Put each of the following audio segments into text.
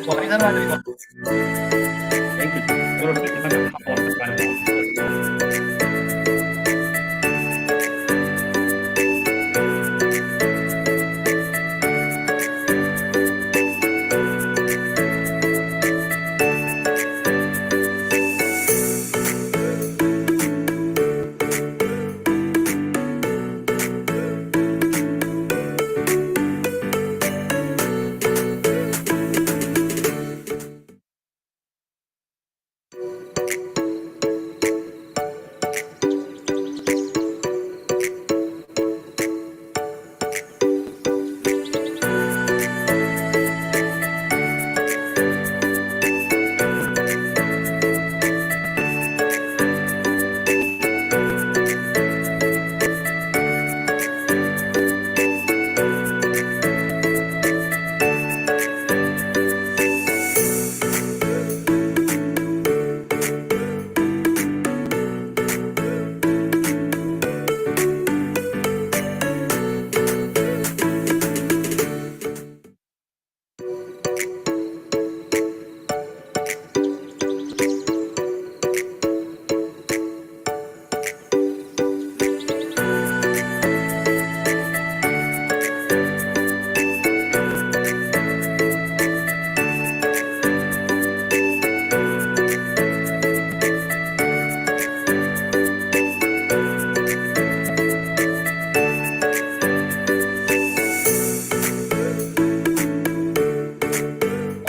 और इधर वाले थैंक यू। चलो ठीक है, मैं और कुछ बात नहीं।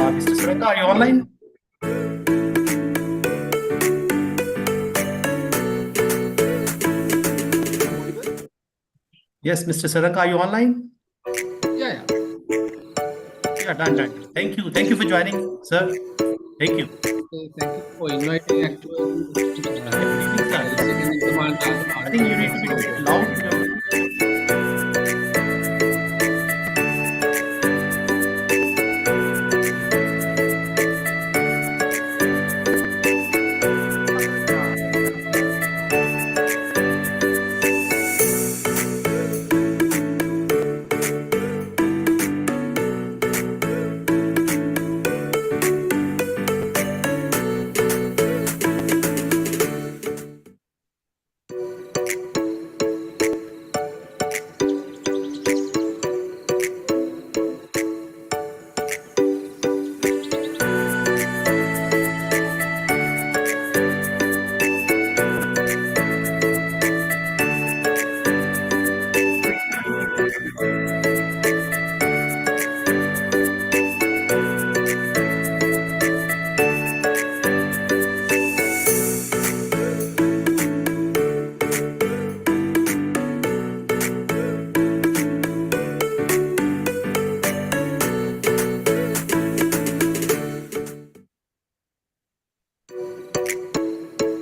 Mr. Sureka, are you online? Yes, Mr. Sureka, are you online? Yeah. Yeah, done. Thank you. Thank you for joining, sir. Thank you. Okay, thank you for inviting. Actually, Good evening, sir. second in command. I think you need to be a bit loud.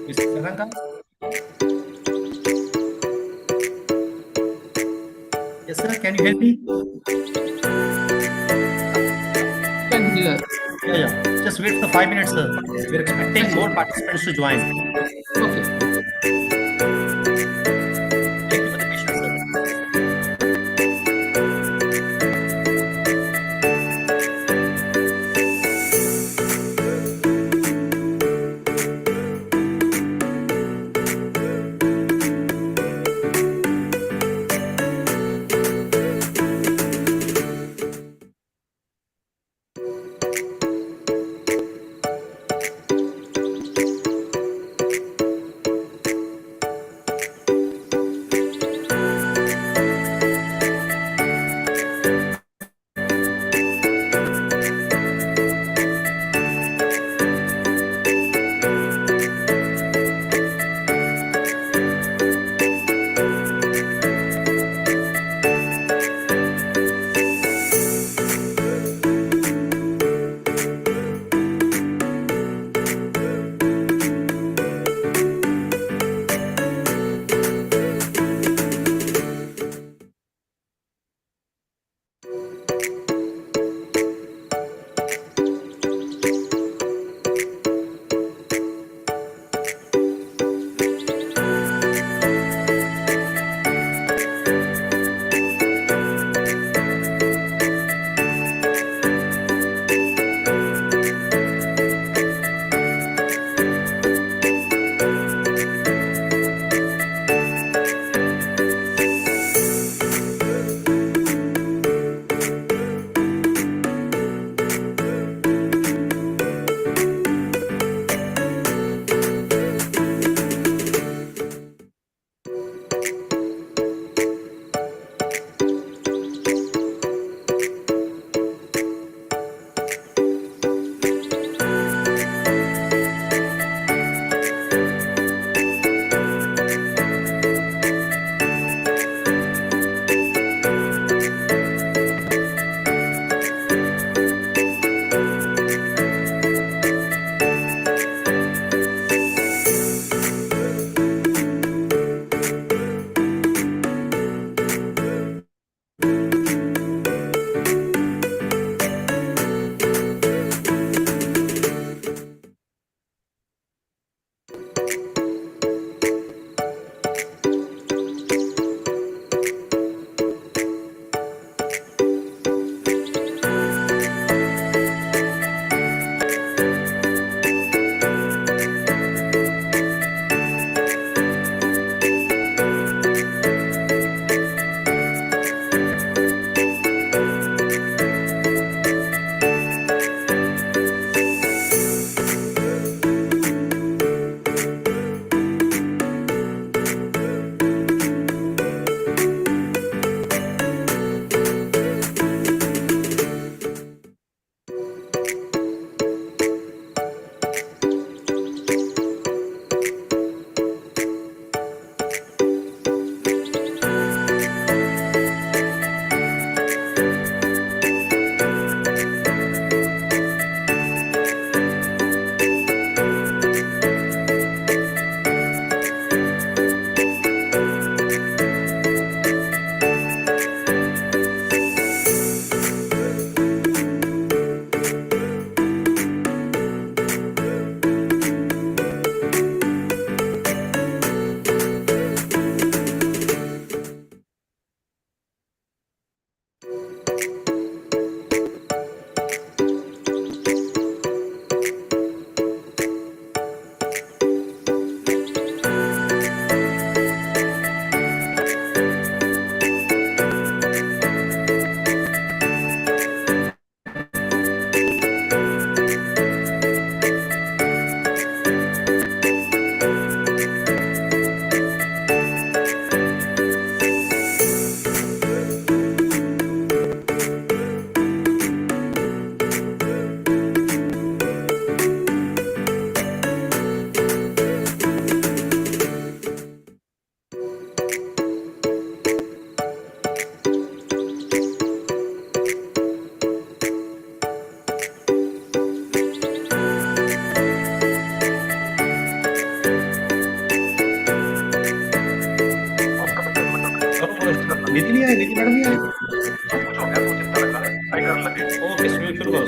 Mr. Sureka? Yes, sir. Can you hear me? Can hear. Yeah. Just wait for 5 minutes, sir. We're expecting more participants to join. Okay. Thank you for the patience, sir.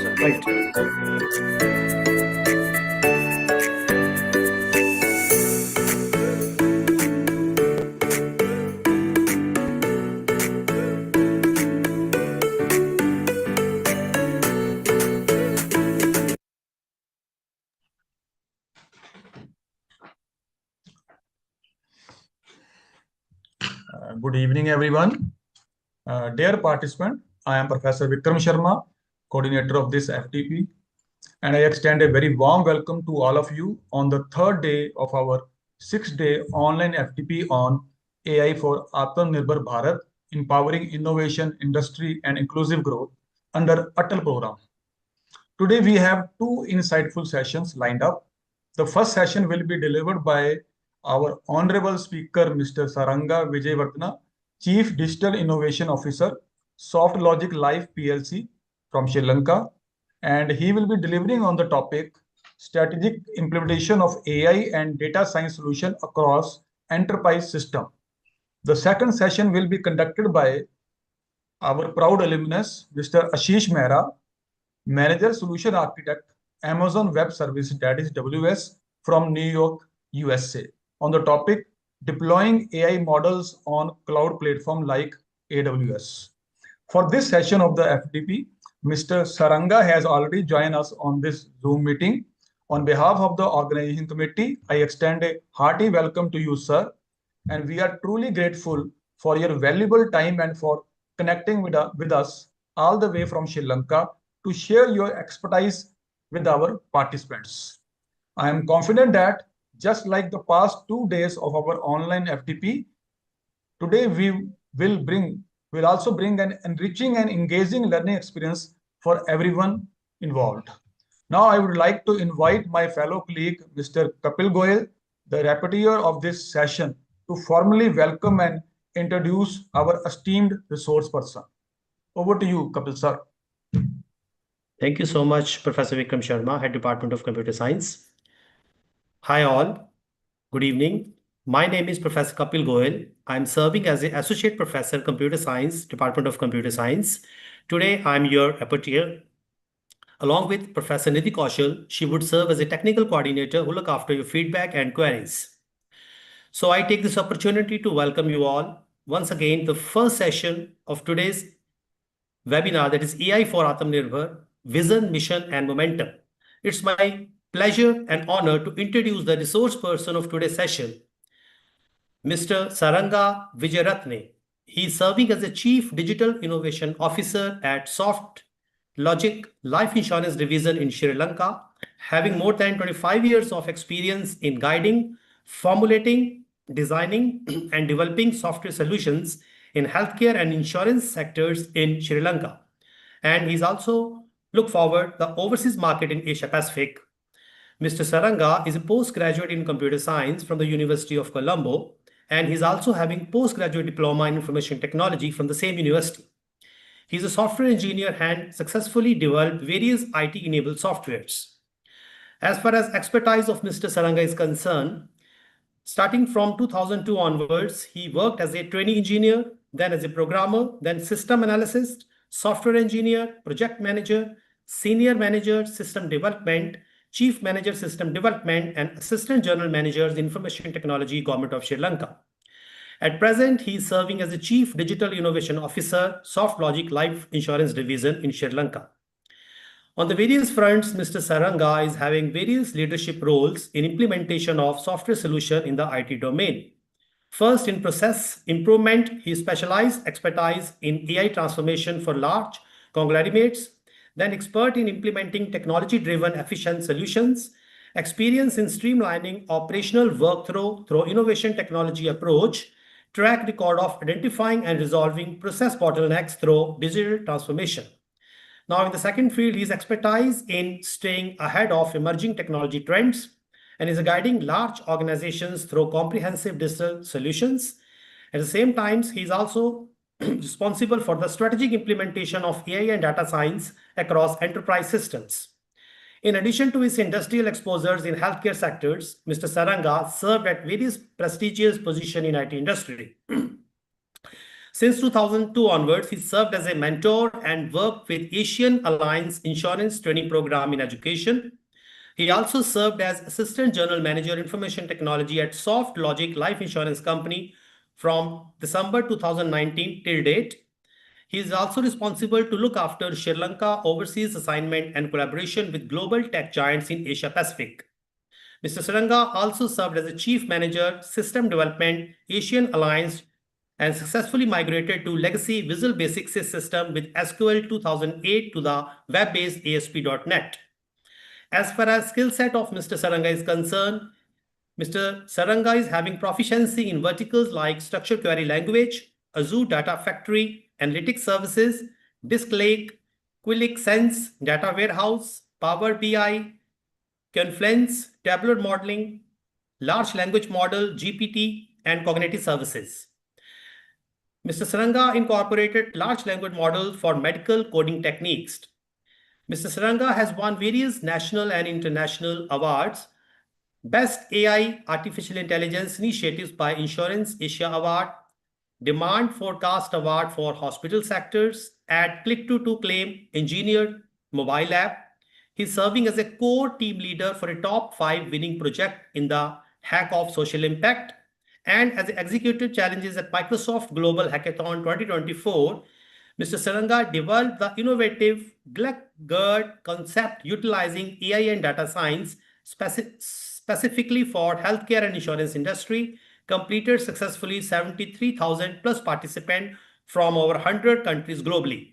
2000, right? Good evening, everyone. Dear participant, I am Professor Vikram Sharma, coordinator of this FTP, and I extend a very warm welcome to all of you on the third day of our 6-day online FTP on AI for Atmanirbhar Bharat, empowering innovation, industry, and inclusive growth under Atal program. Today we have two insightful sessions lined up. The first session will be delivered by our honorable speaker, Mr. Saranga Vijayvartana, Chief Digital Innovation Officer, SoftLogic Life PLC from Sri Lanka, and he will be delivering on the topic strategic implementation of AI and data science solution across enterprise system. The second session will be conducted by our proud alumnus, Mr. Ashish Mehra, Manager Solution Architect, Amazon Web Service, that is WS, from New York, USA, on the topic deploying AI models on cloud platform like AWS. For this session of the FDP, Mr. Saranga has already joined us on this Zoom meeting. On behalf of the organizing committee, I extend a hearty welcome to you, sir, and we are truly grateful for your valuable time and for connecting with us all the way from Sri Lanka to share your expertise with our participants. I am confident that just like the past 2 days of our online FTP, today will also bring an enriching and engaging learning experience for everyone involved. Now I would like to invite my fellow colleague, Mr. Kapil Goyal, the rapporteur of this session, to formally welcome and introduce our esteemed resource person. Over to you, Kapil sir. Thank you so much, Professor Vikram Sharma, Head Department of Computer Science. Hi all, good evening. My name is Professor Kapil Goyal. I'm serving as the Associate Professor, Computer Science, Department of Computer Science. Today, I'm your rapporteur. Along with Professor Nidhi Kaushal, she would serve as a technical coordinator who look after your feedback and queries. So I take this opportunity to welcome you all once again, the first session of today's webinar, that is AI for Atmanirbhar, Vision, Mission and Momentum. It's my pleasure and honor to introduce the resource person of today's session, Mr. Saranga Vijayratne. He is serving as the Chief Digital Innovation Officer at SoftLogic Life Insurance Division in Sri Lanka, having more than 25 years of experience in guiding, formulating, designing, and developing software solutions in healthcare and insurance sectors in Sri Lanka. And he's also look forward the overseas market in Asia Pacific. Mr. Saranga is a postgraduate in computer science from the University of Colombo, and he's also having postgraduate diploma in information technology from the same university. He's a software engineer and successfully developed various IT-enabled softwares. As far as expertise of Mr. Saranga is concerned, starting from 2002 onwards, he worked as a trainee engineer, then as a programmer, then system analyst, software engineer, project manager, senior manager, system development, chief manager, system development, and assistant general managers, information technology, Government of Sri Lanka. At present, he is serving as the Chief Digital Innovation Officer, SoftLogic Life Insurance Division in Sri Lanka. On the various fronts, Mr. Saranga is having various leadership roles in implementation of software solution in the IT domain. First, in process improvement, he specialized expertise in AI transformation for large conglomerates, then expert in implementing technology-driven efficient solutions, experience in streamlining operational workflow through innovation technology approach, track record of identifying and resolving process bottlenecks through digital transformation. Now, in the second field, his expertise in staying ahead of emerging technology trends and is guiding large organizations through comprehensive digital solutions. At the same time, he is also responsible for the strategic implementation of AI and data science across enterprise systems. In addition to his industrial exposures in healthcare sectors, Mr. Saranga served at various prestigious positions in IT industry. Since 2002 onwards, he served as a mentor and worked with Asian Alliance Insurance Training Program in education. He also served as Assistant General Manager Information Technology at Soft Logic Life Insurance Company from December 2019 till date. He is also responsible to look after Sri Lanka overseas assignment and collaboration with global tech giants in Asia Pacific. Mr. Saranga also served as a Chief Manager, System Development, Asian Alliance, and successfully migrated to legacy Visual Basic system with SQL 2008 to the web-based ASP.NET. As far as skill set of Mr. Saranga is concerned, Mr. Saranga is having proficiency in verticals like structured query language, Azure Data Factory, analytics services, Disk Lake, Quillic Sense, Data Warehouse, Power BI, Confluence, tabular modeling, large language model, GPT, and cognitive services. Mr. Saranga incorporated large language models for medical coding techniques. Mr. Saranga has won various national and international awards. Best AI Artificial Intelligence Initiatives by Insurance Asia Award, Demand Forecast Award for Hospital Sectors, at Click2Claim Engineered Mobile App. He's serving as a core team leader for a top 5 winning project in the Hack of Social Impact and as Executive Challenges at Microsoft Global Hackathon 2024. Mr. Saranga developed the innovative GLEC-GERD concept utilizing AI and data science specifically for healthcare and insurance industry, completed successfully 73,000 plus participants from over 100 countries globally.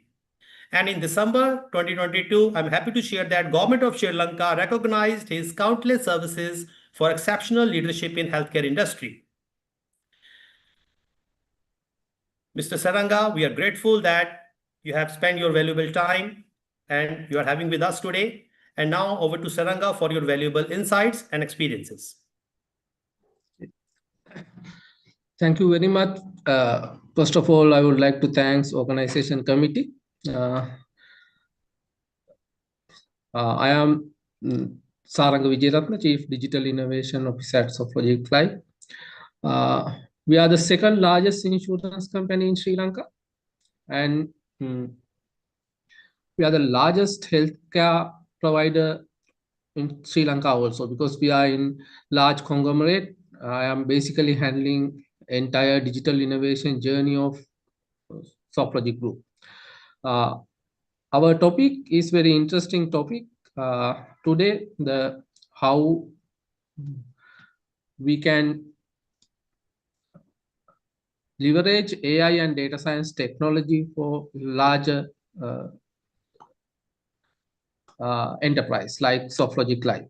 And in December 2022, I'm happy to share that Government of Sri Lanka recognized his countless services for exceptional leadership in healthcare industry. Mr. Saranga, we are grateful that you have spent your valuable time and you are having with us today. And now over to Saranga for your valuable insights and experiences. Thank you very much. First of all, I would like to thank organization committee. I am Saranga Vijayaratna, Chief Digital Innovation Officer at Softlogic Life. We are the second largest insurance company in Sri Lanka, and we are the largest healthcare provider in Sri Lanka also, because we are in large conglomerate. I am basically handling entire digital innovation journey of Softlogic Group. Our topic is very interesting topic today, how we can leverage AI and data science technology for larger enterprise like Softlogic Life.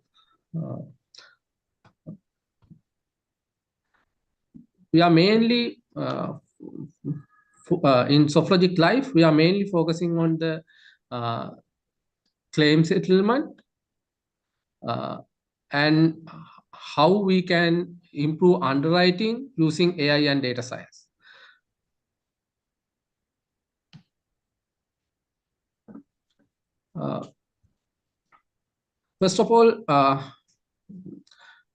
We are mainly in Softlogic Life, we are mainly focusing on the claim settlement and how we can improve underwriting using AI and data science. First of all,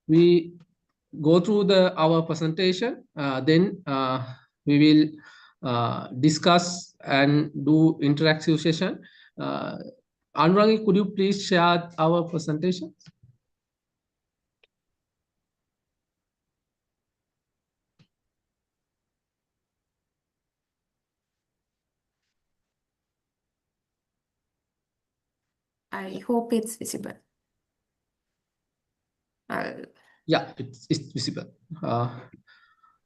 we go through our presentation, then we will discuss and do interactive session. Anurangi, could you please share our presentation? I hope it's visible. Yeah, it's visible.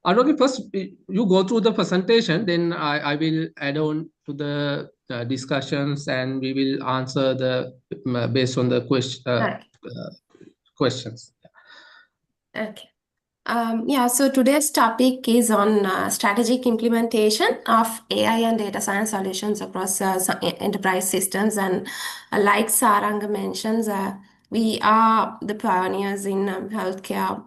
Anurangi, first you go through the presentation, then I will add on to the discussions, and we will answer based on the questions. Okay. Yeah, so today's topic is on strategic implementation of AI and data science solutions across enterprise systems. And like Saranga mentions, we are the pioneers in healthcare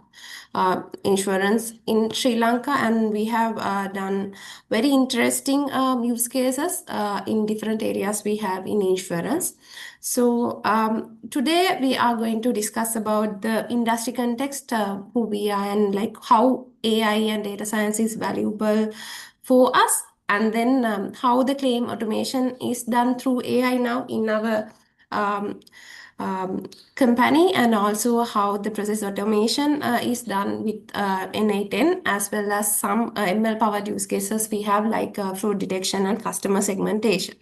insurance in Sri Lanka, and we have done very interesting use cases in different areas we have in insurance. So today we are going to discuss about the industry context, who we are, and like how AI and data science is valuable for us and then how the claim automation is done through AI now in our um, company, and also how the process automation is done with NA10, as well as some ML powered use cases we have, like fraud detection and customer segmentation.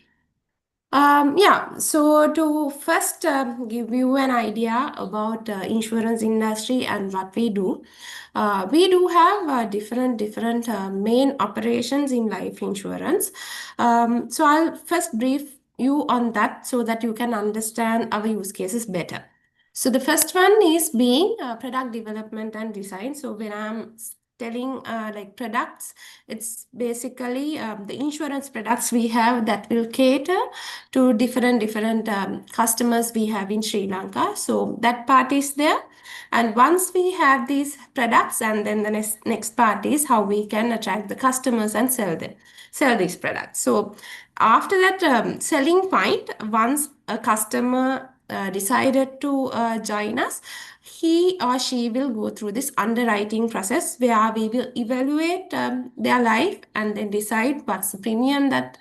Yeah, so to first give you an idea about insurance industry and what we do have different main operations in life insurance. So I'll first brief you on that so that you can understand our use cases better. So the first one is being product development and design. So when I'm telling like products, it's basically the insurance products we have that will cater to different customers we have in Sri Lanka. So that part is there. And once we have these products, and then the next part is how we can attract the customers and sell these products. So after that selling point, once a customer decided to join us, he or she will go through this underwriting process where we will evaluate their life and then decide what's the premium that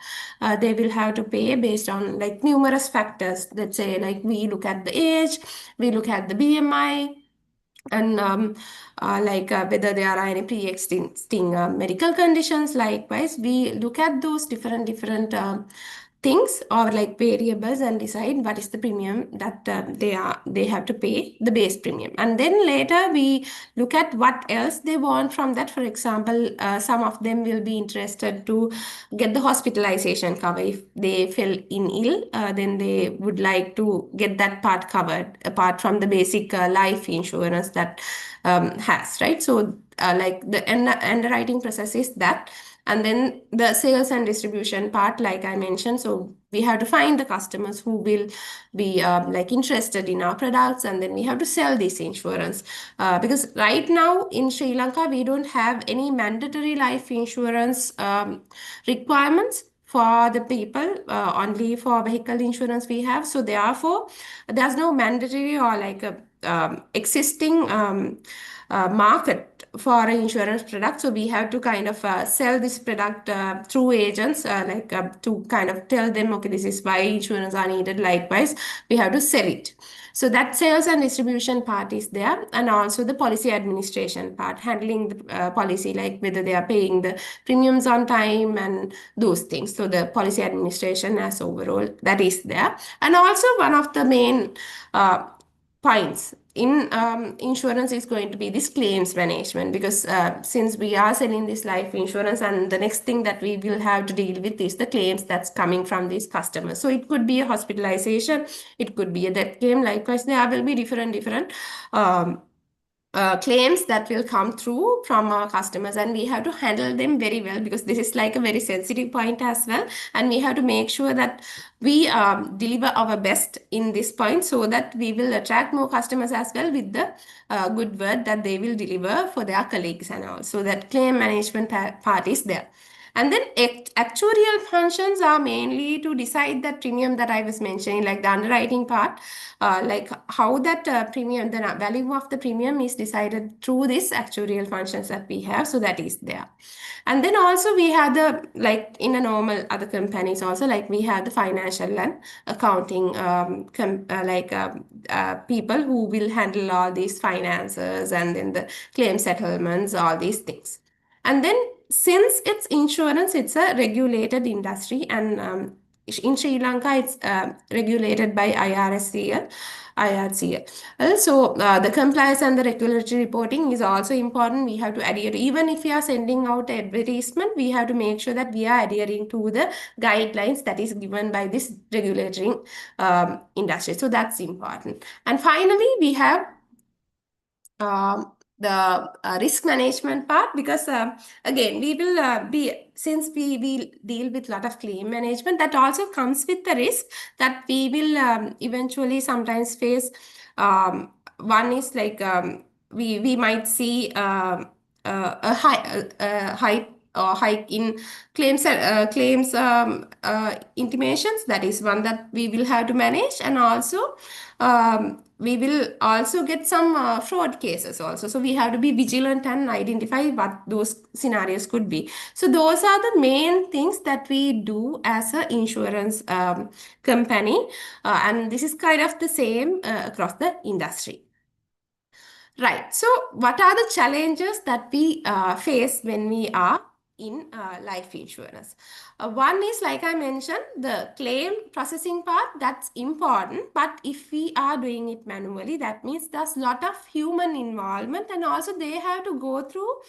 they will have to pay based on like numerous factors. Let's say like we look at the age, we look at the BMI, and whether there are any pre-existing medical conditions. Likewise, we look at those different things or like variables and decide what is the premium that they have to pay, the base premium. And then later we look at what else they want from that. For example, some of them will be interested to get the hospitalization cover. If they fell in ill, then they would like to get that part covered apart from the basic life insurance that has, right? So like the underwriting process is that. And then the sales and distribution part, like I mentioned, so we have to find the customers who will be like interested in our products, and then we have to sell this insurance. Because right now in Sri Lanka, we don't have any mandatory life insurance requirements for the people, only for vehicle insurance we have. So therefore, there's no mandatory or like a existing market for an insurance product. So we have to kind of sell this product through agents, to kind of tell them, okay, this is why insurance are needed. Likewise, we have to sell it. So that sales and distribution part is there, and also the policy administration part, handling the policy, like whether they are paying the premiums on time and those things. So the policy administration as overall, that is there. And also one of the main points in insurance is going to be this claims management, because since we are selling this life insurance, and the next thing that we will have to deal with is the claims that's coming from these customers. So it could be a hospitalization, it could be a death claim. Likewise, there will be different claims that will come through from our customers, and we have to handle them very well, because this is like a very sensitive point as well, and we have to make sure that we deliver our best in this point, so that we will attract more customers as well with the good word that they will deliver for their colleagues, and also that claim management part is there. And then actuarial functions are mainly to decide that premium that I was mentioning, like the underwriting part, like how that premium, the value of the premium is decided through this actuarial functions that we have. So that is there. And then also we have the, like in a normal other companies also, like we have the financial and accounting people who will handle all these finances, and then the claim settlements, all these things. And then since it's insurance, it's a regulated industry, and in Sri Lanka, it's regulated by IRCL. So the compliance and the regulatory reporting is also important. We have to adhere, even if we are sending out advertisement, we have to make sure that we are adhering to the guidelines that is given by this regulatory industry. So that's important. And finally, we have the risk management part, because again, we will since we will deal with a lot of claim management, that also comes with the risk that we will eventually sometimes face. One is like we might see a high or hike in claims intimations. That is one that we will have to manage, and also we will also get some fraud cases also. So we have to be vigilant and identify what those scenarios could be. So those are the main things that we do as an insurance company, and this is kind of the same across the industry. Right. So, what are the challenges that we face when we are in life insurance? One is, like I mentioned, the claim processing part, that's important. But if we are doing it manually, that means there's a lot of human involvement, and also they have to go through,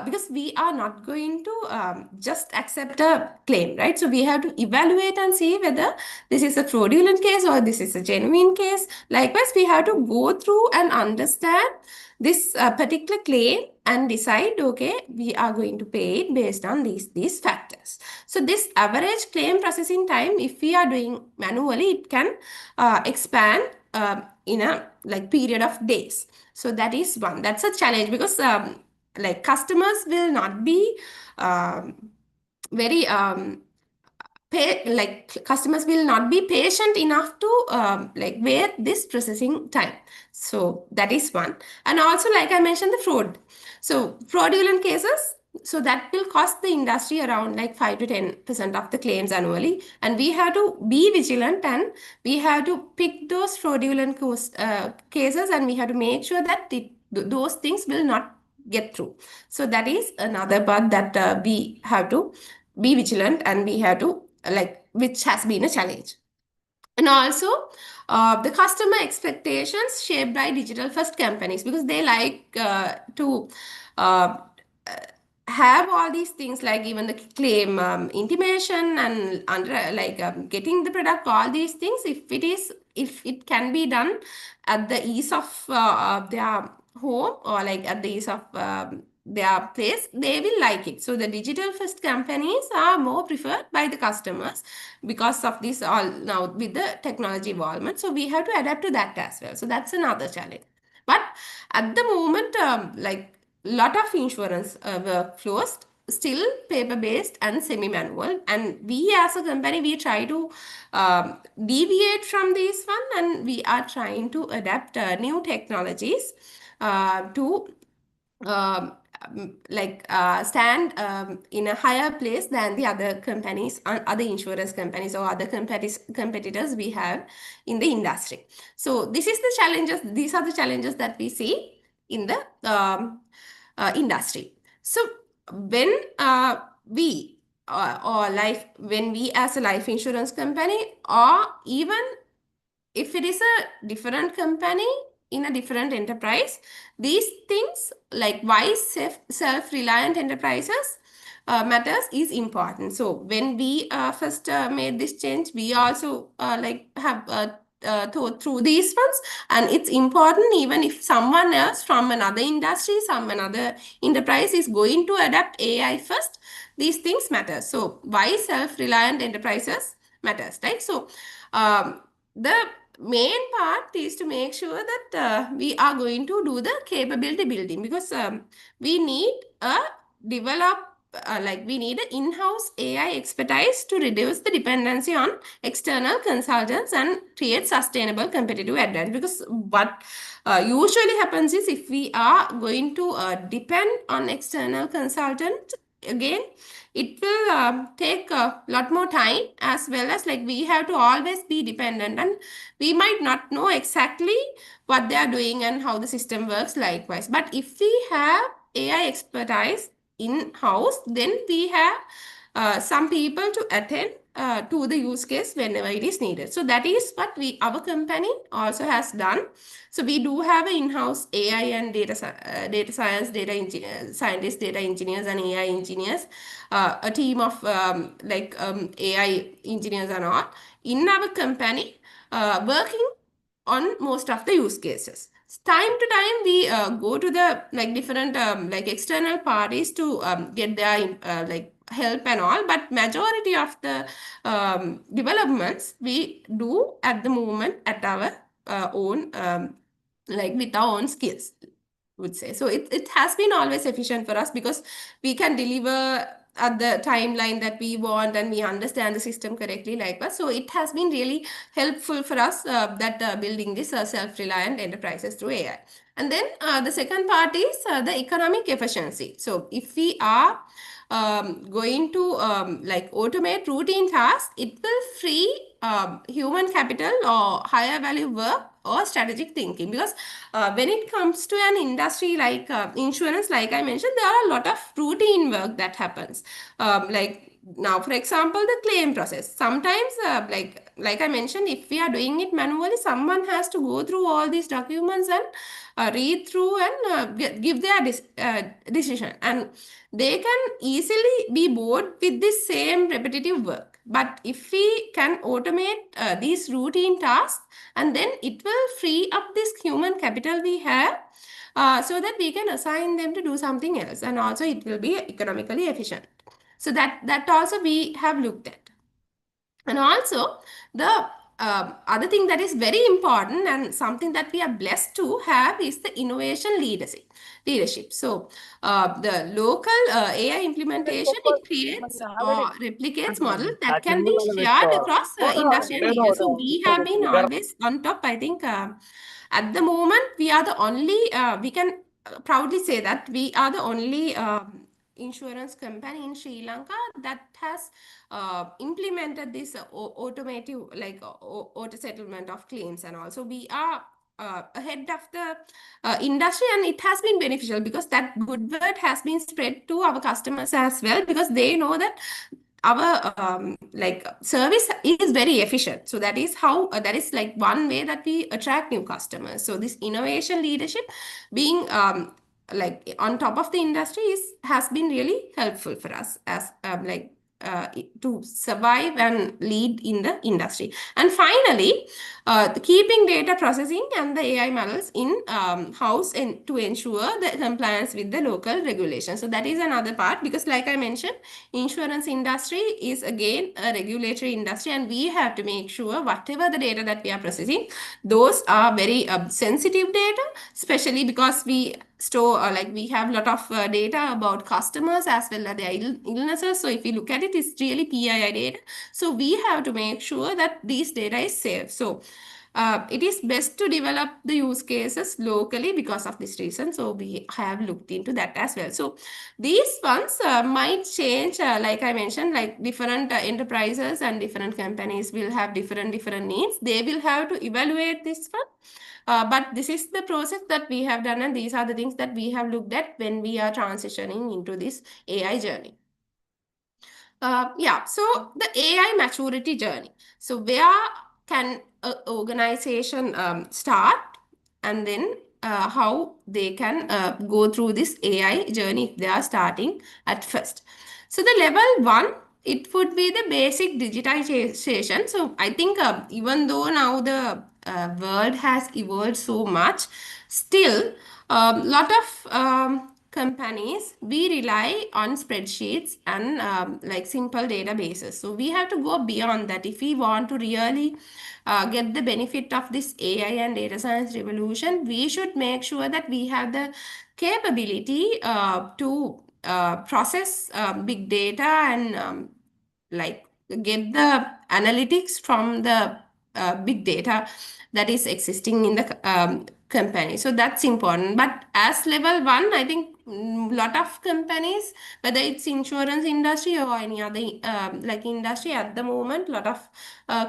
because we are not going to just accept a claim, right? So we have to evaluate and see whether this is a fraudulent case or this is a genuine case. Likewise, we have to go through and understand this particular claim and decide, okay, we are going to pay it based on these factors. So this average claim processing time, if we are doing manually, it can expand in a period of days. So that is one. That's a challenge, because customers will not be very customers will not be patient enough to wait this processing time. So that is one. And also, like I mentioned, the fraud. So fraudulent cases, so that will cost the industry around 5 to 10% of the claims annually. And we have to be vigilant, and we have to pick those fraudulent cases, and we have to make sure that those things will not get through. So that is another part that we have to be vigilant, and we have to which has been a challenge. And also the customer expectations shaped by digital first companies, because they like to uh, have all these things, like even the claim intimation and getting the product, all these things, if it can be done at the ease of their home, or at the ease of their place, they will like it. So the digital first companies are more preferred by the customers because of this all now with the technology involvement. So we have to adapt to that as well. So that's another challenge. But at the moment, lot of insurance workflows still paper-based and semi-manual, and we as a company, we try to deviate from this one, and we are trying to adapt new technologies to stand in a higher place than the other companies, other insurance companies, or other competitors we have in the industry. So this is the challenges. These are the challenges that we see in the industry. So when we when we as a life insurance company, or even if it is a different company in a different enterprise, these things like why self-reliant enterprises matters is important. So when we first made this change, we also have thought through these ones, and it's important even if someone else from another industry, another enterprise is going to adapt AI first, these things matter. So why self-reliant enterprises matters, right? So the main part is to make sure that we are going to do the capability building, because we need a we need an in-house AI expertise to reduce the dependency on external consultants and create sustainable competitive advantage. Because what usually happens is, if we are going to depend on external consultant, again, it will take a lot more time, as well as we have to always be dependent, and we might not know exactly what they are doing and how the system works likewise. But if we have AI expertise in-house, then we have some people to attend to the use case whenever it is needed. So that is what our company also has done. So we do have an in-house AI and data science, scientists, data engineers, and AI engineers, a team of AI engineers and all in our company, working on most of the use cases. Time to time, we go to the different external parties to get their help and all, but majority of the developments we do at the moment at our own with our own skills. would say. So it has been always efficient for us because we can deliver at the timeline that we want and we understand the system correctly like that. So it has been really helpful for us that building this self-reliant enterprises through AI. And then the second part is the economic efficiency. So if we are going to like automate routine tasks, it will free human capital or higher value work or strategic thinking. Because when it comes to an industry like insurance, like I mentioned, there are a lot of routine work that happens. Like now, for example, the claim process. Sometimes, like I mentioned, if we are doing it manually, someone has to go through all these documents and read through and give their decision. And they can easily be bored with this same repetitive work. But if we can automate these routine tasks, and then it will free up this human capital we have so that we can assign them to do something else. And also it will be economically efficient. So that also we have looked at. And also the other thing that is very important and something that we are blessed to have is the innovation leadership. So the local AI implementation, it creates or replicates model that can be shared across industry and region. So we have been always on top. I think at the moment we are the only, we can proudly say that we are the only insurance company in Sri Lanka that has implemented this automative like auto settlement of claims. And also we are ahead of the industry, and it has been beneficial because that good word has been spread to our customers as well, because they know that our like service is very efficient. So that is how that is like one way that we attract new customers. So this innovation leadership being like on top of the industry has been really helpful for us as to survive and lead in the industry. And finally, keeping data processing and the AI models in house and to ensure the compliance with the local regulations. So that is another part, because like I mentioned, insurance industry is again a regulatory industry, and we have to make sure whatever the data that we are processing, those are very sensitive data, especially because we store like we have a lot of data about customers as well as their illnesses. So if you look at it, it's really PII data. So we have to make sure that this data is safe. So it is best to develop the use cases locally because of this reason. So we have looked into that as well. So these ones might change, like I mentioned, like different enterprises and different companies will have different needs. They will have to evaluate this one. But this is the process that we have done, and these are the things that we have looked at when we are transitioning into this AI journey. Yeah, so the AI maturity journey. So where can an organization start, and then how they can go through this AI journey if they are starting at first. So the level 1, it would be the basic digitization. So I think even though now the world has evolved so much, still a lot of companies, we rely on spreadsheets and like simple databases. So we have to go beyond that if we want to really get the benefit of this AI and data science revolution. We should make sure that we have the capability to process big data and like get the analytics from the big data that is existing in the company. So that's important. But as level 1, I think lot of companies, whether it's insurance industry or any other like industry at the moment, lot of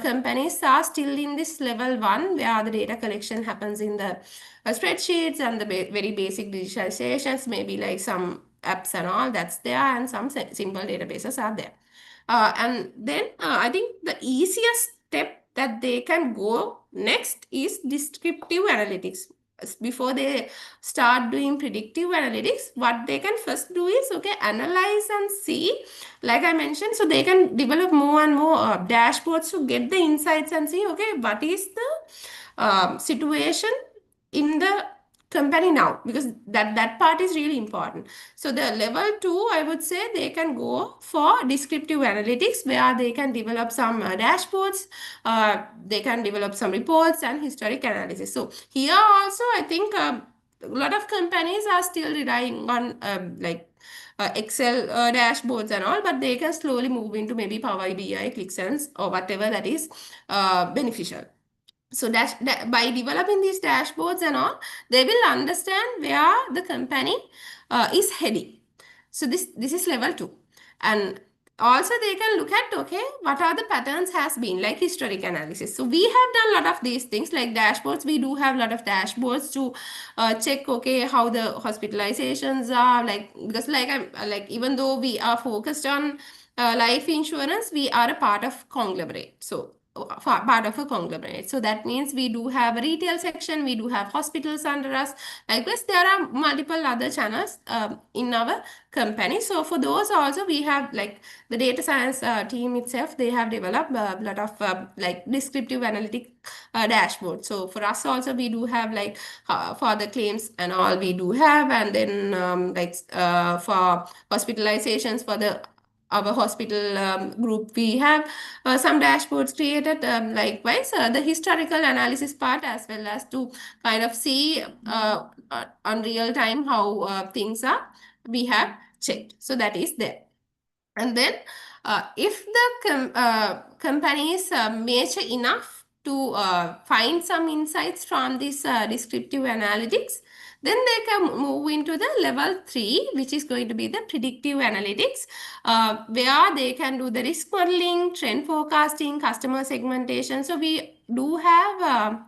companies are still in this level 1 where the data collection happens in the spreadsheets and the very basic digitalizations, maybe like some apps and all that's there, and some simple databases are there. And then I think the easiest step that they can go next is descriptive analytics. Before they start doing predictive analytics, what they can first do is, okay, analyze and see, like I mentioned, so they can develop more and more dashboards to get the insights and see, okay, what is the situation in the company now, because that part is really important. So the level 2, I would say they can go for descriptive analytics, where they can develop some dashboards, they can develop some reports and historic analysis. So here also I think a lot of companies are still relying on Excel dashboards and all, but they can slowly move into maybe Power BI, ClickSense, or whatever that is beneficial. So by developing these dashboards and all, they will understand where the company is heading. So this is level 2. And also they can look at, okay, what are the patterns has been, like historic analysis. So we have done a lot of these things like dashboards. We do have a lot of dashboards to check, okay, how the hospitalizations are, like, because like even though we are focused on life insurance, we are a part of conglomerate. So part of a conglomerate. So that means we do have a retail section, we do have hospitals under us. Likewise, there are multiple other channels in our company. So for those also, we have like the data science team itself, they have developed a lot of like descriptive analytic dashboard. So for us also, we do have like for the claims and all we do have, and then for hospitalizations for the our hospital group, we have some dashboards created. Likewise, the historical analysis part, as well as to kind of see on real time how things are, we have checked. So that is there. And then if the company is mature enough to find some insights from this descriptive analytics, then they can move into the level 3, which is going to be the predictive analytics, where they can do the risk modeling, trend forecasting, customer segmentation. So we do have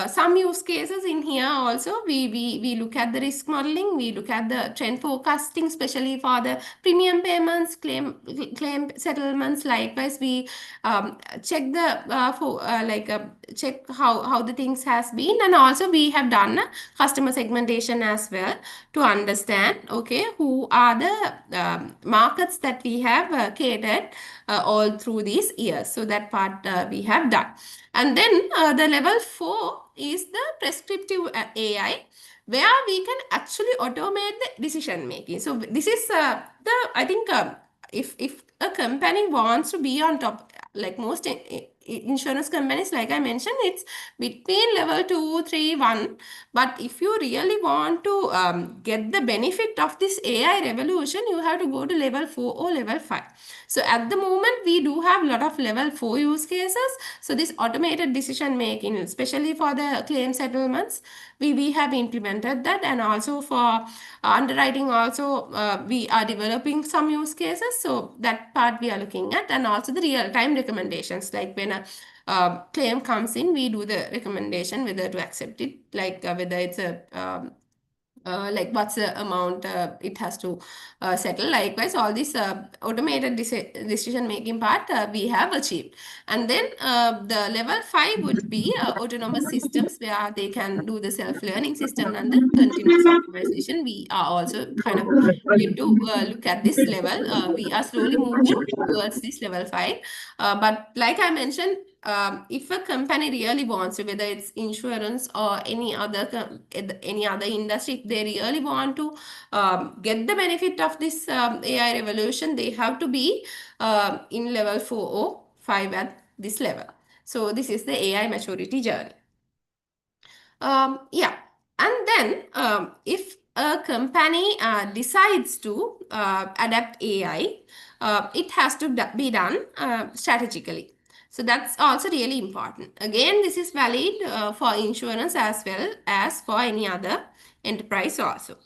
some use cases in here also. We look at the risk modeling, we look at the trend forecasting, especially for the premium payments, claim settlements. Likewise, we check the check how the things has been, and also we have done customer segmentation as well to understand, okay, who are the markets that we have catered all through these years. So that part we have done. And then the level 4 is the prescriptive AI, where we can actually automate the decision making. So this is I think if a company wants to be on top, like most insurance companies, like I mentioned, it's between level 2, 3, 1. But if you really want to get the benefit of this AI revolution, you have to go to level 4 or level 5. So at the moment, we do have a lot of level 4 use cases. So this automated decision making, especially for the claim settlements, we have implemented that. And also for underwriting also, we are developing some use cases. So that part we are looking at. And also the real-time recommendations, like when a claim comes in, we do the recommendation whether to accept it, like whether it's a like what's the amount it has to settle. Likewise, all this automated decision making part we have achieved. And then the level 5 would be autonomous systems, where they can do the self-learning system and the continuous optimization. We are also kind of going to look at this level. We are slowly moving towards this level 5. But like I mentioned, if a company really wants to, whether it's insurance or any other industry, if they really want to get the benefit of this AI revolution, they have to be in level 4 or 5 at this level. So this is the AI maturity journey. Yeah, and then if a company decides to adapt AI, it has to be done strategically. So that's also really important. Again, this is valid for insurance as well as for any other enterprise also.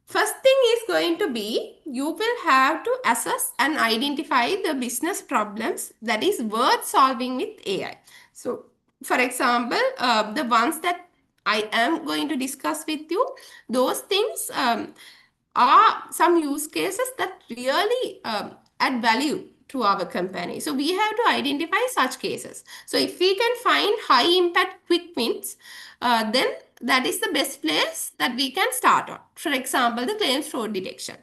First thing is going to be, you will have to assess and identify the business problems that is worth solving with AI. So, for example, the ones that I am going to discuss with you, those things are some use cases that really add value to our company. So we have to identify such cases. So if we can find high impact quick wins, then that is the best place that we can start on. For example, the claims fraud detection.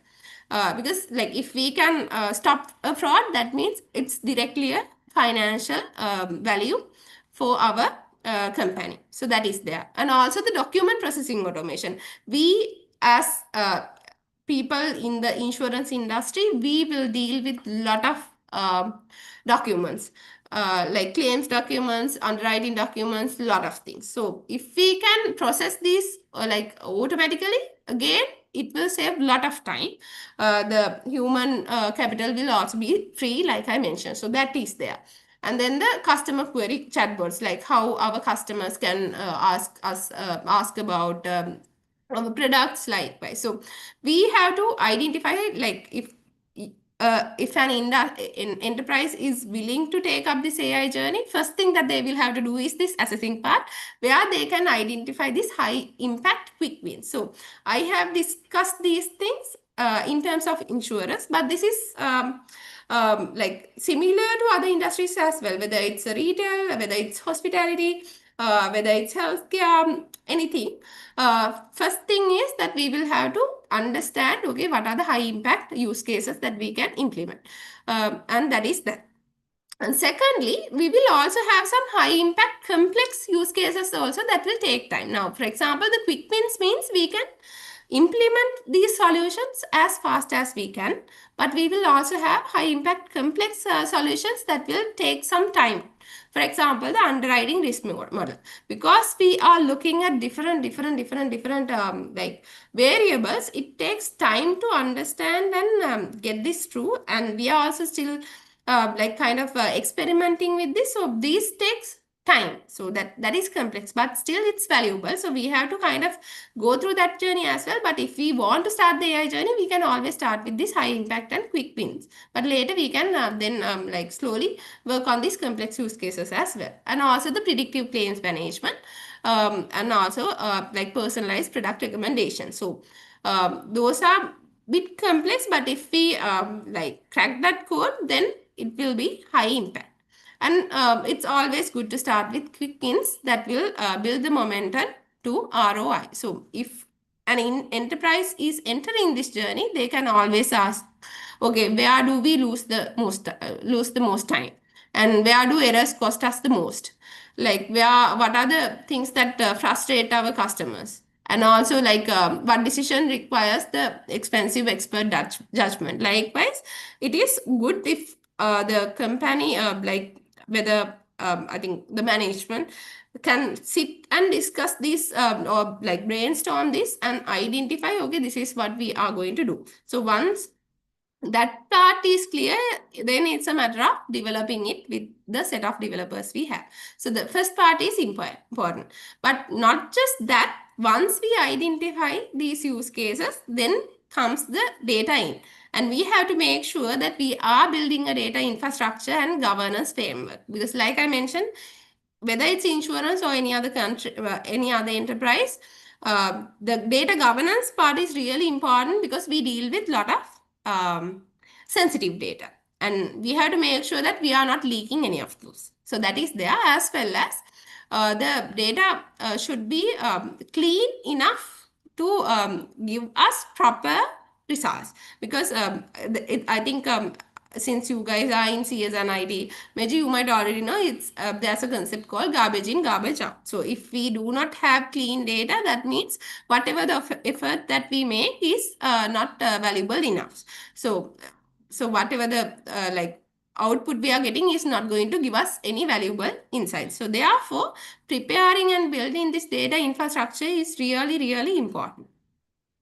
Because like if we can stop a fraud, that means it's directly a financial value for our company. So that is there. And also the document processing automation. We as people in the insurance industry, we will deal with a lot of documents. like claims documents, underwriting documents, lot of things. So if we can process these like automatically, again, it will save a lot of time. The human capital will also be free, like I mentioned. So that is there. And then the customer query chatbots, like how our customers can ask about our products likewise. So we have to identify like if an enterprise is willing to take up this AI journey, first thing that they will have to do is this assessing part, where they can identify this high impact quick wins. So I have discussed these things in terms of insurance, but this is like similar to other industries as well, whether it's a retail, whether it's hospitality, whether it's healthcare, anything. First thing is that we will have to understand, okay, what are the high impact use cases that we can implement. And that is that. And secondly, we will also have some high impact complex use cases also that will take time. Now, for example, the quick wins means we can implement these solutions as fast as we can, but we will also have high impact complex solutions that will take some time. For example, the underwriting risk model, because we are looking at different like variables, it takes time to understand and get this true, and we are also still like kind of experimenting with this. So these takes time. So that is complex, but still it's valuable. So we have to kind of go through that journey as well. But if we want to start the AI journey, we can always start with this high impact and quick wins. But later we can then like slowly work on these complex use cases as well. And also the predictive claims management, and also like personalized product recommendations. So those are bit complex, but if we like crack that code, then it will be high impact. And it's always good to start with quick wins that will build the momentum to ROI. So if an enterprise is entering this journey, they can always ask, okay, where do we lose the most time, and where do errors cost us the most? Like what are the things that frustrate our customers? And also like what decision requires the expensive expert judgment. Likewise, it is good if the company like whether I think the management can sit and discuss this or like brainstorm this and identify, okay, this is what we are going to do. So once that part is clear, then it's a matter of developing it with the set of developers we have. So the first part is important, but not just that. Once we identify these use cases, then comes the data in, and we have to make sure that we are building a data infrastructure and governance framework, because like I mentioned, whether it's insurance or any other country, any other enterprise, the data governance part is really important, because we deal with a lot of sensitive data, and we have to make sure that we are not leaking any of those. So that is there, as well as the data should be clean enough to give us proper results, because I think since you guys are in CS and IT, maybe you might already know it's there's a concept called garbage in, garbage out. So if we do not have clean data, that means whatever the effort that we make is not valuable enough. So whatever the like output we are getting is not going to give us any valuable insights. So therefore, preparing and building this data infrastructure is really important.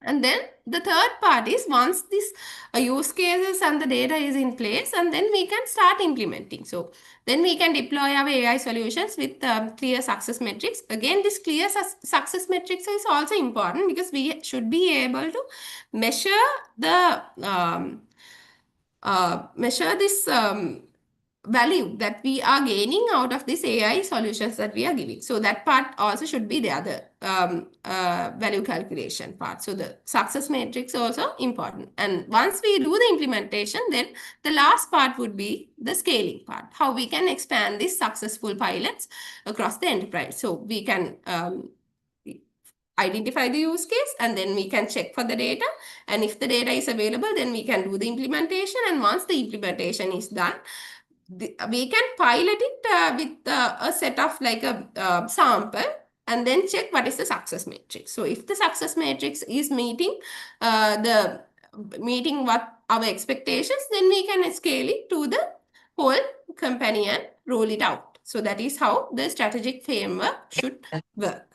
And then the third part is, once this use cases and the data is in place, and then we can start implementing. So then we can deploy our AI solutions with clear success metrics. Again, this clear success metrics is also important, because we should be able to measure the measure this value that we are gaining out of these AI solutions that we are giving. So that part also should be there, the value calculation part. So the success matrix also important. And once we do the implementation, then the last part would be the scaling part, how we can expand these successful pilots across the enterprise. So we can identify the use case, and then we can check for the data, and if the data is available, then we can do the implementation. And once the implementation is done, we can pilot it with a set of like a sample, and then check what is the success matrix. So if the success matrix is meeting what our expectations, then we can scale it to the whole company and roll it out. So that is how the strategic framework should work.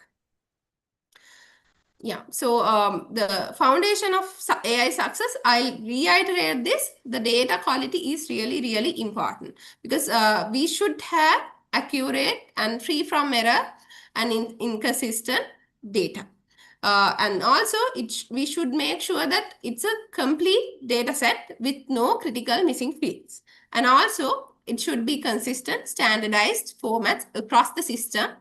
Yeah, so the foundation of AI success, I'll reiterate this, the data quality is really, really important because we should have accurate and free from error and inconsistent data. And also, we should make sure that it's a complete data set with no critical missing fields. And also, it should be consistent, standardized formats across the system,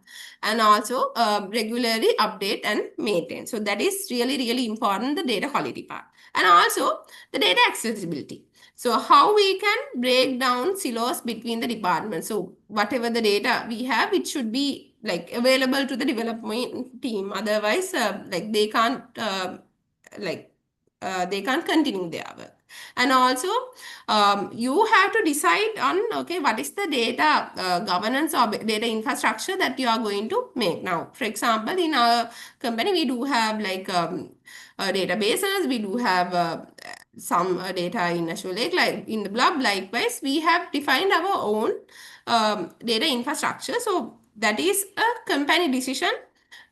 and also regularly update and maintain. So that is really, really important, the data quality part. And also the data accessibility. So how we can break down silos between the departments. So whatever the data we have, it should be like available to the development team. Otherwise, like they can't continue their work. And also, you have to decide on, okay, what is the data governance or data infrastructure that you are going to make. Now, for example, in our company, we do have like databases, we do have some data in Azure Lake, like in the Blob. Likewise, we have defined our own data infrastructure. So that is a company decision,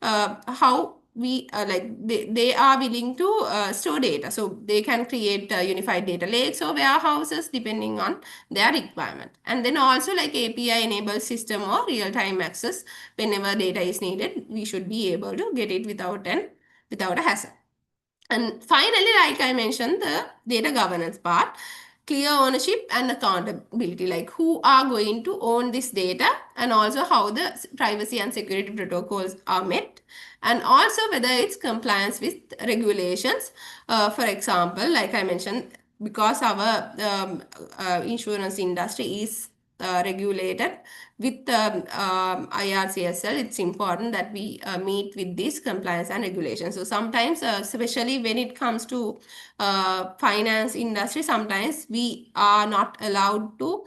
how we they are willing to store data. So they can create unified data lakes or warehouses depending on their requirement. And then also like API enabled system or real-time access whenever data is needed, we should be able to get it without a hassle. And finally, like I mentioned, the data governance part, clear ownership and accountability, like who are going to own this data, and also how the privacy and security protocols are met, and also whether it's compliance with regulations. For example, like I mentioned, because our insurance industry is regulated with IRCSL, it's important that we meet with these compliance and regulations. So sometimes, especially when it comes to finance industry, sometimes we are not allowed to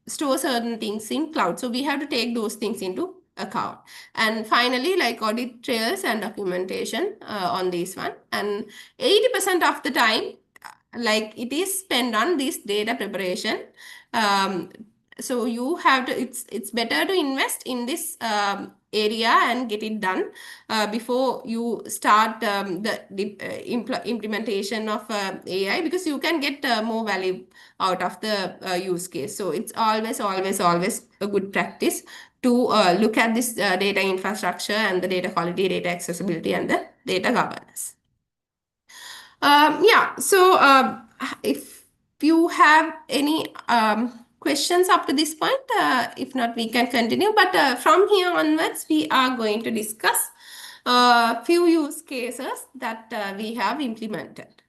store certain things in cloud. So we have to take those things into account. And finally, like audit trails and documentation on this one. And 80% of the time, like it is spent on this data preparation. So you have to, it's better to invest in this area and get it done before you start the implementation of AI, because you can get more value out of the use case. So it's always a good practice to look at this data infrastructure and the data quality, data accessibility, and the data governance. Yeah, so if you have any questions up to this point, if not, we can continue. But from here onwards, we are going to discuss a few use cases that we have implemented.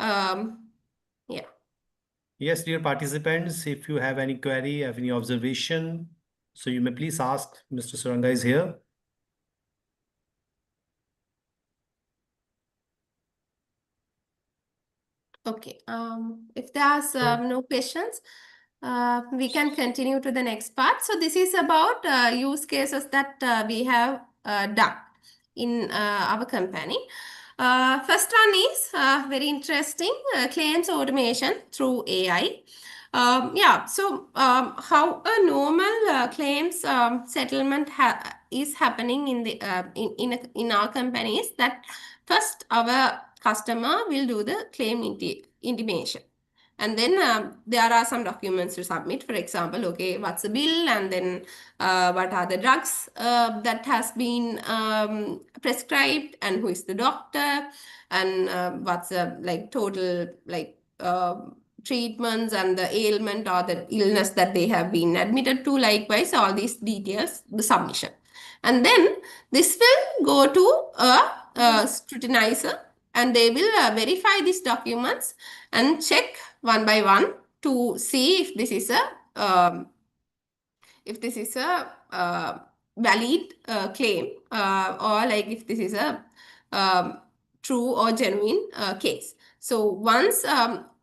Yeah. Yes, dear participants, if you have any query, have any observation, so you may please ask. Mr. Suranga is here. Okay. If there's no questions, we can continue to the next part. So this is about use cases that we have done in our company. First one is very interesting, claims automation through AI. Yeah, so how a normal claims settlement is happening in the in our company is that first our customer will do the claim intimation. And then there are some documents to submit. For example, okay, what's the bill, and then what are the drugs that has been prescribed, and who is the doctor, and what's the like total like treatments and the ailment or the illness that they have been admitted to. Likewise, all these details, the submission. And then this will go to a scrutinizer, and they will verify these documents and check one by one to see if this is a valid claim, or like if this is a true or genuine case. So once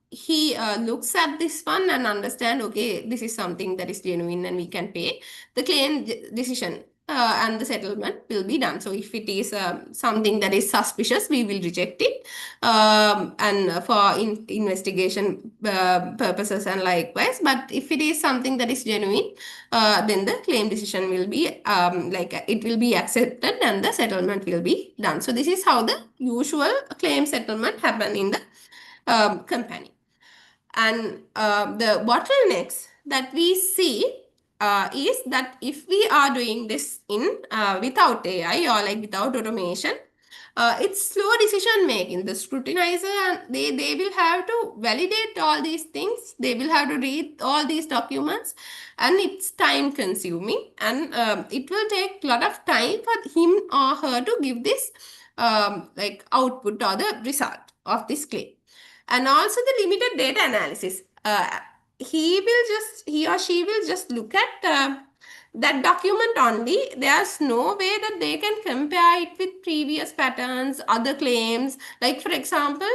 he looks at this one and understand, okay, this is something that is genuine and we can pay, the claim decision and the settlement will be done. So if it is something that is suspicious, we will reject it, and for investigation purposes and likewise. But if it is something that is genuine, then the claim decision will be it will be accepted and the settlement will be done. So this is how the usual claim settlement happen in the company. And the bottlenecks that we see is that if we are doing this in without AI or like without automation, it's slow decision making. The scrutinizer, and they will have to validate all these things. They will have to read all these documents, and it's time consuming, and it will take a lot of time for him or her to give this like output or the result of this claim. And also the limited data analysis. He or she will just look at that document only. There's no way that they can compare it with previous patterns, other claims. Like for example,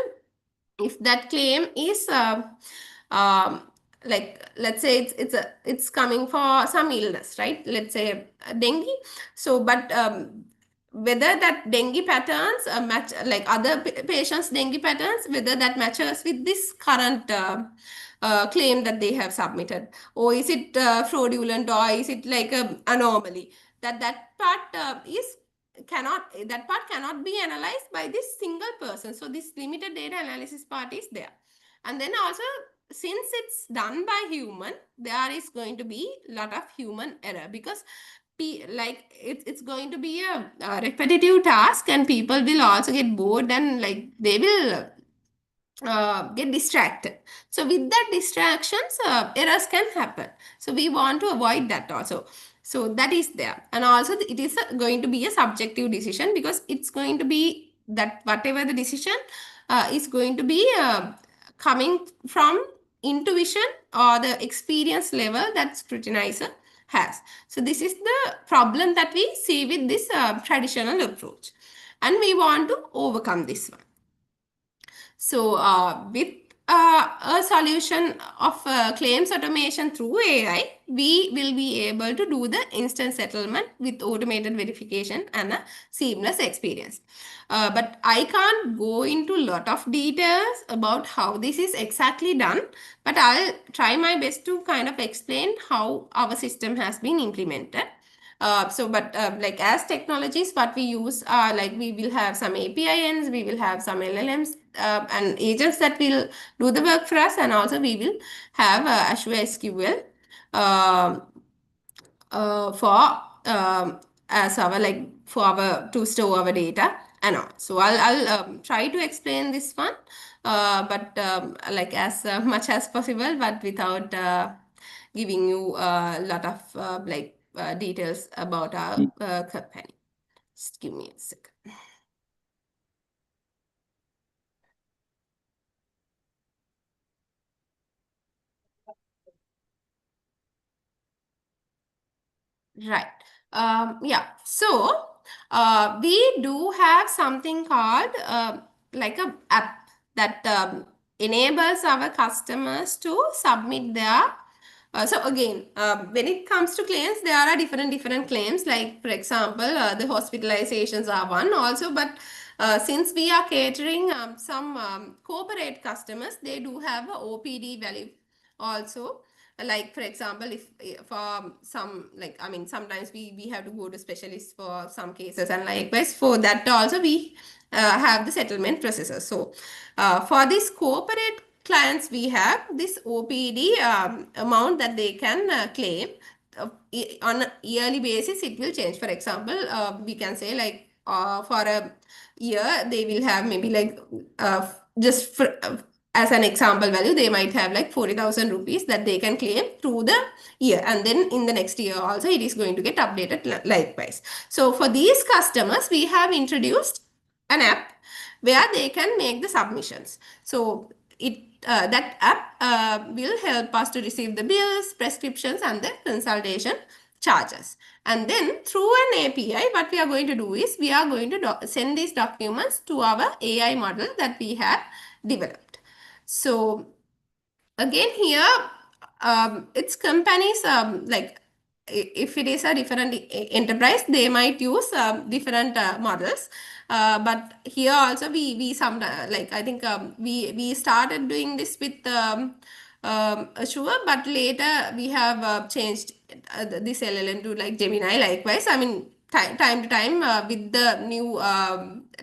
if that claim is um, like let's say it's coming for some illness, right? Let's say dengue. So, but whether that dengue patterns match like other patients' dengue patterns, whether that matches with this current claim that they have submitted, or is it fraudulent, or is it like a anomaly? That part cannot be analyzed by this single person. So this limited data analysis part is there. And then also, since it's done by human, there is going to be a lot of human error, because it's going to be a repetitive task, and people will also get bored, and like they will get distracted. So with that distractions, errors can happen. So we want to avoid that also. So that is there. And also it is going to be a subjective decision, because it's going to be that whatever the decision is going to be coming from intuition or the experience level that scrutinizer has. So this is the problem that we see with this traditional approach, and we want to overcome this one. So with a solution of claims automation through AI, we will be able to do the instant settlement with automated verification and a seamless experience. But I can't go into a lot of details about how this is exactly done, but I'll try my best to kind of explain how our system has been implemented. Like as technologies, what we use are like we will have some APIs, we will have some LLMs and agents that will do the work for us, and also we will have Azure SQL for as our like for our to store our data and all. So I'll try to explain this one, but like as much as possible, but without giving you a lot of details about our company. Just give me a second. Right. Yeah. So we do have something called like a app that enables our customers to submit their. So again, when it comes to claims, there are different claims. Like for example, the hospitalizations are one also. But since we are catering some corporate customers, they do have a OPD value also. Like for example, if for some like I mean sometimes we have to go to specialists for some cases, and likewise for that also we have the settlement processes. So for these corporate clients, we have this OPD amount that they can claim on a yearly basis. It will change. For example, we can say like for a year they will have maybe like just for as an example value, they might have like 40,000 rupees that they can claim through the year. And then in the next year also, it is going to get updated likewise. So for these customers, we have introduced an app where they can make the submissions. So that app will help us to receive the bills, prescriptions, and the consultation charges. And then through an API, what we are going to do is we are going to send these documents to our AI model that we have developed. So again here, it's companies like if it is a different enterprise, they might use different models. But here also we some like I think we started doing this with Azure, but later we have changed this LLM to like Gemini. Likewise, I mean time to time with the new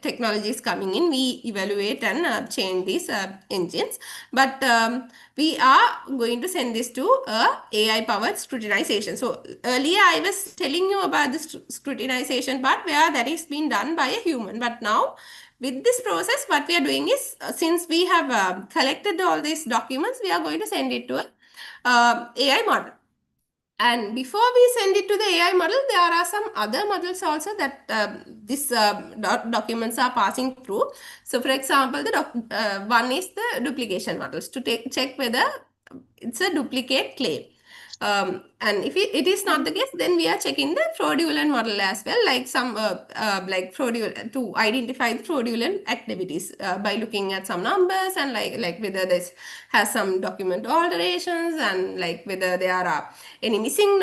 technologies coming in, we evaluate and change these engines. But we are going to send this to AI powered scrutinization. So earlier I was telling you about the scrutinization part where that is being done by a human. But now with this process, what we are doing is since we have collected all these documents, we are going to send it to a AI model. And before we send it to the AI model, there are some other models also that these documents are passing through. So, for example, the one is the duplication models to check whether it's a duplicate claim. And if it is not the case, then we are checking the fraudulent model as well, like some like fraudulent to identify the fraudulent activities by looking at some numbers and like whether this has some document alterations and like whether there are any missing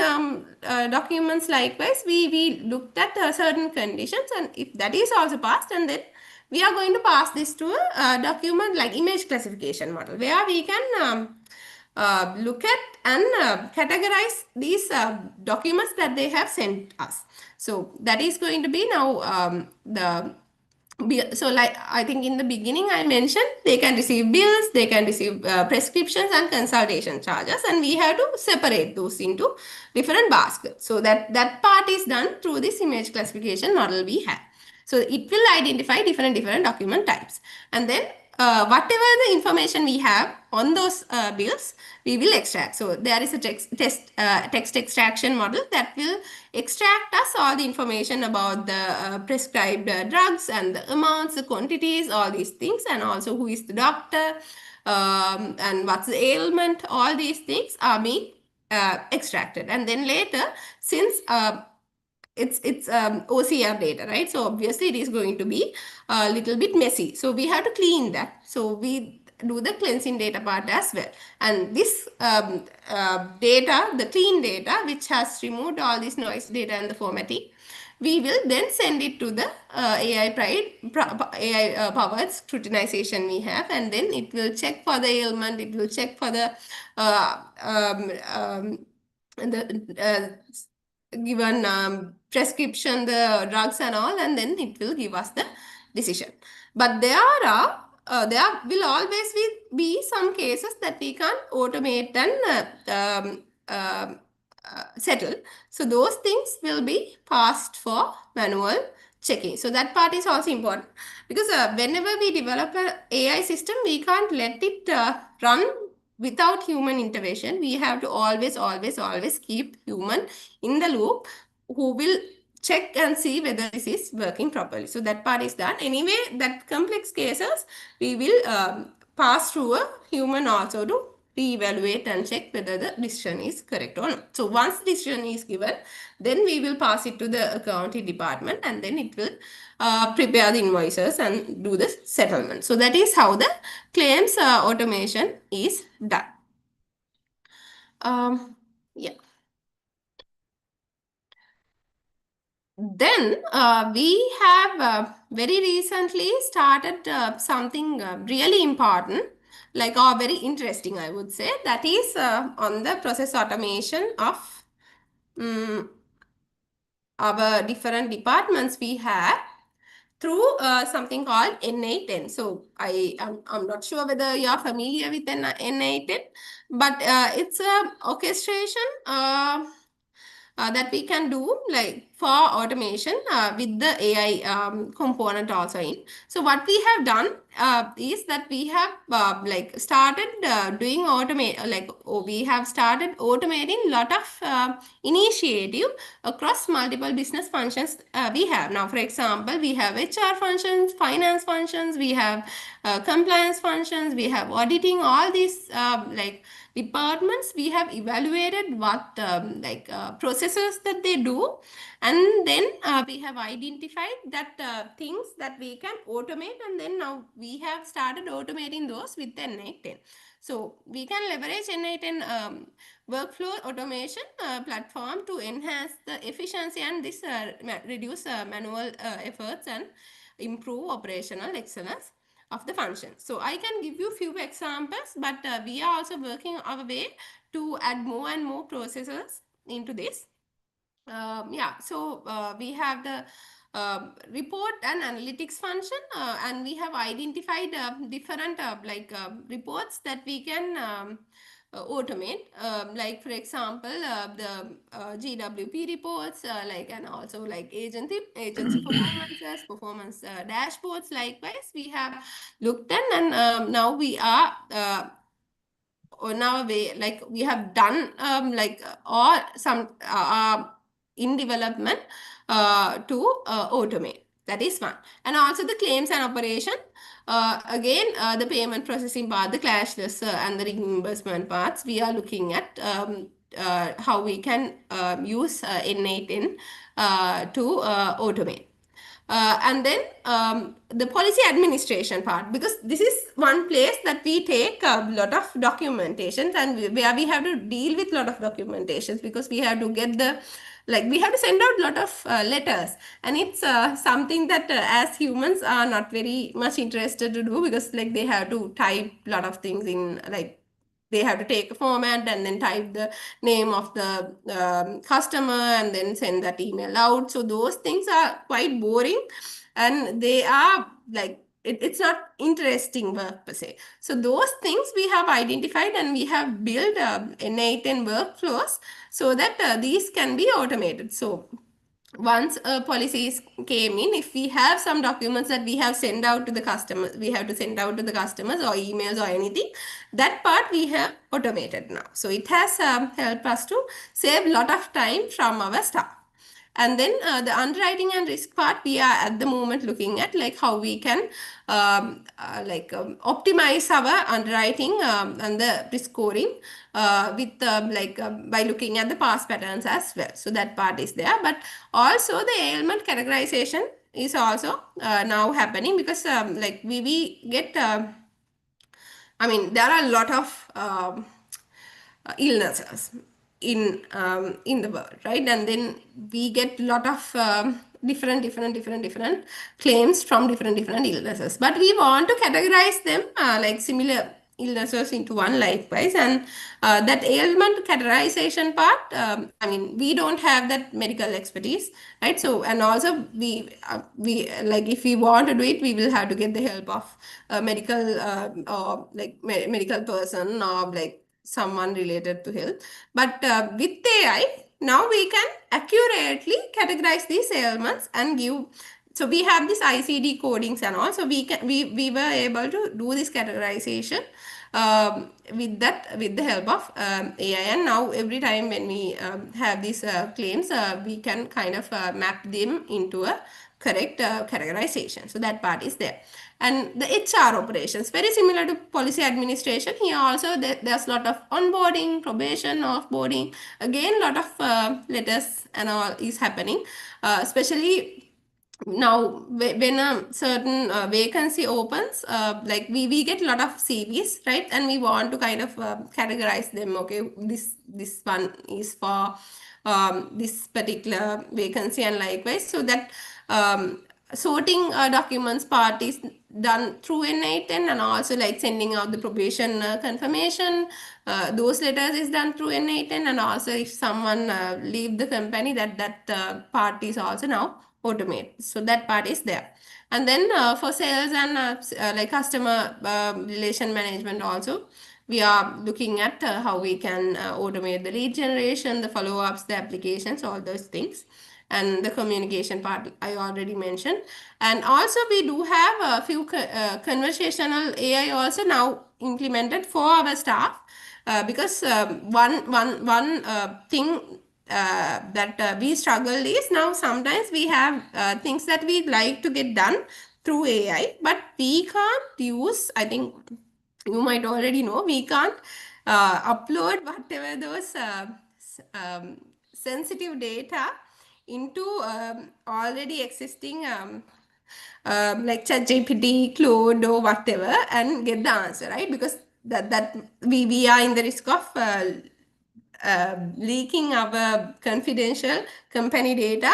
documents. Likewise, we looked at certain conditions, and if that is also passed, and then we are going to pass this to a document like image classification model where we can look at and categorize these documents that they have sent us. So that is going to be now so like I think in the beginning I mentioned they can receive bills, they can receive prescriptions and consultation charges, and we have to separate those into different baskets. So that part is done through this image classification model we have. So it will identify different document types, and then whatever the information we have on those bills, we will extract. So there is a text extraction model that will extract us all the information about the prescribed drugs and the amounts, the quantities, all these things, and also who is the doctor and what's the ailment. All these things are being extracted, and then later, since it's OCR data, right? So obviously it is going to be a little bit messy. So we have to clean that. So we do the cleansing data part as well. And this data, the clean data, which has removed all this noise data and the formatting, we will then send it to the AI powered scrutinization we have, and then it will check for the ailment, it will check for the given prescription, the drugs and all, and then it will give us the decision. But there will always be some cases that we can't automate and settle. So those things will be passed for manual checking. So that part is also important, because whenever we develop an AI system, we can't let it run without human intervention. We have to always keep human in the loop, who will check and see whether this is working properly. So that part is done. Anyway, that complex cases, we will pass through a human also to re-evaluate and check whether the decision is correct or not. So once the decision is given, then we will pass it to the accounting department, and then it will prepare the invoices and do the settlement. So that is how the claims automation is done. Yeah. Then we have very recently started something really important, like very interesting, I would say. That is on the process automation of our different departments we have through something called N8N. So I'm not sure whether you are familiar with N8N, but it's a orchestration that we can do like for automation with the AI component also in. So what we have done is that we have like started doing we have started automating a lot of initiative across multiple business functions we have. Now, for example, we have HR functions, finance functions, we have compliance functions, we have auditing, all these like departments. We have evaluated what processes that they do, And then we have identified that things that we can automate, and then now we have started automating those with N8N. So we can leverage N8N workflow automation platform to enhance the efficiency and this reduce manual efforts and improve operational excellence of the function. So I can give you few examples, but we are also working our way to add more and more processes into this. Yeah, so we have the report and analytics function, and we have identified different reports that we can automate. Like for example, the GWP reports, and also like agency performances, performance dashboards. Likewise, we have looked at, and now we are on our way, like we have done or some in development to automate. That is one. And also the claims and operation. Again, the payment processing part, the cashless and the reimbursement parts, we are looking at how we can use N8N to automate. And then the policy administration part, because this is one place that we take a lot of documentations, and where we have to deal with a lot of documentations, because we have to get we have to send out a lot of letters, and it's something that as humans are not very much interested to do, because like they have to type a lot of things in, like they have to take a format and then type the name of the customer and then send that email out. So those things are quite boring, and they are like it's not interesting work per se. So those things we have identified, and we have built N8N workflows so that these can be automated. So once policies came in, if we have some documents that we have sent out to the customers, we have to send out to the customers or emails or anything, that part we have automated now. So it has helped us to save a lot of time from our staff. And then the underwriting and risk part, we are at the moment looking at like how we can optimize our underwriting and the risk scoring by looking at the past patterns as well. So that part is there. But also the ailment categorization is also now happening, because we get, I mean, there are a lot of illnesses in the world, right? And then we get a lot of different claims from different illnesses, but we want to categorize them like similar illnesses into one likewise. And that ailment categorization part, I mean, we don't have that medical expertise, right? So, and also we like if we want to do it, we will have to get the help of a medical or like medical person, or like someone related to health. But with AI, now we can accurately categorize these ailments and give. So we have this ICD codings and all. So we were able to do this categorization with the help of AI. And now every time when we have these claims, we can kind of map them into a correct categorization. So that part is there. And the HR operations, very similar to policy administration. Here also there's a lot of onboarding, probation, offboarding. Again, a lot of letters and all is happening, especially now when a certain vacancy opens, like we get a lot of CVs, right? And we want to kind of categorize them. Okay, this one is for this particular vacancy, and likewise, so that sorting documents part is done through N8N, and also like sending out the probation confirmation, those letters is done through N8N. And also if someone leave the company, that part is also now automated. So that part is there. And then for sales and like customer relation management also, we are looking at how we can automate the lead generation, the follow-ups, the applications, all those things. And the communication part I already mentioned. And also we do have a few conversational AI also now implemented for our staff, because one thing that we struggle is, now sometimes we have things that we like to get done through AI, but we can't use, I think you might already know, we can't upload whatever those sensitive data into already existing like ChatGPT, Claude, or whatever, and get the answer, right? Because that we are in the risk of leaking our confidential company data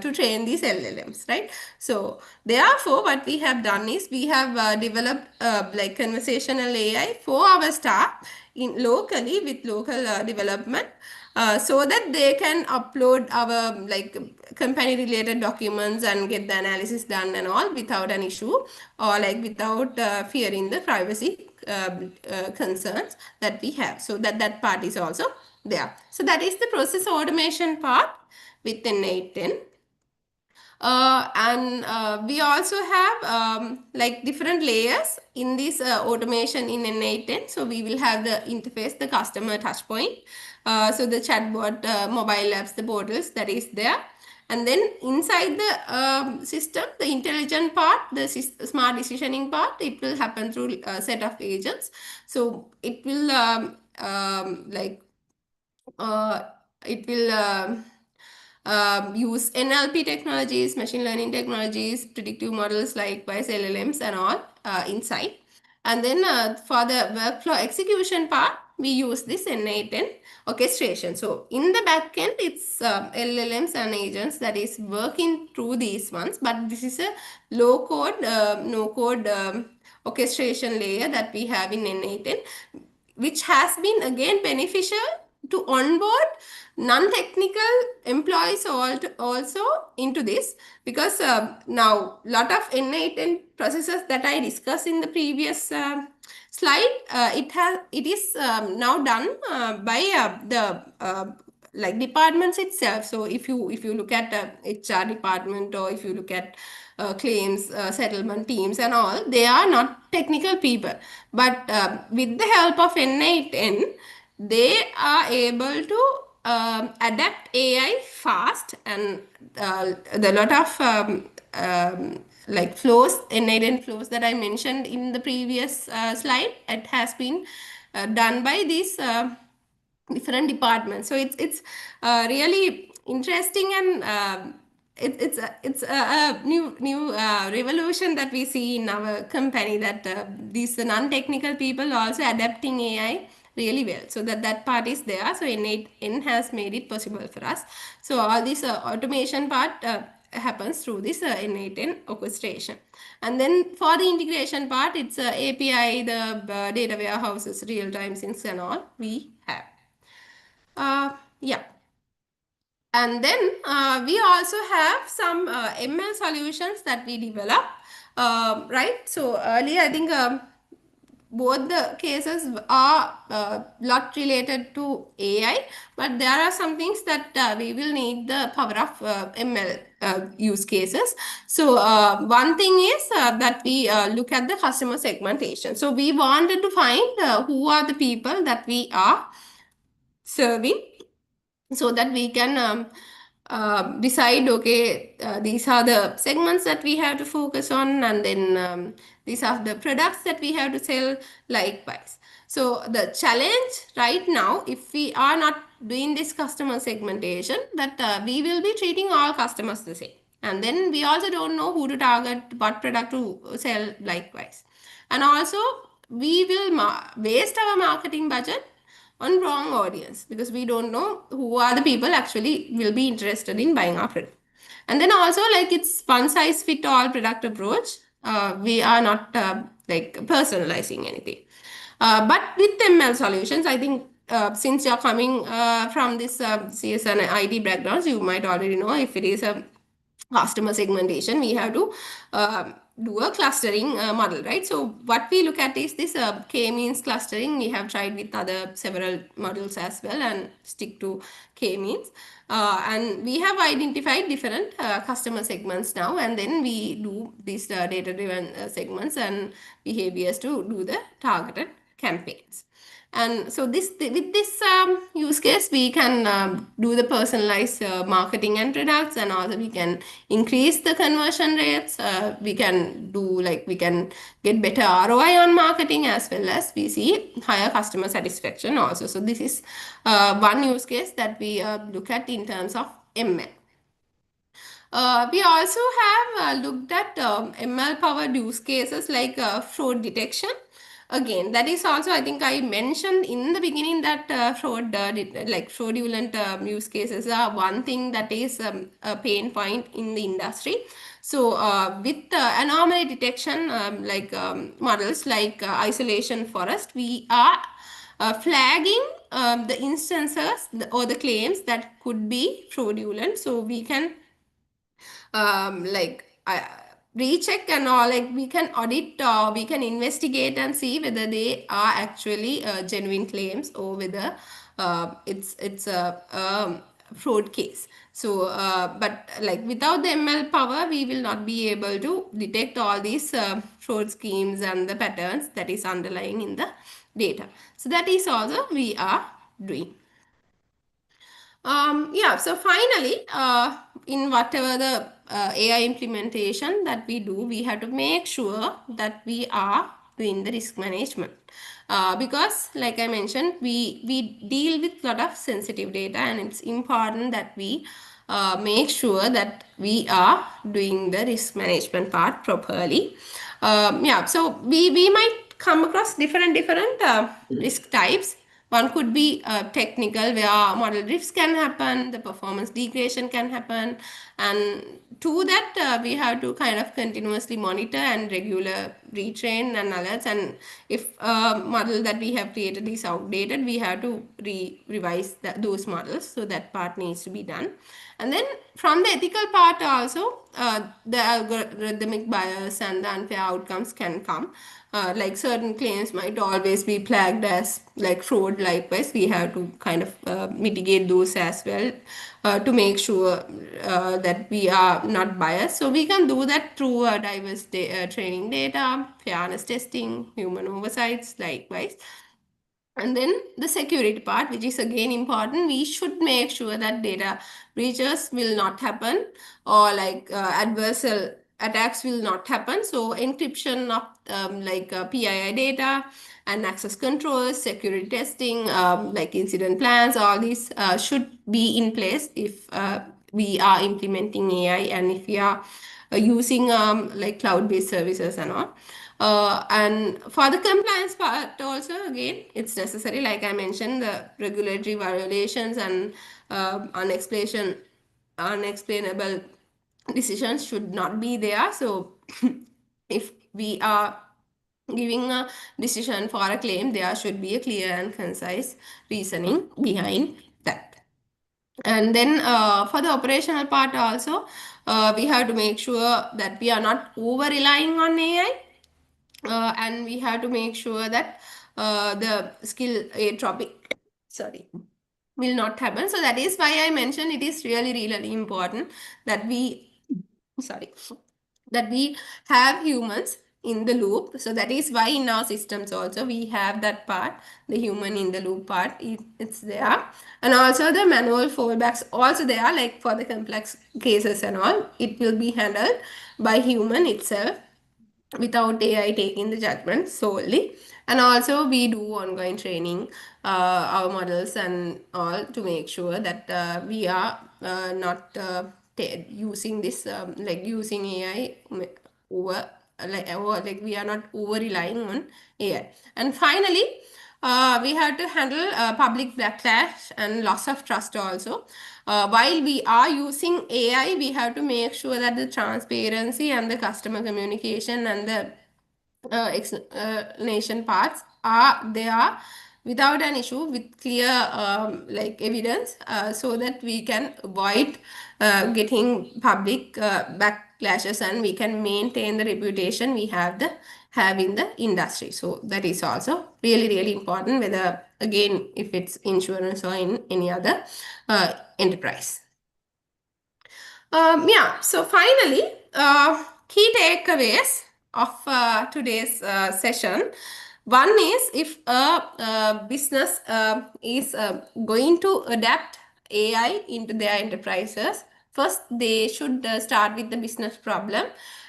to train these LLMs, right? So therefore, what we have done is we have developed like conversational AI for our staff in locally with local development, so that they can upload our like company related documents and get the analysis done and all without an issue, or like without fearing the privacy concerns that we have. So that part is also there. So that is the process automation part within N810. And we also have like different layers in this automation in N810. So we will have the interface, the customer touch point. So the chatbot, mobile apps, the portals that is there. And then inside the system, the intelligent part, the smart decisioning part, it will happen through a set of agents. So it will like it will use NLP technologies, machine learning technologies, predictive models like LLMs and all inside. And then for the workflow execution part, we use this N810 orchestration. So in the backend, it's LLMs and agents that is working through these ones, but this is a low code, no code orchestration layer that we have in N810, which has been again beneficial to onboard non-technical employees also into this, because now lot of N810 processes that I discussed in the previous slide, it is now done by the like departments itself. So if you look at HR department, or if you look at claims settlement teams and all, they are not technical people, but with the help of N810, they are able to adapt AI fast, and the lot of like flows, N810 flows that I mentioned in the previous slide, it has been done by these different departments. So it's really interesting, and it's a new revolution that we see in our company, that these non-technical people also adapting AI really well. So that part is there. So N8N has made it possible for us. So all this automation part happens through this N8N orchestration. And then for the integration part, it's API, the data warehouses, real-time syncs and all we have. Yeah. And then we also have some ML solutions that we develop, right? So earlier, I think both the cases are lot related to AI, but there are some things that we will need the power of ML use cases. So one thing is that we look at the customer segmentation. So we wanted to find who are the people that we are serving, so that we can decide, okay, these are the segments that we have to focus on, and then these are the products that we have to sell likewise. So the challenge right now, if we are not doing this customer segmentation, that we will be treating all customers the same, and then we also don't know who to target, what product to sell likewise. And also we will waste our marketing budget on wrong audience, because we don't know who are the people actually will be interested in buying our product. And then also, like, it's one size fit all product approach. We are not like personalizing anything. But with ML solutions, I think since you're coming from this CS and IT backgrounds, you might already know, if it is a customer segmentation, we have to do a clustering model, right? So what we look at is this k-means clustering. We have tried with other several models as well, and stick to k-means. And we have identified different customer segments now, and then we do these data-driven segments and behaviors to do the targeted campaigns. And so with this use case, we can do the personalized marketing and products, and also we can increase the conversion rates. We can get better ROI on marketing, as well as we see higher customer satisfaction also. So this is one use case that we look at in terms of ML. We also have looked at ML-powered use cases like fraud detection. Again, that is also, I think I mentioned in the beginning that like fraudulent use cases are one thing that is a pain point in the industry. So with anomaly detection, models like isolation forest, we are flagging the instances or the claims that could be fraudulent. So we can like recheck and all, like we can audit, we can investigate and see whether they are actually genuine claims or whether it's a fraud case. So but like without the ML power, we will not be able to detect all these fraud schemes and the patterns that is underlying in the data. So that is also we are doing. Yeah, so finally, in whatever the AI implementation that we do, we have to make sure that we are doing the risk management. Because like I mentioned, we deal with a lot of sensitive data, and it's important that we make sure that we are doing the risk management part properly. Yeah, so we might come across different risk types. One could be technical, where model drifts can happen, the performance degradation can happen, and to that we have to kind of continuously monitor and regular retrain and alerts. And if a model that we have created is outdated, we have to revise those models. So that part needs to be done. And then from the ethical part also, the algorithmic bias and the unfair outcomes can come. Like certain claims might always be flagged as like fraud. Likewise, we have to kind of mitigate those as well to make sure that we are not biased. So we can do that through diverse training data, fairness testing, human oversights, likewise. And then the security part, which is again important, we should make sure that data breaches will not happen, or like adversarial attacks will not happen. So encryption of PII data and access controls, security testing, like incident plans, all these should be in place if we are implementing AI, and if we are using like cloud-based services and all. And for the compliance part also, again, it's necessary, like I mentioned, the regulatory violations and unexplainable decisions should not be there. So if we are giving a decision for a claim, there should be a clear and concise reasoning behind that. And then for the operational part also, we have to make sure that we are not over relying on AI, and we have to make sure that the skill atropic, sorry, will not happen. So that is why I mentioned it is really important that we, sorry, that we have humans in the loop. So that is why in our systems also we have that part, the human in the loop part, it's there. And also the manual fallbacks also there, like for the complex cases and all, it will be handled by human itself without AI taking the judgment solely. And also we do ongoing training our models and all to make sure that we are not using this like using AI over like we are not over relying on AI. And finally, we have to handle public backlash and loss of trust also. While we are using AI, we have to make sure that the transparency and the customer communication and the explanation parts are there without an issue, with clear like evidence, so that we can avoid getting public backlashes, and we can maintain the reputation we have in the industry. So that is also really important, whether again if it's insurance or in any other enterprise. Yeah, so finally, key takeaways of today's session. One is, if a business is going to adapt AI into their enterprises, first they should start with the business problem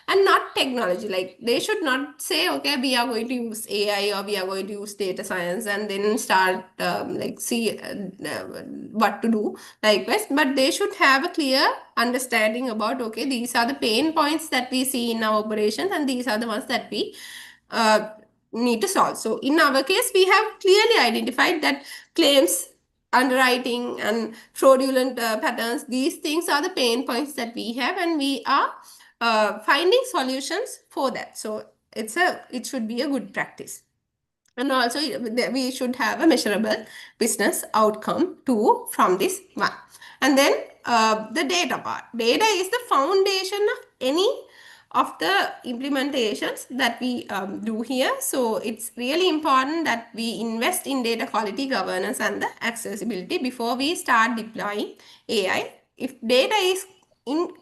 and not technology. Like they should not say, okay, we are going to use AI or we are going to use data science and then start like see what to do likewise. But they should have a clear understanding about, okay, these are the pain points that we see in our operations and these are the ones that we need to solve. So in our case, we have clearly identified that claims, underwriting and fraudulent patterns, these things are the pain points that we have, and we are finding solutions for that. So it should be a good practice. And also we should have a measurable business outcome too from this one. And then the data part. Data is the foundation of any of the implementations that we do here. So it's really important that we invest in data quality, governance and the accessibility before we start deploying AI. If data is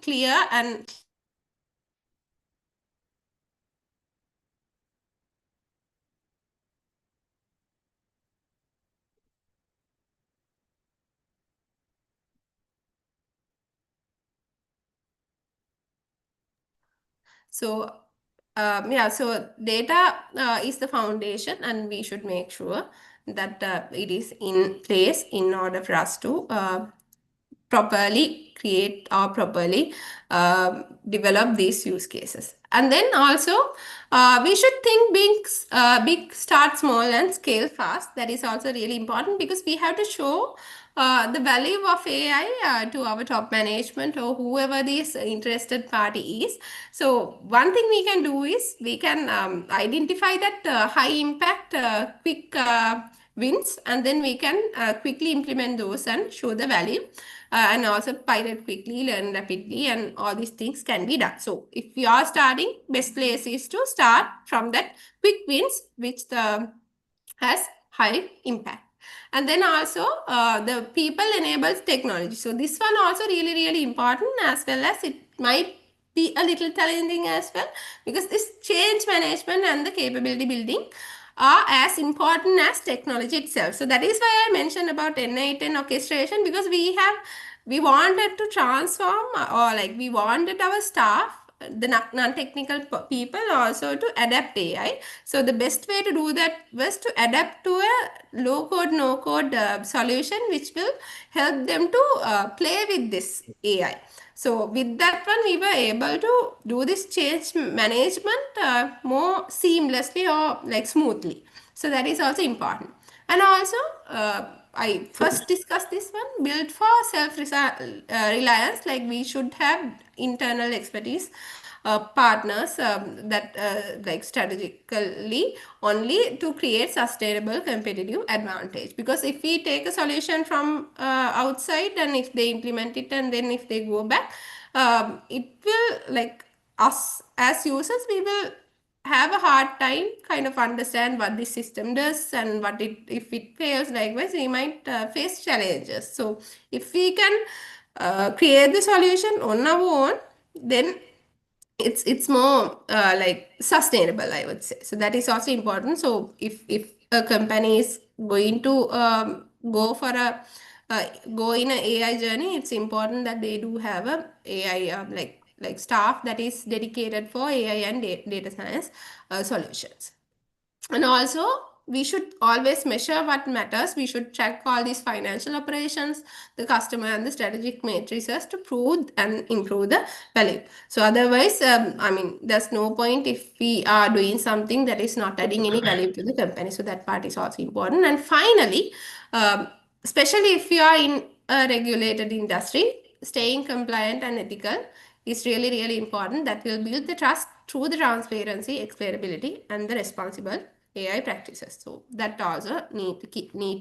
clear and so so data is the foundation, and we should make sure that it is in place in order for us to properly create or properly develop these use cases. And then also we should think big, start small and scale fast. That is also really important because we have to show the value of AI to our top management or whoever this interested party is. So one thing we can do is we can identify that high impact, quick wins, and then we can quickly implement those and show the value. And also pilot quickly, learn rapidly, and all these things can be done. So if you are starting, best place is to start from that quick wins, which has high impact. And then also the people enables technology. So this one also really important, as well as it might be a little challenging as well, because this change management and the capability building are as important as technology itself. So that is why I mentioned about N8N orchestration, because we wanted to transform, or like we wanted our staff, the non-technical people also to adapt AI. So the best way to do that was to adapt to a low-code, no-code solution, which will help them to play with this AI. So with that one, we were able to do this change management more seamlessly or like smoothly. So that is also important. And also, I first discussed this one, built for self-reliance, like we should have internal expertise, partners that like strategically only to create sustainable competitive advantage. Because if we take a solution from outside and if they implement it and then if they go back, it will, like us as users, we will have a hard time kind of understand what the system does and what it, if it fails likewise, we might face challenges. So if we can create the solution on our own, then it's more like sustainable, I would say. So that is also important. So if a company is going to go for a go in an AI journey, it's important that they do have a AI like staff that is dedicated for AI and data science solutions. And also, we should always measure what matters. We should track all these financial operations, the customer and the strategic matrices to prove and improve the value. So otherwise, I mean, there's no point if we are doing something that is not adding any value to the company. So that part is also important. And finally, especially if you are in a regulated industry, staying compliant and ethical is really important. That will build the trust through the transparency, explainability, and the responsible AI practices. So that also need to keep in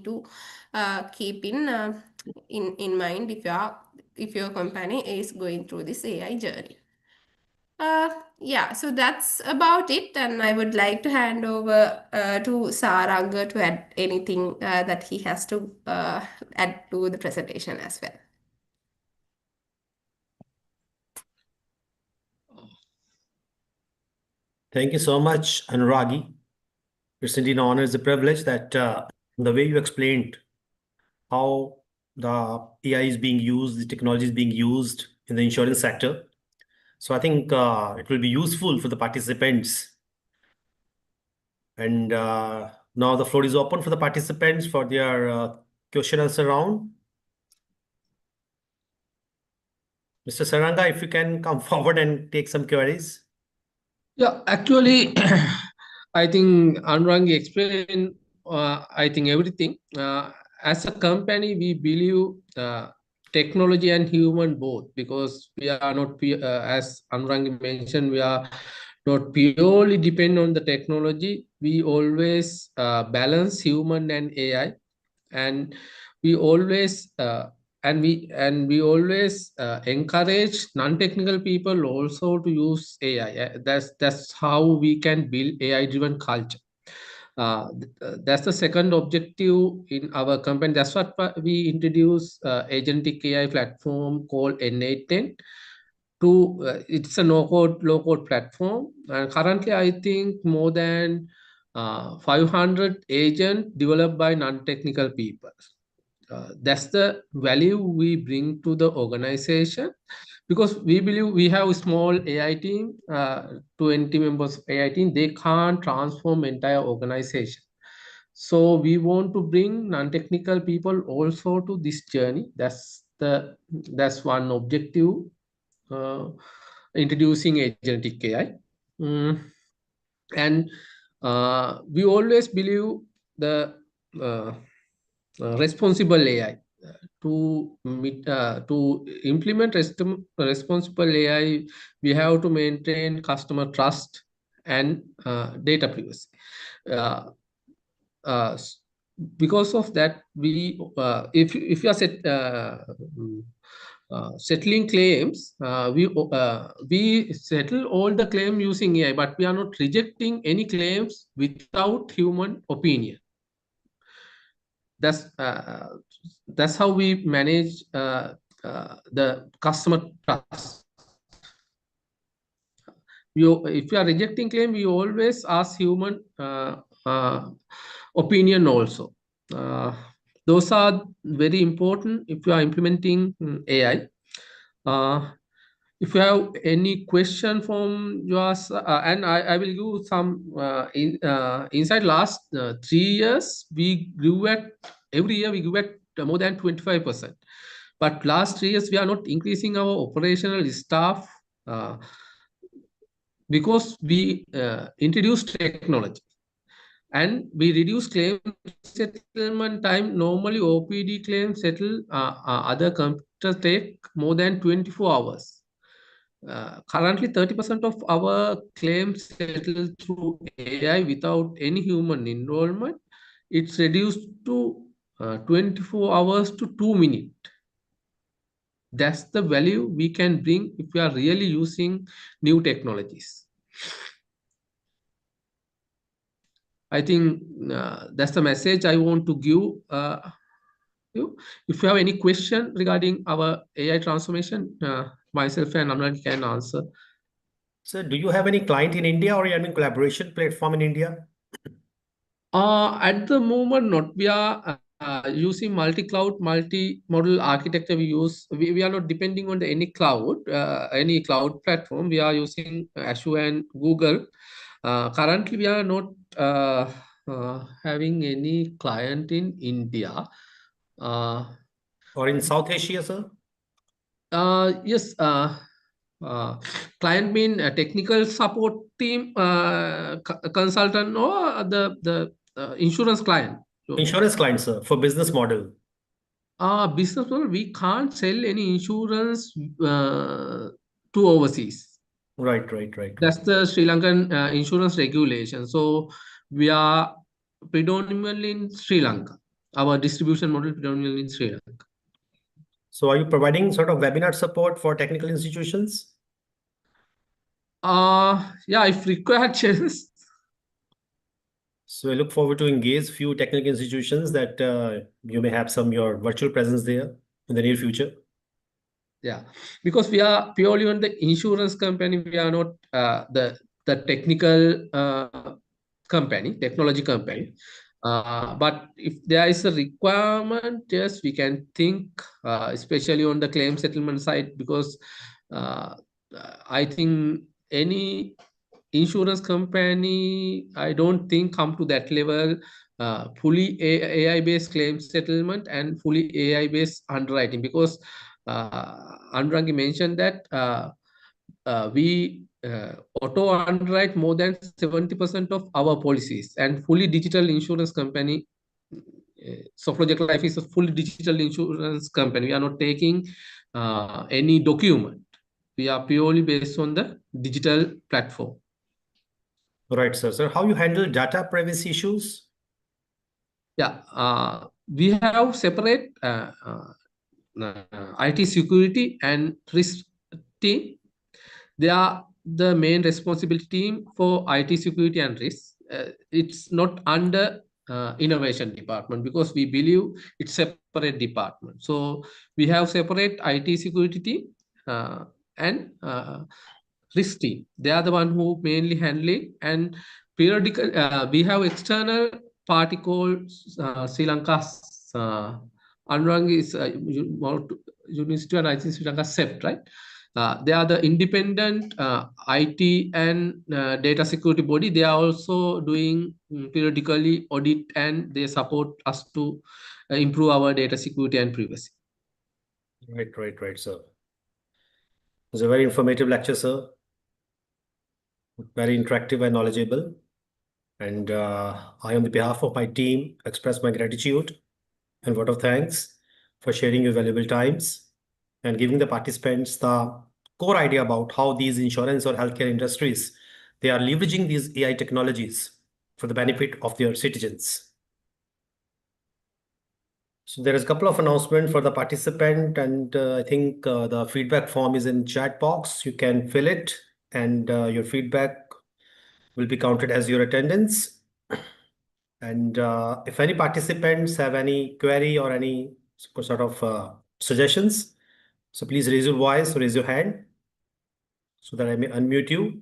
mind if your company is going through this AI journey. Yeah, so that's about it, and I would like to hand over to Saranga to add anything that he has to add to the presentation as well. Thank you so much, Anuragi. It's indeed an honor, it's a privilege that the way you explained how the AI is being used, the technology is being used in the insurance sector. So I think it will be useful for the participants. And now the floor is open for the participants for their question answer round. Mr. Saranga, if you can come forward and take some queries. Yeah, actually, I think Anurang explained, I think everything. As a company, we believe technology and human both, because we are not, as Anurang mentioned, we are not purely depend on the technology. We always balance human and AI, and we always encourage non-technical people also to use AI. That's how we can build AI-driven culture. That's the second objective in our company. That's what we introduce agentic AI platform called N810. It's a no-code, low-code platform, and currently I think more than 500 agents developed by non-technical people. That's the value we bring to the organization, because we believe we have a small AI team, 20 members of AI team. They can't transform entire organization. So we want to bring non-technical people also to this journey. That's one objective, introducing agentic AI. And we always believe the responsible AI. To implement responsible AI, we have to maintain customer trust and data privacy. Because of that, if you are settling claims, we settle all the claim using AI, but we are not rejecting any claims without human opinion. That's how we manage the customer trust. If you are rejecting claim, we always ask human opinion also. Those are very important if you are implementing AI. If you have any question from yours, and I will give some inside last 3 years, every year we grew at more than 25%. But last 3 years, we are not increasing our operational staff because we introduced technology. And we reduce claim settlement time. Normally, OPD claims settle, other computers take more than 24 hours. Currently, 30% of our claims settle through AI without any human involvement. It's reduced to 24 hours to 2 minutes. That's the value we can bring if we are really using new technologies. I think that's the message I want to give you. If you have any question regarding our AI transformation, myself and Anurag can answer. So do you have any client in India, or you have any collaboration platform in India? At the moment, not. We are using multi-cloud, multi-model architecture. We are not depending on any cloud platform. We are using Azure and Google. Currently, we are not having any client in India. Or in South Asia, sir? Yes. Client mean a technical support team, consultant, or the insurance client. Insurance client, sir, for business model. Business model, we can't sell any insurance to overseas. Right. That's the Sri Lankan insurance regulation. So we are predominantly in Sri Lanka. Our distribution model predominantly in Sri Lanka. So are you providing sort of webinar support for technical institutions? Yeah, if required, yes. So I look forward to engage few technical institutions that you may have your virtual presence there in the near future. Yeah, because we are purely on the insurance company. We are not the technical company, technology company. But if there is a requirement, yes, we can think, especially on the claim settlement side, because uh, I think any insurance company, I don't think come to that level, fully AI-based claim settlement and fully AI-based underwriting, because Anrangi mentioned that we auto underwrite more than 70% of our policies, and fully digital insurance company. Sofloject Life is a fully digital insurance company. We are not taking any document. We are purely based on the digital platform. Right, sir. Sir, how you handle data privacy issues? Yeah, we have separate IT security and risk team. They are the main responsibility team for IT security and risk. It's not under innovation department, because we believe it's separate department. So we have separate IT security team and risk team. They are the one who mainly handling, and periodical. We have external party called Sri Lanka's Anurang is University and I think Sri Lanka SEPT, right? They are the independent IT and data security body. They are also doing periodically audit, and they support us to improve our data security and privacy. Right, sir. It was a very informative lecture, sir. Very interactive and knowledgeable. And I, on the behalf of my team, express my gratitude and word of thanks for sharing your valuable times and giving the participants the core idea about how these insurance or healthcare industries, they are leveraging these AI technologies for the benefit of their citizens. So there is a couple of announcements for the participant, and I think the feedback form is in chat box. You can fill it, and your feedback will be counted as your attendance. And if any participants have any query or any sort of suggestions, so please raise your voice or raise your hand so that I may unmute you.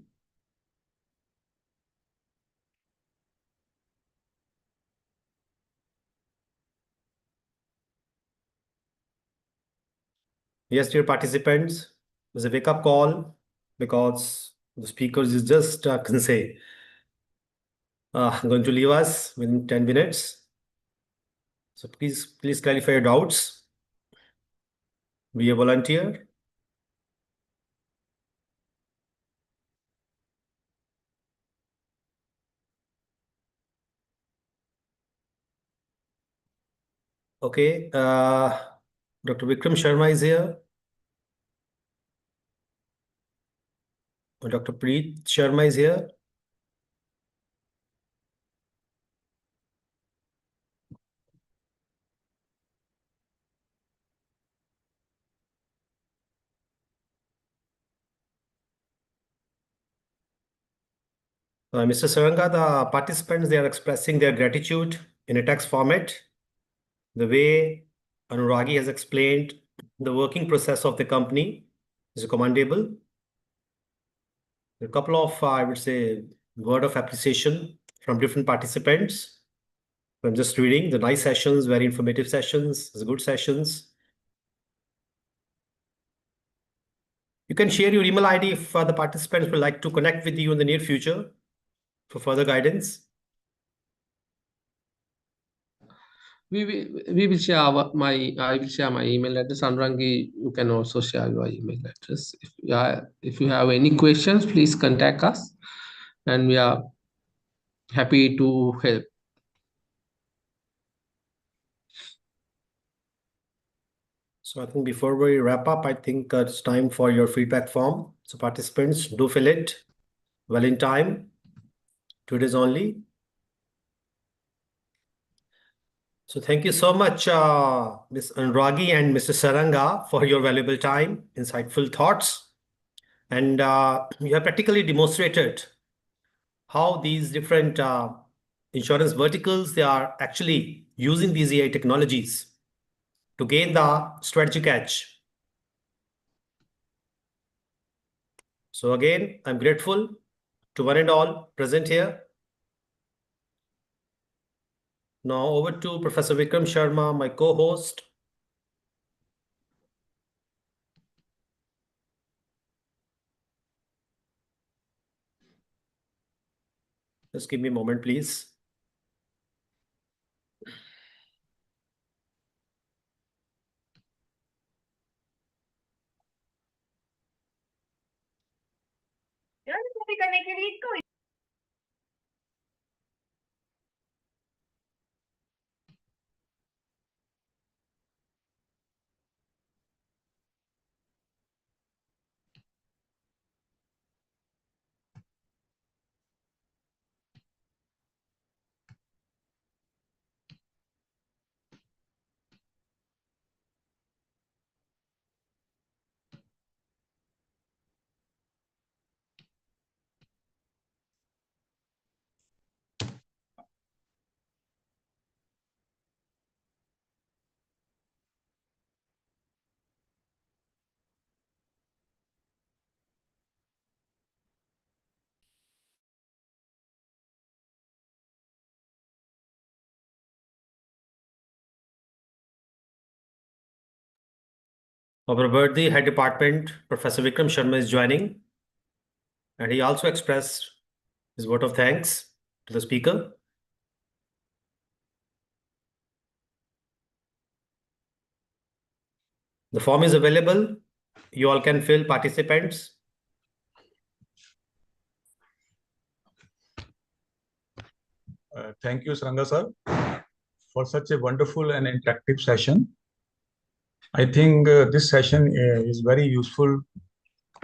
Yes, dear participants, there's a wake-up call because the speakers is just can say going to leave us within 10 minutes. So please clarify your doubts. Be a volunteer. Okay, Dr. Vikram Sharma is here. Dr. Preet Sharma is here. Mr. Saranga, the participants, they are expressing their gratitude in a text format. The way Anuragi has explained the working process of the company is commendable. A couple of, I would say, word of appreciation from different participants. I'm just reading the nice sessions, very informative sessions, good sessions. You can share your email ID if the participants would like to connect with you in the near future for further guidance. We will share I will share my email address. Anrangi, you can also share your email address. If you have any questions, please contact us, and we are happy to help. So I think before we wrap up, I think it's time for your feedback form. So participants, do fill it well in time, 2 days only. So thank you so much, Ms. Anuragi and Mr. Saranga, for your valuable time, insightful thoughts. And you have practically demonstrated how these different insurance verticals, they are actually using these AI technologies to gain the strategic edge. So again, I'm grateful to one and all present here. Now over to Professor Vikram Sharma, my co-host. Just give me a moment, please. Our Birthday Head Department, Professor Vikram Sharma is joining, and he also expressed his vote of thanks to the speaker. The form is available. You all can fill, participants. Thank you, Saranga sir, for such a wonderful and interactive session. I think this session is very useful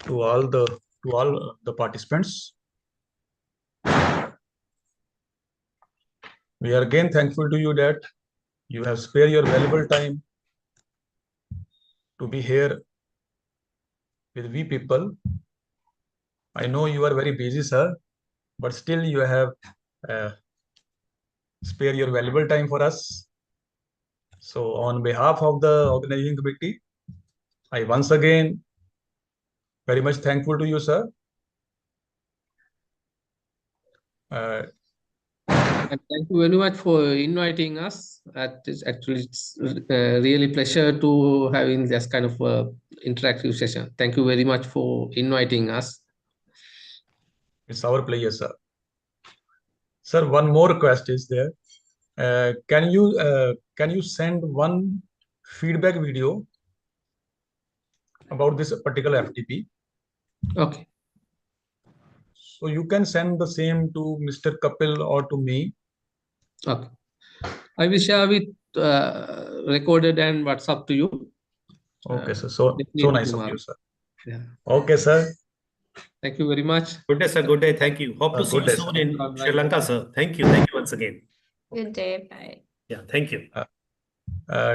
to all the participants. We are again thankful to you that you have spared your valuable time to be here with we people. I know you are very busy, sir, but still you have spared your valuable time for us. So on behalf of the organizing committee, I once again very much thankful to you, sir. And thank you very much for inviting us. It's really pleasure to having this kind of interactive session. Thank you very much for inviting us. It's our pleasure, sir. Sir, one more request is there. Can you send one feedback video about this particular FTP? Okay. So you can send the same to Mr. Kapil or to me. Okay. I will share with recorded and WhatsApp to you. Okay, sir. So nice of you, sir. Yeah. Okay, sir. Thank you very much. Good day, sir. Good day. Thank you. Hope to see Good you day, soon sir. in Sri Lanka, sir. Thank you. Thank you once again. Good day. Bye. Yeah, thank you.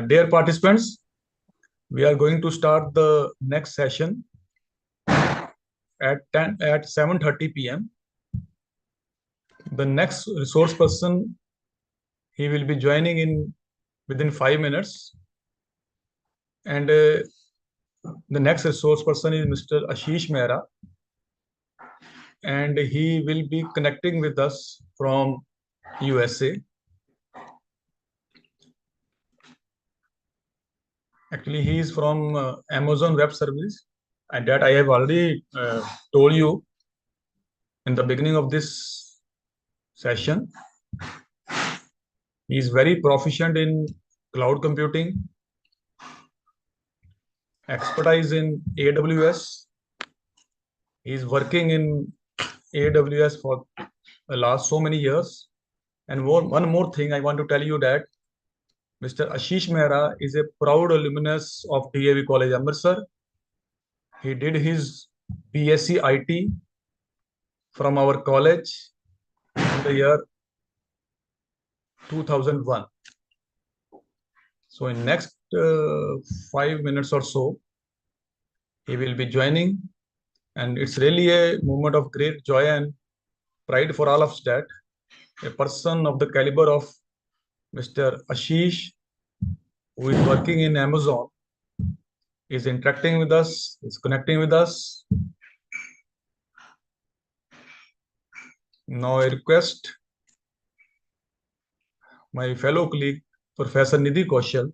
Dear participants, we are going to start the next session at 7:30 p.m. The next resource person, he will be joining in within 5 minutes. And the next resource person is Mr. Ashish Mehra. And he will be connecting with us from USA. Actually, he is from Amazon Web Service, and that I have already told you in the beginning of this session. He is very proficient in cloud computing, expertise in AWS. He is working in AWS for the last so many years. And one more thing I want to tell you that Mr. Ashish Mehra is a proud alumnus of DAV College, Amritsar. He did his BSc IT from our college in the year 2001. So in next 5 minutes or so, he will be joining. And it's really a moment of great joy and pride for all of us that a person of the caliber of Mr. Ashish, who is working in Amazon, is interacting with us, is connecting with us. Now I request my fellow colleague, Professor Nidhi Kaushal,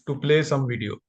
to play some video.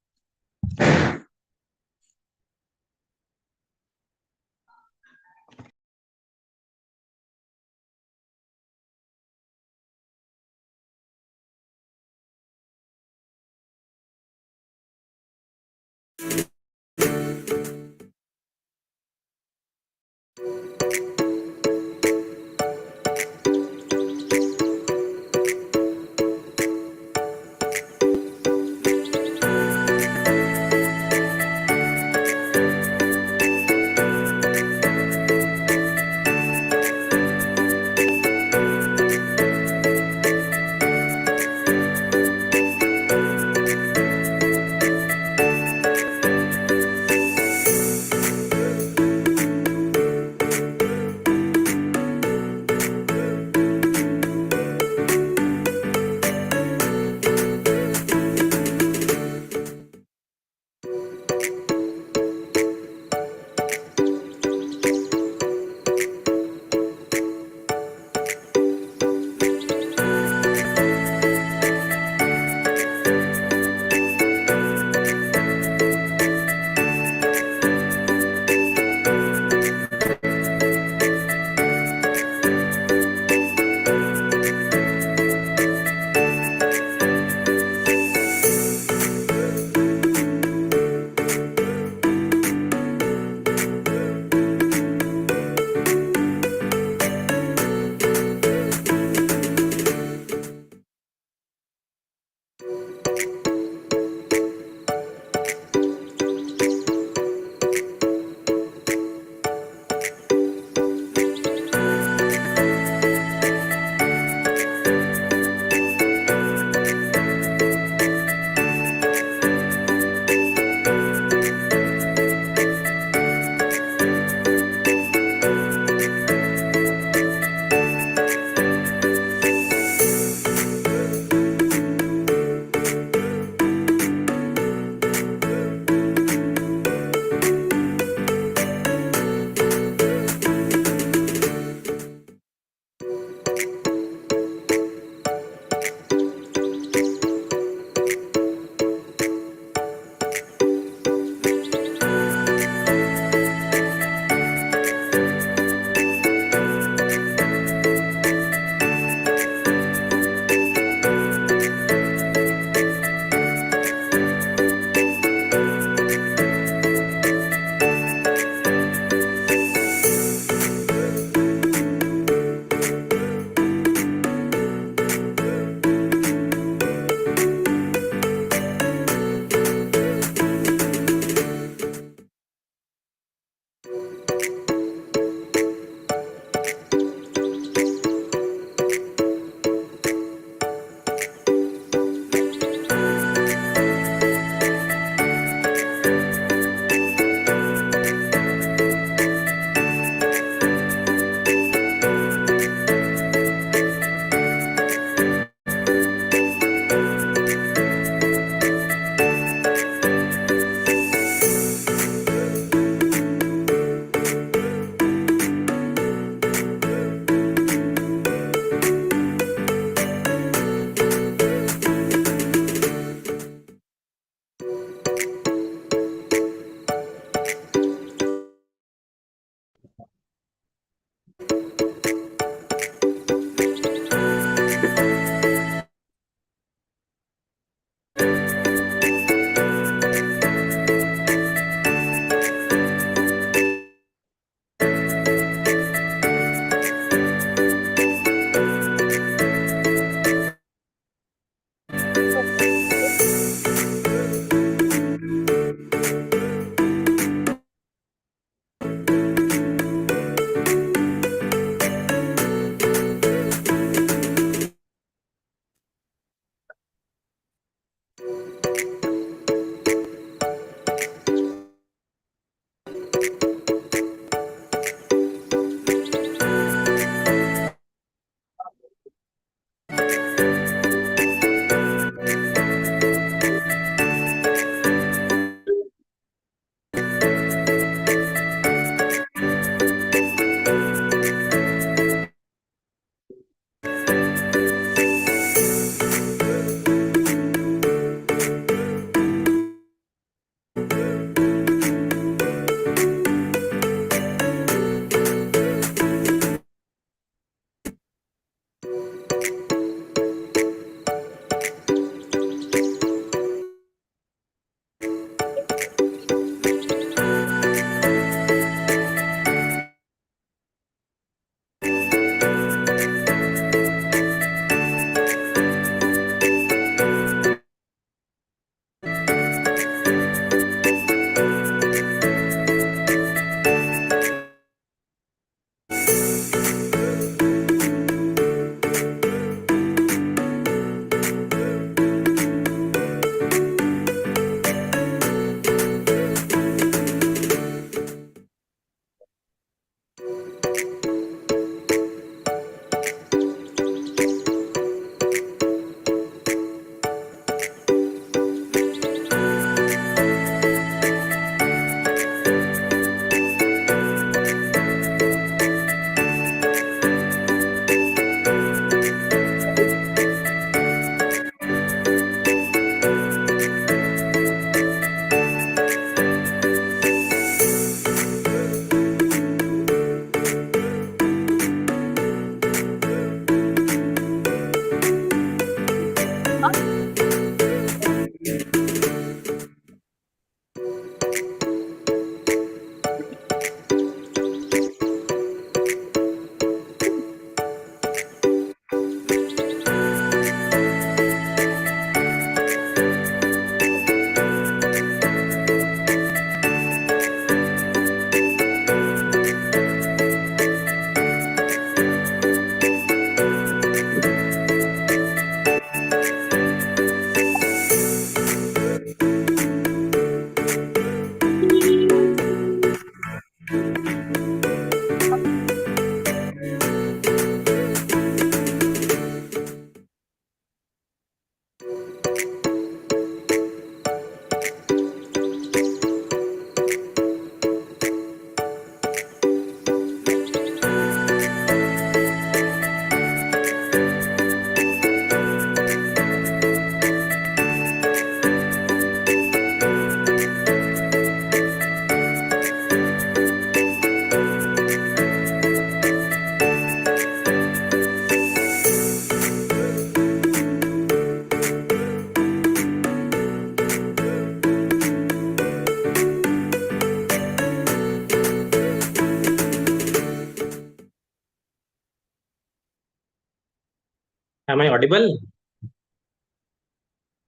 Am I audible?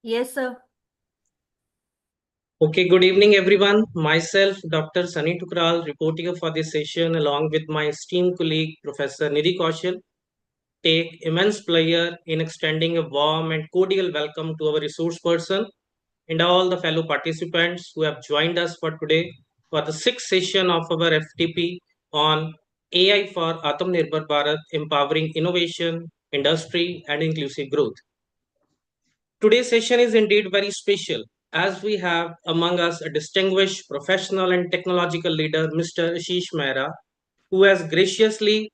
Yes, sir. Okay, good evening, everyone. Myself, Dr. Sunny Tukral, reporting for this session along with my esteemed colleague, Professor Nidhi Kaushal, take immense pleasure in extending a warm and cordial welcome to our resource person and all the fellow participants who have joined us for today for the sixth session of our FTP on AI for Atmanirbhar Bharat, empowering innovation, industry, and inclusive growth. Today's session is indeed very special as we have among us a distinguished professional and technological leader, Mr. Ashish Mehra, who has graciously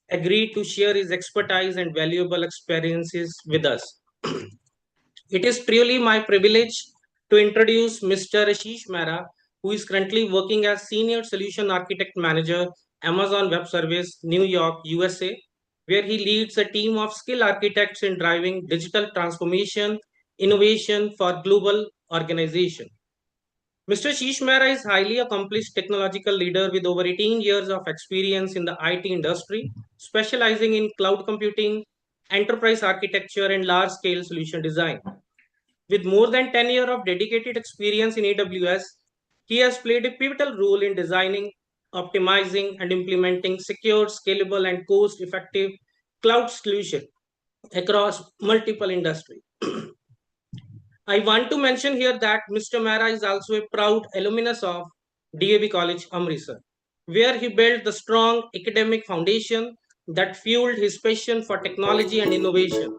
agreed to share his expertise and valuable experiences with us. It is truly my privilege to introduce Mr. Ashish Mehra, who is currently working as Senior Solution Architect Manager, Amazon Web Service, New York, USA, where he leads a team of skilled architects in driving digital transformation, innovation for global organization. Mr. Ashish Mehra is highly accomplished technological leader with over 18 years of experience in the IT industry, specializing in cloud computing, enterprise architecture, and large-scale solution design. With more than 10 years of dedicated experience in AWS, he has played a pivotal role in designing, optimizing, and implementing secure, scalable, and cost-effective cloud solutions across multiple industries. I want to mention here that Mr. Mehra is also a proud alumnus of DAV College, Amritsar, where he built the strong academic foundation that fueled his passion for technology and innovation.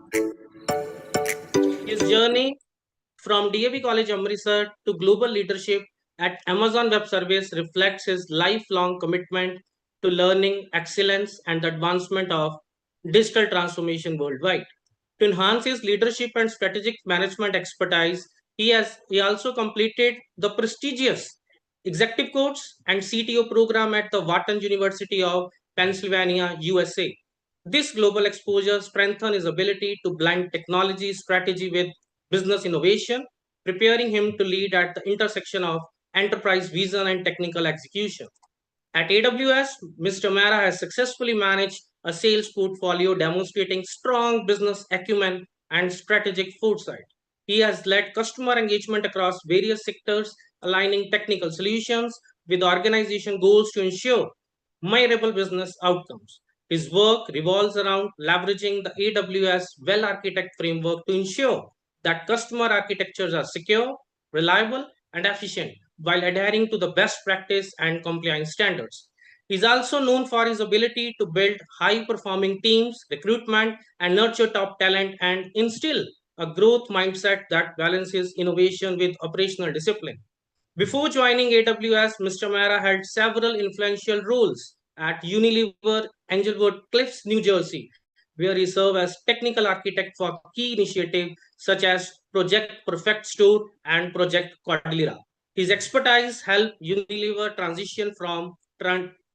His journey from DAV College, Amritsar to global leadership at Amazon Web Service reflects his lifelong commitment to learning, excellence, and the advancement of digital transformation worldwide. To enhance his leadership and strategic management expertise, he also completed the prestigious Executive Course and CTO program at the Wharton University of Pennsylvania, USA. This global exposure strengthened his ability to blend technology strategy with business innovation, preparing him to lead at the intersection of enterprise vision and technical execution. At AWS, Mr. Mehra has successfully managed a sales portfolio demonstrating strong business acumen and strategic foresight. He has led customer engagement across various sectors, aligning technical solutions with organization goals to ensure measurable business outcomes. His work revolves around leveraging the AWS Well Architect framework to ensure that customer architectures are secure, reliable, and efficient while adhering to the best practice and compliance standards. He is also known for his ability to build high performing teams, recruitment, and nurture top talent and instill a growth mindset that balances innovation with operational discipline. Before joining AWS, Mr. Mehra held several influential roles at Unilever, Englewood Cliffs, New Jersey, where he served as technical architect for key initiatives such as Project Perfect Store and Project Cordillera. His expertise helped Unilever transition from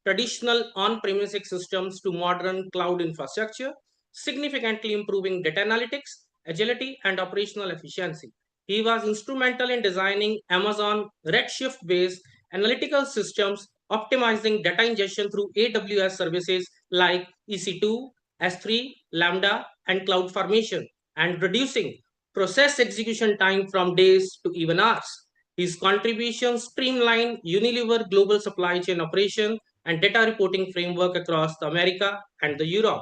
traditional on-premises systems to modern cloud infrastructure, significantly improving data analytics, agility, and operational efficiency. He was instrumental in designing Amazon Redshift-based analytical systems, optimizing data ingestion through AWS services like EC2, S3, Lambda, and CloudFormation, and reducing process execution time from days to even hours. His contributions streamline Unilever global supply chain operation and data reporting framework across the America and the Europe.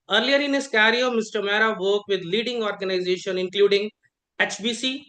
Earlier in his career, Mr. Mehra worked with leading organizations including HBC,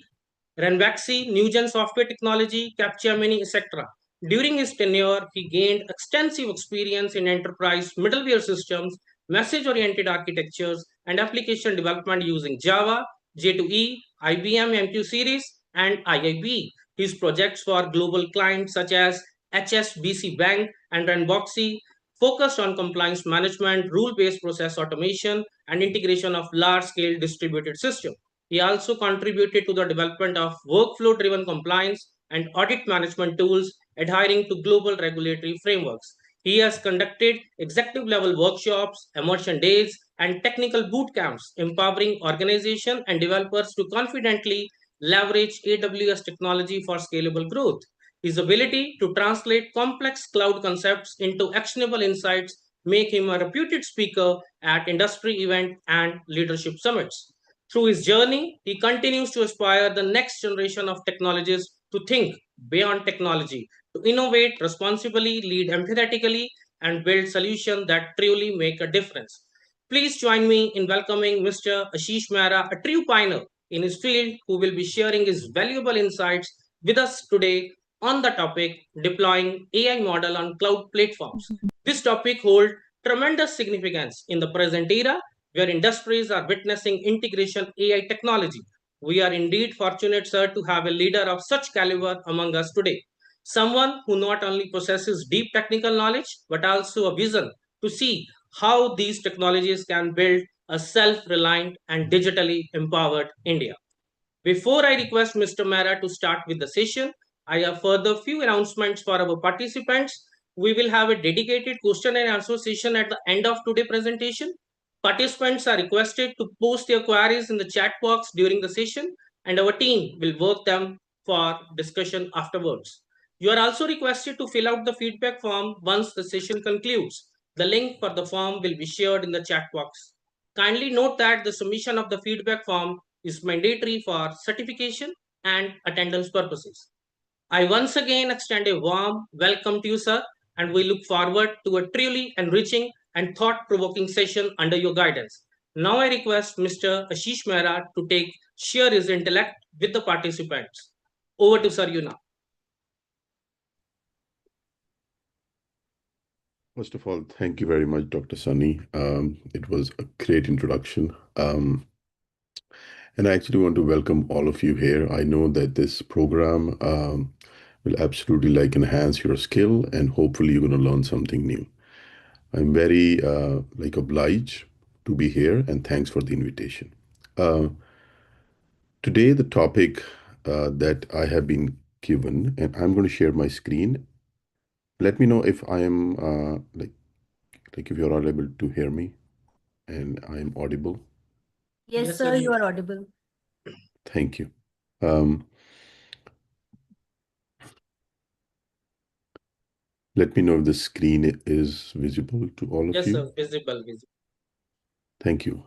Ranbaxy, Newgen Software Technology, Capgemini, etc. During his tenure, he gained extensive experience in enterprise middleware systems, message-oriented architectures, and application development using Java, J2E, IBM MQ series, and IIB. His projects for global clients such as HSBC Bank and Ranboxy focused on compliance management, rule-based process automation, and integration of large-scale distributed systems. He also contributed to the development of workflow-driven compliance and audit management tools adhering to global regulatory frameworks. He has conducted executive-level workshops, immersion days, and technical boot camps, empowering organizations and developers to confidently leverage AWS technology for scalable growth. His ability to translate complex cloud concepts into actionable insights make him a reputed speaker at industry events and leadership summits. Through his journey, he continues to inspire the next generation of technologists to think beyond technology, to innovate responsibly, lead empathetically, and build solutions that truly make a difference. Please join me in welcoming Mr. Ashish Mehra, a true pioneer in his field who will be sharing his valuable insights with us today on the topic deploying AI model on cloud platforms. This topic holds tremendous significance in the present era where industries are witnessing integration AI technology. We are indeed fortunate, sir, to have a leader of such caliber among us today. Someone who not only possesses deep technical knowledge but also a vision to see how these technologies can build a self reliant and digitally empowered India. Before I request Mr. Mehra to start with the session, I have further few announcements for our participants. We will have a dedicated question and answer session at the end of today's presentation. Participants are requested to post their queries in the chat box during the session, and our team will work them for discussion afterwards. You are also requested to fill out the feedback form once the session concludes. The link for the form will be shared in the chat box. Kindly note that the submission of the feedback form is mandatory for certification and attendance purposes. I once again extend a warm welcome to you, sir, and we look forward to a truly enriching and thought provoking session under your guidance. Now, I request Mr. Ashish Mehra to share his intellect with the participants. Over to Sir Yuna. First of all, thank you very much, Dr. Sunny. It was a great introduction. And I actually want to welcome all of you here. I know that this program will absolutely enhance your skill, and hopefully you're going to learn something new. I'm very obliged to be here, and thanks for the invitation. Today, the topic that I have been given, and I'm going to share my screen. Let me know if I am if you're all able to hear me and I am audible. Yes, sir, you are audible. Thank you. Let me know if the screen is visible to all of you. Yes, sir, visible. Thank you.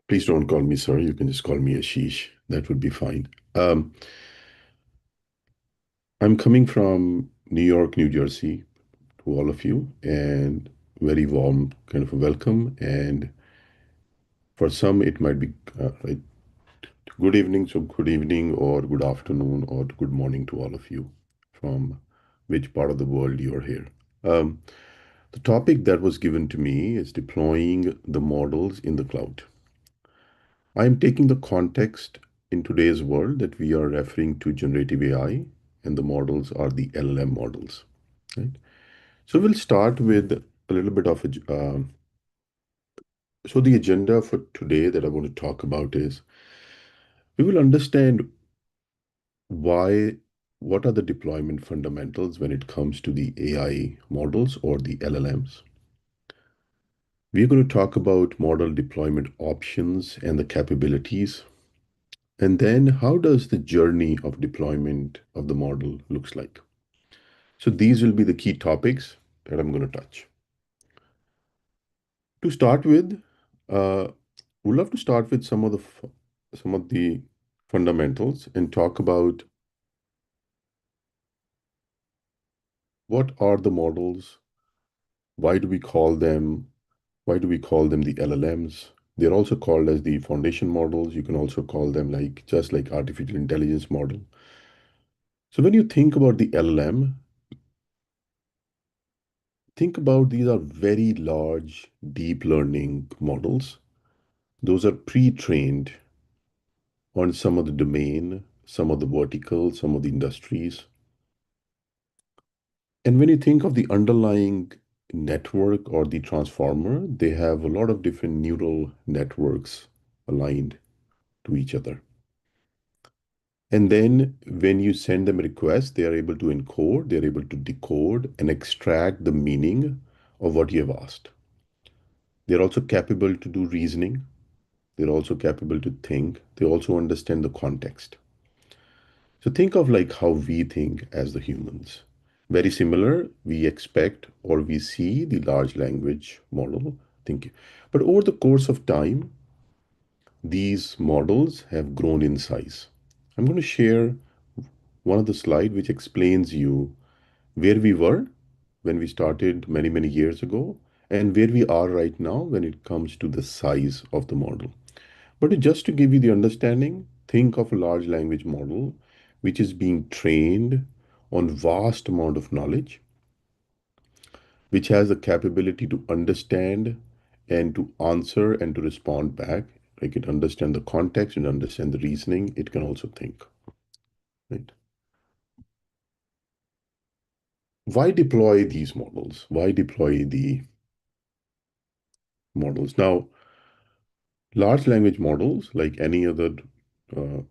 Please don't call me sir. You can just call me Ashish. That would be fine. I'm coming from New York, New Jersey to all of you, and very warm kind of a welcome. And for some, it might be good evening, so good evening or good afternoon or good morning to all of you from which part of the world you are here. The topic that was given to me is deploying the models in the cloud. I am taking the context in today's world that we are referring to generative AI, and the models are the LLM models. Right? So we'll start with a little bit of a. So the agenda for today that I want to talk about is we will understand what are the deployment fundamentals when it comes to the AI models or the LLMs. We're going to talk about model deployment options and the capabilities. And then how does the journey of deployment of the model looks like? So these will be the key topics that I'm going to touch. To start with, we'd love to start with some of the fundamentals and talk about what are the models, why do we call them the LLMs? They're also called as the foundation models. You can also call them just like artificial intelligence model. So when you think about the LLM, think about these are very large, deep learning models. Those are pre-trained on some of the domain, some of the verticals, some of the industries. And when you think of the underlying network or the transformer, they have a lot of different neural networks aligned to each other. And then when you send them a request, they are able to encode, they're able to decode and extract the meaning of what you have asked. They're also capable to do reasoning. They're also capable to think. They also understand the context. So think of how we think as the humans. Very similar, we expect or we see the large language model thinking. But over the course of time, these models have grown in size. I'm going to share one of the slide which explains you where we were when we started many, many years ago and where we are right now when it comes to the size of the model. But just to give you the understanding, think of a large language model which is being trained on vast amount of knowledge, which has the capability to understand and to answer and to respond back. Like it understand the context and understand the reasoning. It can also think, right? Why deploy these models? Why deploy the models? Now, large language models, like any other uh,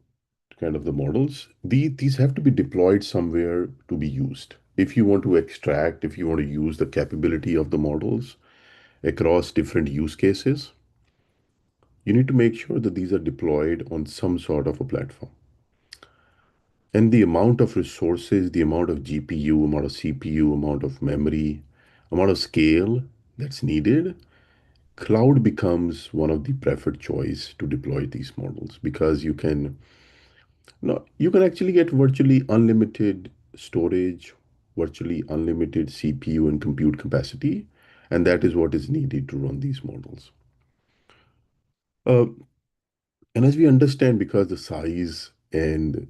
kind of the models, these have to be deployed somewhere to be used. If you want to extract, if you want to use the capability of the models across different use cases, you need to make sure that these are deployed on some sort of a platform. And the amount of resources, the amount of GPU, amount of CPU, amount of memory, amount of scale that's needed, cloud becomes one of the preferred choice to deploy these models because you can actually get virtually unlimited storage, virtually unlimited CPU and compute capacity, and that is what is needed to run these models. Uh, and as we understand, because the size and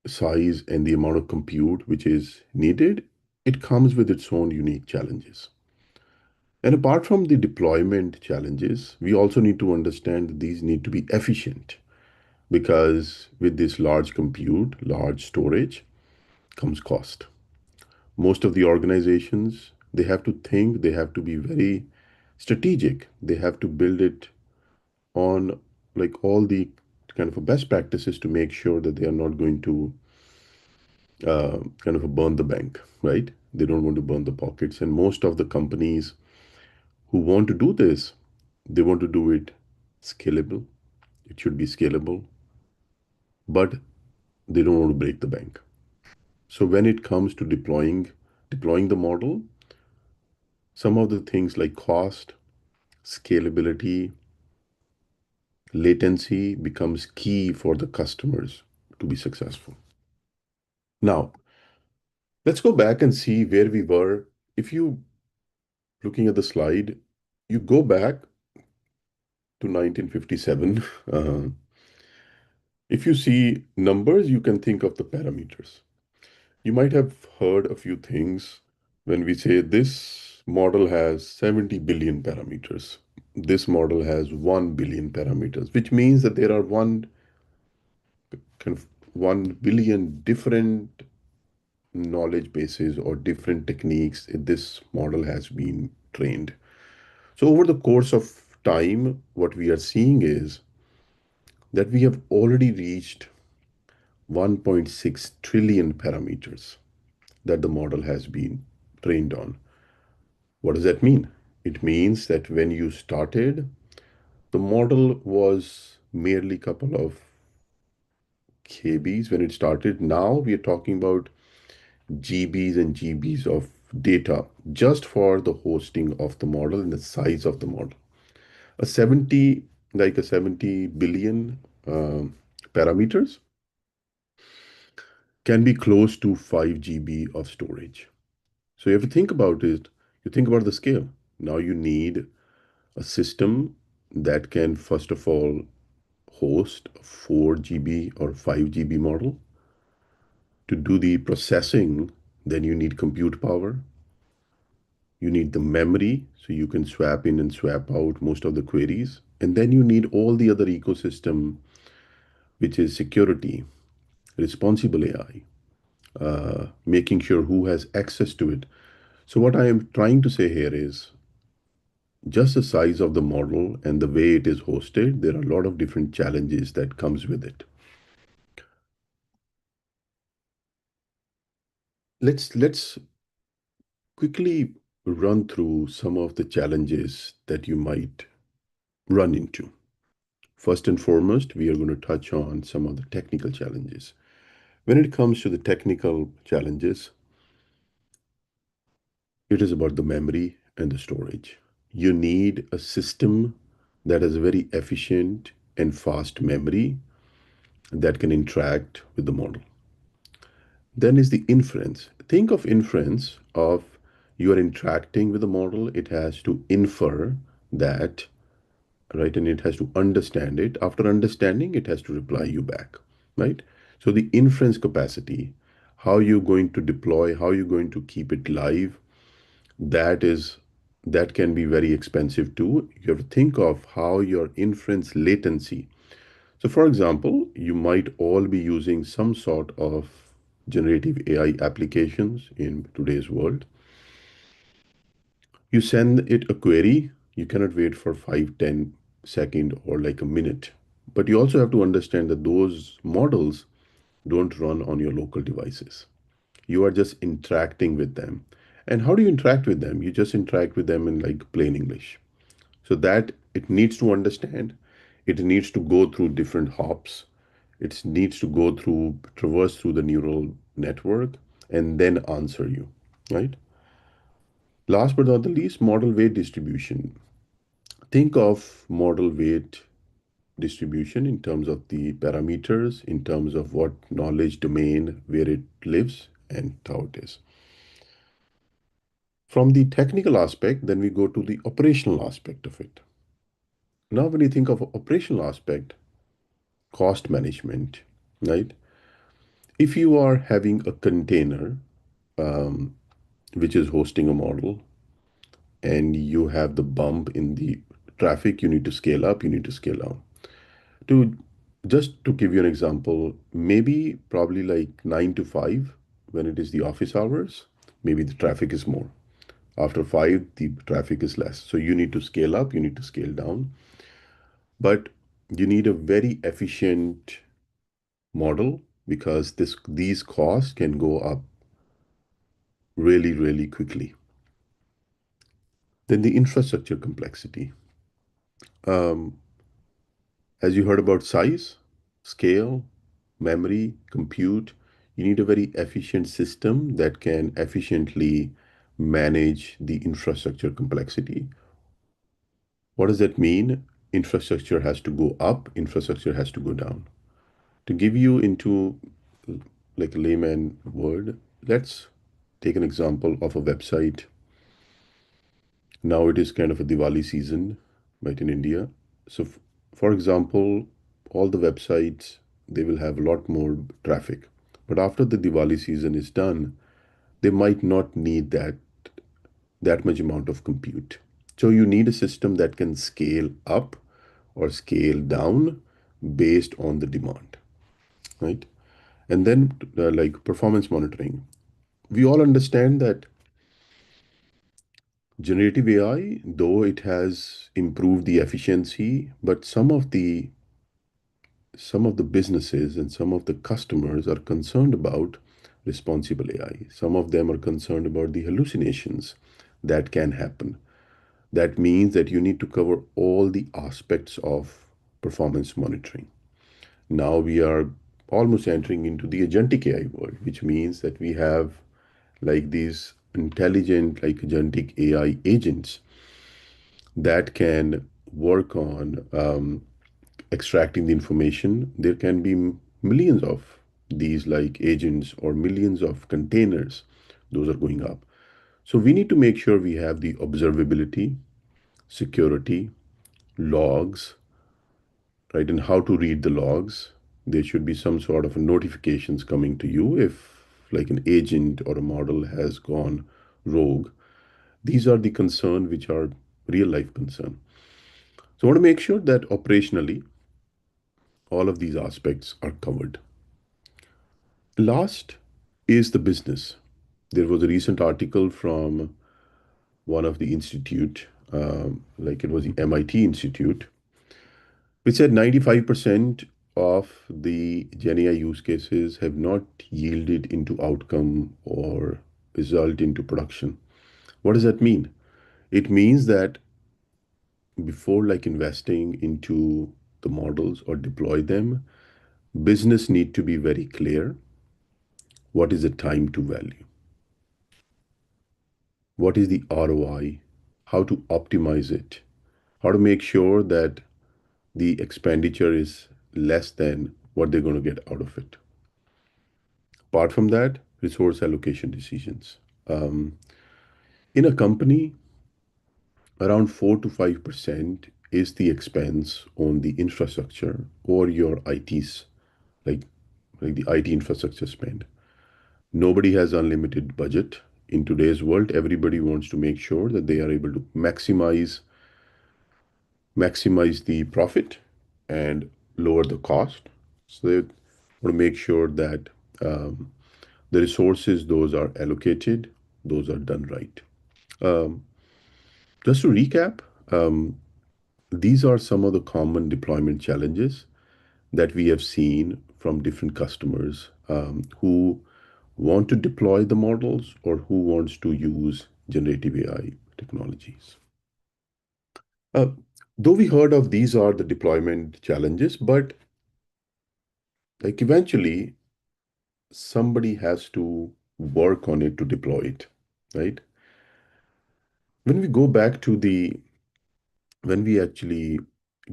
the amount of compute which is needed, it comes with its own unique challenges. And apart from the deployment challenges, we also need to understand that these need to be efficient because with this large compute, large storage comes cost. Most of the organizations, they have to think, they have to be very strategic. They have to build it on like all the kind of best practices to make sure that they are not going to kind of burn the bank, right? They don't want to burn the pockets. And most of the companies who want to do this, they want to do it scalable. It should be scalable, but they don't want to break the bank. So when it comes to deploying the model, some of the things like cost, scalability, latency becomes key for the customers to be successful. Now, let's go back and see where we were. If you looking at the slide, you go back to 1957. If you see numbers, you can think of the parameters. You might have heard a few things when we say this model has 70 billion parameters. This model has 1 billion parameters, which means that there are kind of 1 billion different knowledge bases or different techniques this model has been trained. So over the course of time, what we are seeing is that we have already reached 1.6 trillion parameters that the model has been trained on. What does that mean? It means that when you started, the model was merely a couple of KBs when it started. Now we are talking about GBs and GBs of data just for the hosting of the model and the size of the model. A 70 billion parameters can be close to 5 GB of storage. So you have to think about it. You think about the scale. Now you need a system that can, first of all, host a 4 GB or 5 GB model. To do the processing, then you need compute power. You need the memory, so you can swap in and swap out most of the queries. And then you need all the other ecosystem, which is security, responsible AI, making sure who has access to it. So what I am trying to say here is just the size of the model and the way it is hosted, there are a lot of different challenges that comes with it. Let's quickly run through some of the challenges that you might run into. First and foremost, we are going to touch on some of the technical challenges. When it comes to the technical challenges, it is about the memory and the storage. You need a system that has a very efficient and fast memory that can interact with the model. Then is the inference. Think of inference of you are interacting with the model. It has to infer that, right? And it has to understand it. After understanding, it has to reply you back, right? So the inference capacity, how you're going to deploy, how you're going to keep it live, that can be very expensive too. You have to think of how your inference latency. So for example, you might all be using some sort of generative AI applications in today's world. You send it a query, you cannot wait for 5, 10 seconds or like a minute. But you also have to understand that those models don't run on your local devices. You are just interacting with them. And how do you interact with them? You just interact with them in like plain English. So that it needs to understand, it needs to go through different hops, it needs to go through, traverse through the neural network, and then answer you, right? Last but not the least, model weight distribution. Think of model weight distribution in terms of the parameters, in terms of what knowledge domain, where it lives, and how it is. From the technical aspect, then we go to the operational aspect of it. Now, when you think of operational aspect, cost management, right? If you are having a container which is hosting a model and you have the bump in the traffic, you need to scale up, you need to scale down. To just to give you an example, maybe probably like 9 to 5 when it is the office hours, maybe the traffic is more. After 5, the traffic is less. So you need to scale up, you need to scale down. But you need a very efficient model because these costs can go up really, really quickly. Then the infrastructure complexity. As you heard about size, scale, memory, compute, you need a very efficient system that can efficiently manage the infrastructure complexity. What does that mean? Infrastructure has to go up, infrastructure has to go down. To give you into like a layman word, let's take an example of a website. Now it is kind of a Diwali season, right, in India. So, for example, all the websites, they will have a lot more traffic. But after the Diwali season is done, they might not need that much amount of compute. So you need a system that can scale up or scale down based on the demand, right? And then like performance monitoring. We all understand that generative AI, though it has improved the efficiency, but some of the businesses and some of the customers are concerned about responsible AI. Some of them are concerned about the hallucinations that can happen. That means that you need to cover all the aspects of performance monitoring. Now we are almost entering into the agentic AI world, which means that we have like these intelligent, like agentic AI agents that can work on extracting the information. There can be millions of these like agents or millions of containers. Those are going up. So we need to make sure we have the observability, security, logs, right? And how to read the logs. There should be some sort of notifications coming to you if like an agent or a model has gone rogue. These are the concerns which are real life concern. So I want to make sure that operationally all of these aspects are covered. Last is the business. There was a recent article from one of the institute, like it was the MIT Institute, which said 95% of the Gen AI use cases have not yielded into outcome or result into production. What does that mean? It means that before like investing into the models or deploy them, business need to be very clear. What is the time to value? what is the ROI, how to optimize it, how to make sure that the expenditure is less than what they're going to get out of it. Apart from that, resource allocation decisions. In a company, around 4 to 5% is the expense on the infrastructure or your ITs, like the IT infrastructure spend. Nobody has unlimited budget. In today's world, everybody wants to make sure that they are able to maximize the profit and lower the cost. So they want to make sure that the resources, those are allocated, those are done right. Just to recap, these are some of the common deployment challenges that we have seen from different customers who want to deploy the models or who wants to use generative AI technologies. Though we heard of these are the deployment challenges, but like eventually somebody has to work on it to deploy it, right? When we go back to the when we actually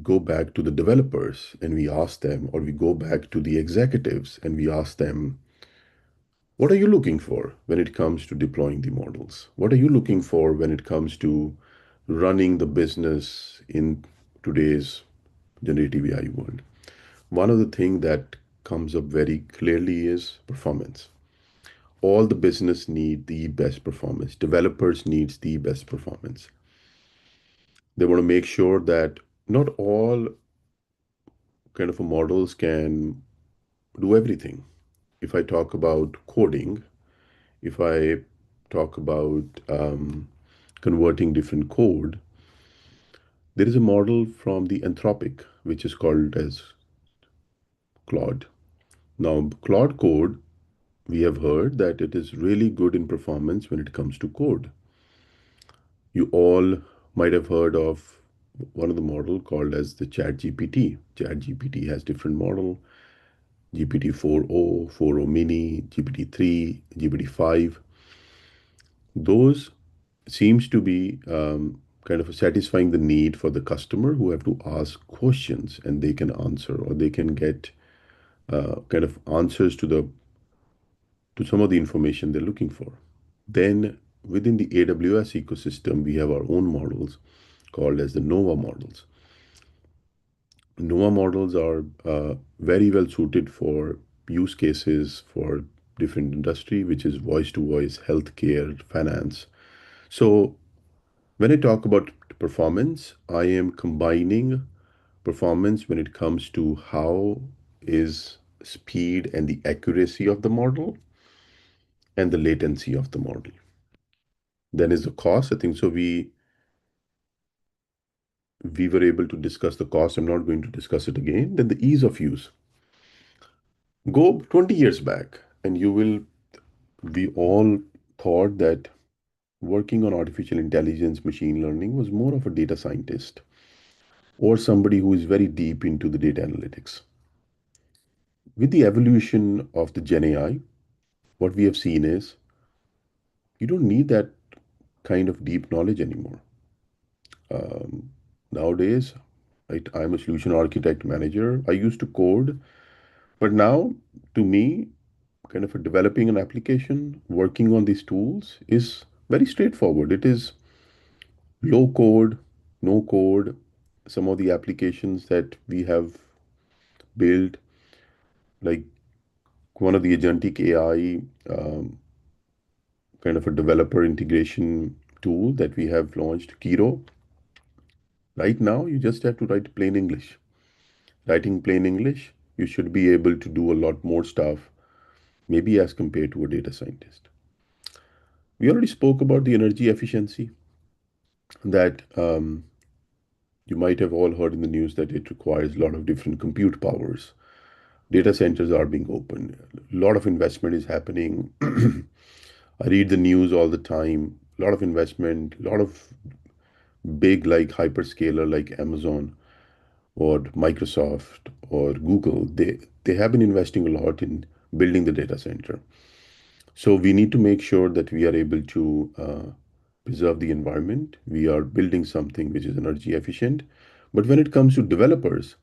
go back to the developers and we ask them, or we go back to the executives and we ask them, what are you looking for when it comes to deploying the models? What are you looking for when it comes to running the business in today's generative AI world? One of the things that comes up very clearly is performance. All the business need the best performance. Developers needs the best performance. They want to make sure that not all kind of models can do everything. If I talk about coding, if I talk about converting different code, there is a model from the Anthropic, which is called as Claude. Now, Claude Code, we have heard that it is really good in performance when it comes to code. You all might have heard of one of the model called as the ChatGPT. ChatGPT has different model, GPT 4o, 4o mini, GPT 3, GPT 5. Those seems to be kind of satisfying the need for the customer who have to ask questions and they can answer, or they can get kind of answers to some of the information they're looking for. Then within the AWS ecosystem, we have our own models called as the Nova models. Nova models are very well suited for use cases for different industry, which is voice to voice, healthcare, finance. So when I talk about performance, I am combining performance when it comes to how is speed and the accuracy of the model and the latency of the model. Then is the cost. I think so we were able to discuss the cost. I'm not going to discuss it again. Then the ease of use. Go 20 years back and we all thought that working on artificial intelligence, machine learning was more of a data scientist or somebody who is very deep into the data analytics. With the evolution of the Gen AI, what we have seen is you don't need that kind of deep knowledge anymore. Nowadays, I'm a solution architect manager. I used to code, but now to me, kind of developing an application, working on these tools is very straightforward. It is low code, no code. Some of the applications that we have built, like one of the agentic AI kind of a developer integration tool that we have launched, Kiro. Right now, you just have to write plain English. Writing plain English, you should be able to do a lot more stuff, maybe as compared to a data scientist. We already spoke about the energy efficiency that you might have all heard in the news that it requires a lot of different compute powers. Data centers are being opened. A lot of investment is happening. I read the news all the time. A lot of investment, a lot of big like hyperscaler like Amazon or Microsoft or Google. They have been investing a lot in building the data center. So we need to make sure that we are able to preserve the environment. We are building something which is energy efficient. But when it comes to developers,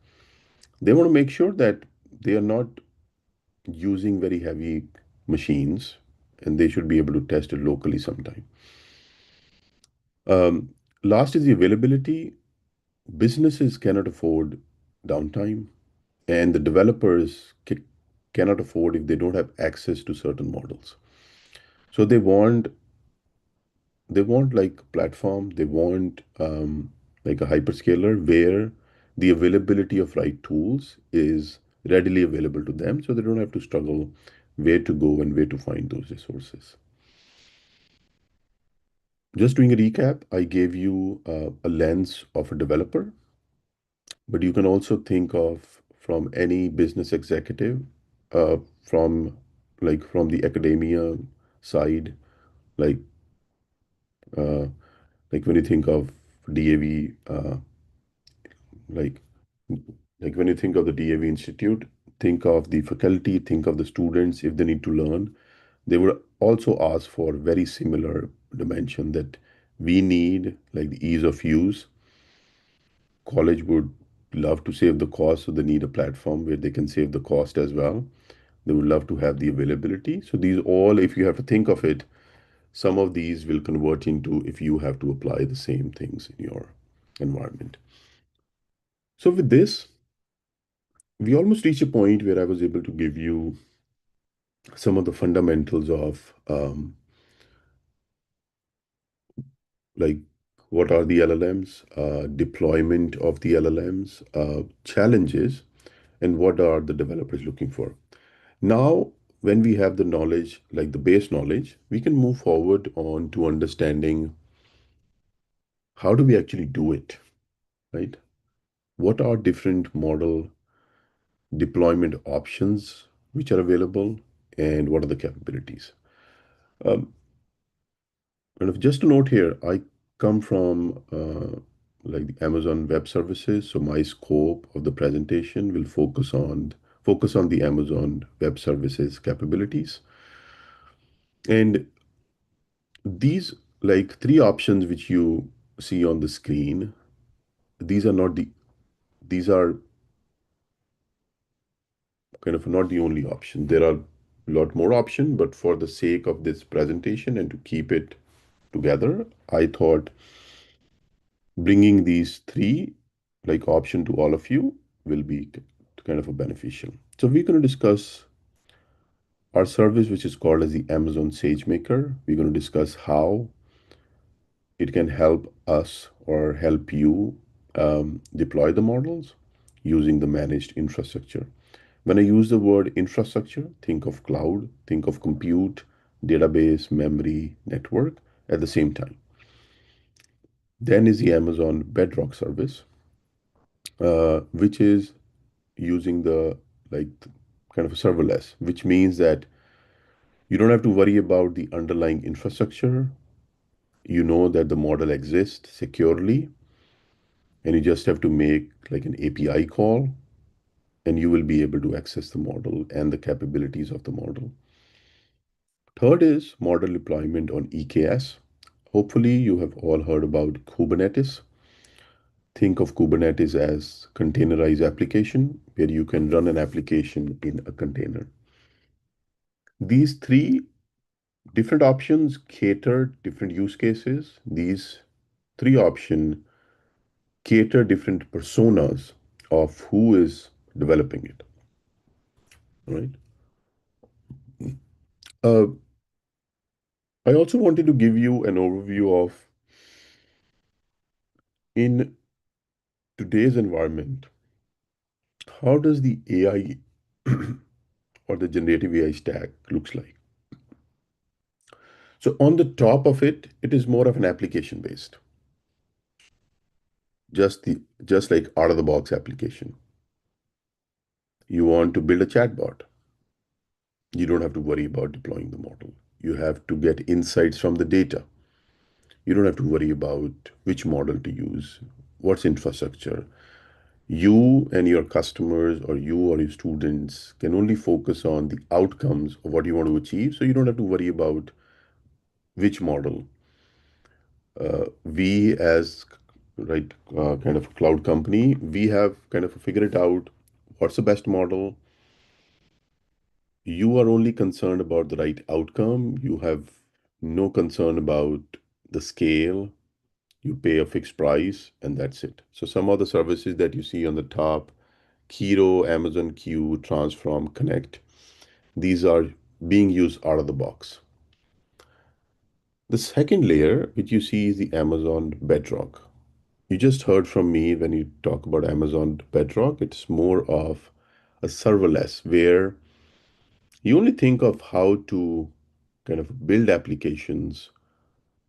they want to make sure that they are not using very heavy machines, and they should be able to test it locally sometime. Last is the availability. Businesses cannot afford downtime, and the developers cannot afford if they don't have access to certain models. So they want like platform, they want like a hyperscaler where the availability of right tools is readily available to them, so they don't have to struggle where to go and where to find those resources. Just doing a recap, I gave you a lens of a developer, but you can also think of from any business executive, from from the academia side, like uh, like when you think of DAV, like like when you think of the DAV Institute, think of the faculty, think of the students if they need to learn. They would also ask for very similar dimension that we need like the ease of use. College would love to save the cost, so they need a platform where they can save the cost as well. They would love to have the availability. So these all, if you have to think of it, some of these will convert into if you have to apply the same things in your environment. So with this, we almost reach a point where I was able to give you some of the fundamentals of like what are the LLMs, deployment of the LLMs, challenges, and what are the developers looking for. Now, when we have the knowledge, like the base knowledge, we can move forward on to understanding how do we actually do it, right? What are different model deployment options which are available, and what are the capabilities? Um, just a note here, I come from like the Amazon Web Services, so my scope of the presentation will focus on the Amazon Web Services capabilities. And these like three options which you see on the screen, these are kind of not the only option. There are a lot more options, but for the sake of this presentation and to keep it together, I thought bringing these three like option to all of you will be kind of a beneficial. So we're going to discuss our service, which is called as the Amazon SageMaker. We're going to discuss how it can help us or help you deploy the models using the managed infrastructure. When I use the word infrastructure, think of cloud, think of compute, database, memory, network at the same time. Then is the Amazon Bedrock service, which is using the like kind of a serverless, which means that you don't have to worry about the underlying infrastructure. You know that the model exists securely, and you just have to make like an API call, and you will be able to access the model and the capabilities of the model. Third is model deployment on EKS. Hopefully, you have all heard about Kubernetes. Think of Kubernetes as containerized application, where you can run an application in a container. These three different options cater different use cases. These three options cater different personas of who is developing it. All right. Uh, I also wanted to give you an overview of in today's environment, how does the AI or the generative AI stack looks like? So on the top of it, it is more of an application based, just like out of the box application. You want to build a chatbot, you don't have to worry about deploying the model. You have to get insights from the data. You don't have to worry about which model to use, what's infrastructure. You and your customers or you or your students can only focus on the outcomes of what you want to achieve. So you don't have to worry about which model. we as kind of a cloud company, we have kind of figured out what's the best model. You are only concerned about the right outcome. You have no concern about the scale. You pay a fixed price and that's it. So some of the services that you see on the top, Kiro, Amazon Q, Transform, Connect, these are being used out of the box. The second layer, which you see, is the Amazon Bedrock. You just heard from me when you talk about Amazon Bedrock, it's more of a serverless where you only think of how to kind of build applications,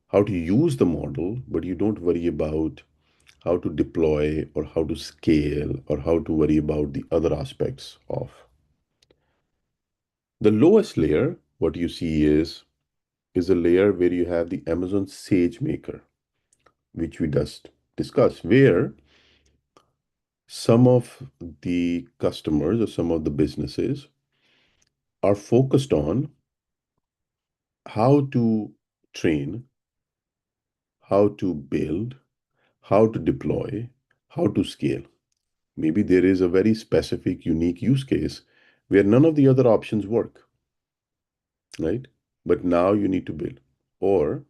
how to use the model, but you don't worry about how to deploy or how to scale or how to worry about the other aspects of. The lowest layer, what you see is a layer where you have the Amazon SageMaker, which we just discussed, where some of the customers or some of the businesses are focused on how to train, how to build, how to deploy, how to scale. Maybe there is a very specific, unique use case where none of the other options work, right? But now you need to build. Or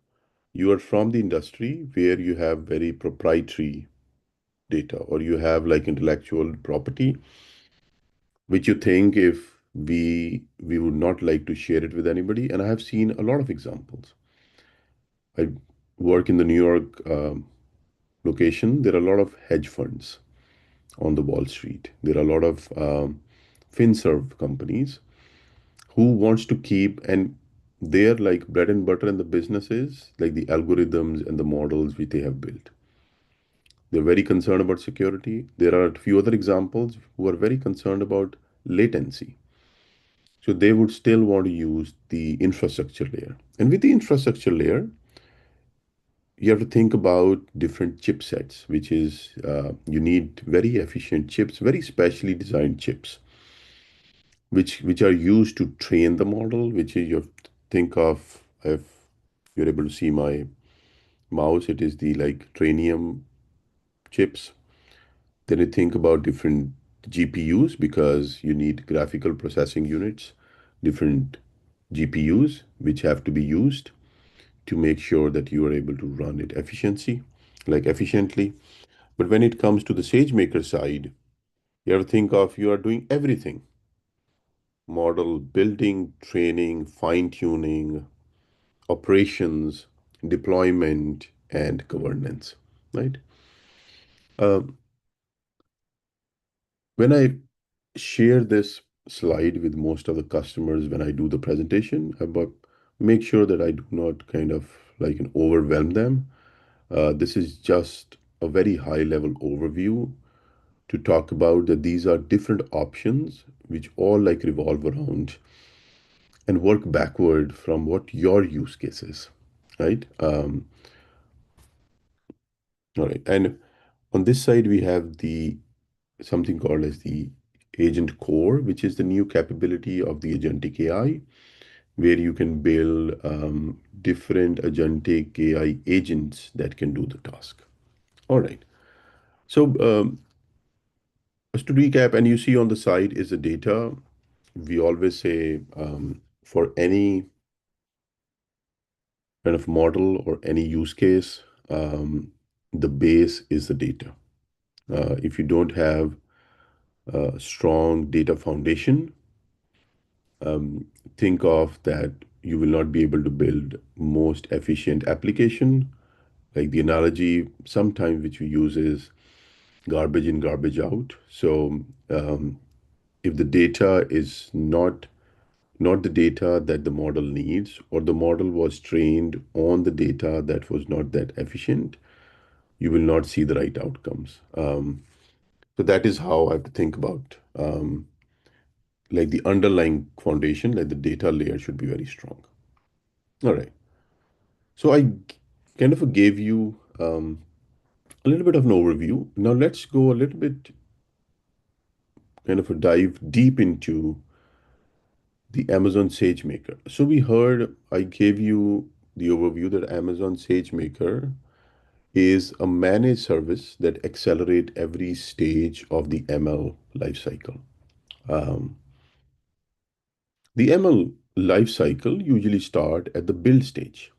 you are from the industry where you have very proprietary data, or you have like intellectual property, which you think if we would not like to share it with anybody. And I have seen a lot of examples. I work in the New York location. There are a lot of hedge funds on the Wall Street. There are a lot of FinServ companies who wants to keep, and their like bread and butter in the business is like the algorithms and the models which they have built. They're very concerned about security. There are a few other examples who are very concerned about latency. So they would still want to use the infrastructure layer. And with the infrastructure layer, you have to think about different chipsets, which is you need very efficient chips, very specially designed chips, which are used to train the model, which is you have to think of, if you're able to see my mouse, it is the like Trainium chips. Then you think about different GPUs because you need graphical processing units, different GPUs which have to be used to make sure that you are able to run it efficiently. But when it comes to the SageMaker side, you have to think of you are doing everything: model building, training, fine-tuning, operations, deployment, and governance, right? When I share this slide with most of the customers when I do the presentation, about make sure that I do not kind of like overwhelm them. This is just a very high level overview to talk about that these are different options which all like revolve around and work backward from what your use case is, right? All right. And on this side, we have the something called as the agent core, which is the new capability of the agentic AI, where you can build different agentic AI agents that can do the task. All right. So just to recap, and you see on the side is the data. We always say for any kind of model or any use case, the base is the data. If you don't have a strong data foundation, think of that you will not be able to build most efficient application. Like the analogy sometimes which we use is garbage in, garbage out. So if the data is not the data that the model needs, or the model was trained on the data that was not that efficient, you will not see the right outcomes. So that is how I have to think about like the underlying foundation, like the data layer should be very strong. All right. So I kind of gave you a little bit of an overview. Now let's go a little bit kind of a dive deep into the Amazon SageMaker. So we heard, I gave you the overview that Amazon SageMaker is a managed service that accelerate every stage of the ML lifecycle. The ML lifecycle usually start at the build stage.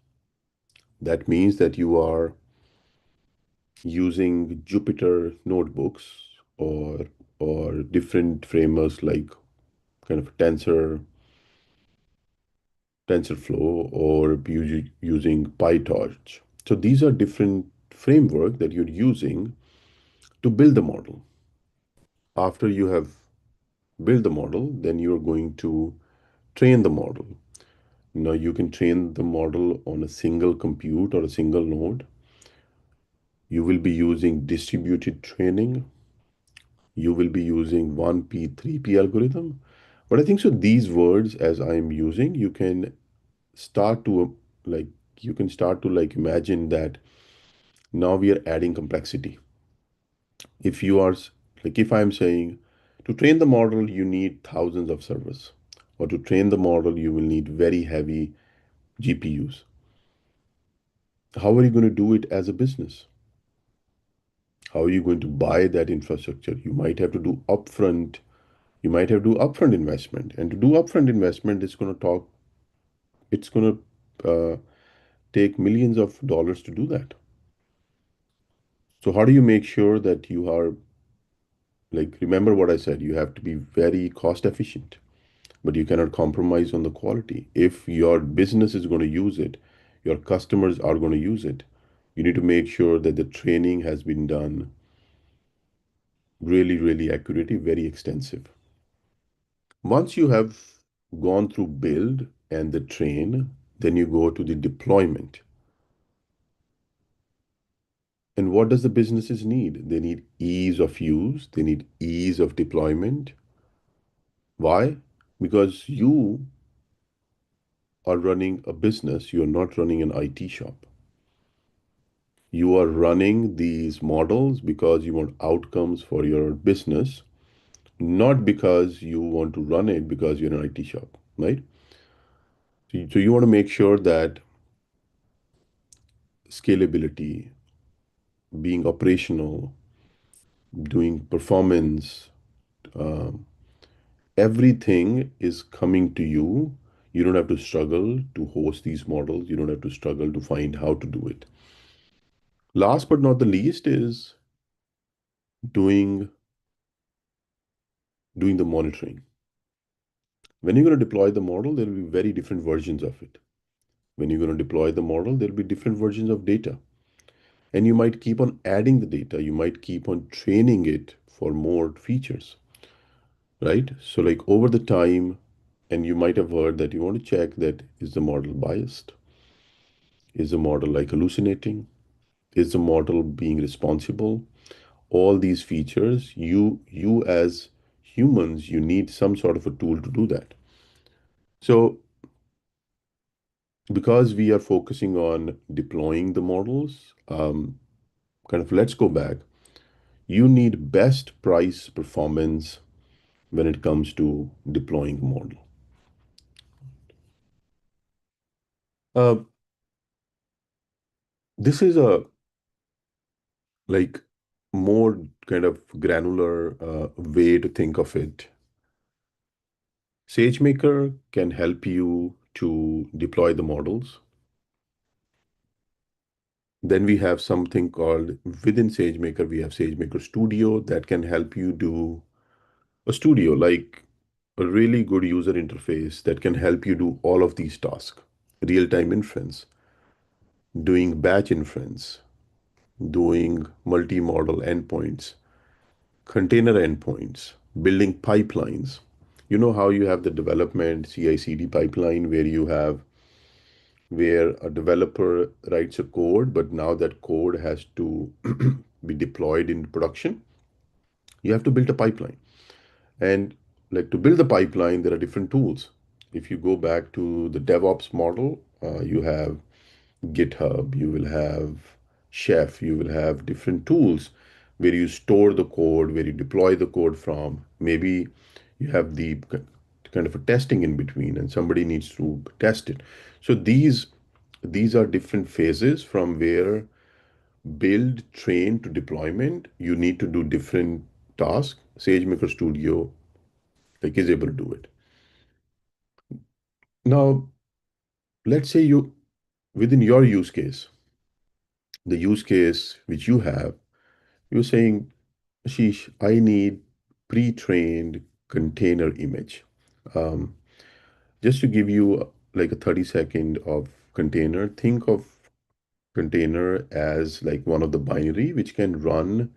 That means that you are using Jupyter notebooks or different frameworks like kind of TensorFlow or using PyTorch. So these are different framework that you're using to build the model. After you have built the model, then you're going to train the model. Now you can train the model on a single compute or a single node. You will be using distributed training. You will be using 1P, 3P algorithm. But I think so these words as I'm using, you can start to like imagine that now we are adding complexity. If you are like if I'm saying to train the model, you need thousands of servers, or to train the model, you will need very heavy GPUs. How are you going to do it as a business? How are you going to buy that infrastructure? You might have to do upfront. You might have to do upfront investment, and to do upfront investment, it's going to take millions of dollars to do that. So how do you make sure that you are like, remember what I said, you have to be very cost efficient, but you cannot compromise on the quality. If your business is going to use it, your customers are going to use it, you need to make sure that the training has been done really, really accurately, very extensive. Once you have gone through build and the train, then you go to the deployment. And what does the businesses need? They need ease of use, they need ease of deployment. Why? Because you are running a business, you're not running an IT shop. You are running these models because you want outcomes for your business, not because you want to run it because you're an IT shop, right? So you want to make sure that scalability, being operational, doing performance, um, everything is coming to you. You don't have to struggle to host these models. You don't have to struggle to find how to do it. Last but not the least is doing the monitoring. When you're going to deploy the model, there will be very different versions of it. When you're going to deploy the model, there'll be different versions of data. And you might keep on adding the data. You might keep on training it for more features, right? So like over the time, and you might have heard that you want to check that is the model biased? Is the model like hallucinating? Is the model being responsible? All these features, you as humans, you need some sort of a tool to do that. So because we are focusing on deploying the models, let's go back. You need best price performance when it comes to deploying a model. Uh, this is a like more kind of granular way to think of it. SageMaker can help you to deploy the models. Then we have something called within SageMaker, we have SageMaker Studio that can help you do a studio, like a really good user interface that can help you do all of these tasks. Real-time inference, doing batch inference, doing multi-model endpoints, container endpoints, building pipelines. You know how you have the development CI/CD pipeline where a developer writes a code, but now that code has to be deployed in production. You have to build a pipeline. And like to build the pipeline, there are different tools. If you go back to the DevOps model, you have GitHub, you will have Chef, you will have different tools where you store the code, where you deploy the code from. Maybe you have the kind of a testing in between and somebody needs to test it. So these are different phases from where build, train to deployment, you need to do different tasks. SageMaker Studio is able to do it. Now, let's say within your use case, the use case which you have, you're saying, Ashish, I need pre-trained container image. Um, just to give you like a 30-second of container, think of container as like one of the binary which can run,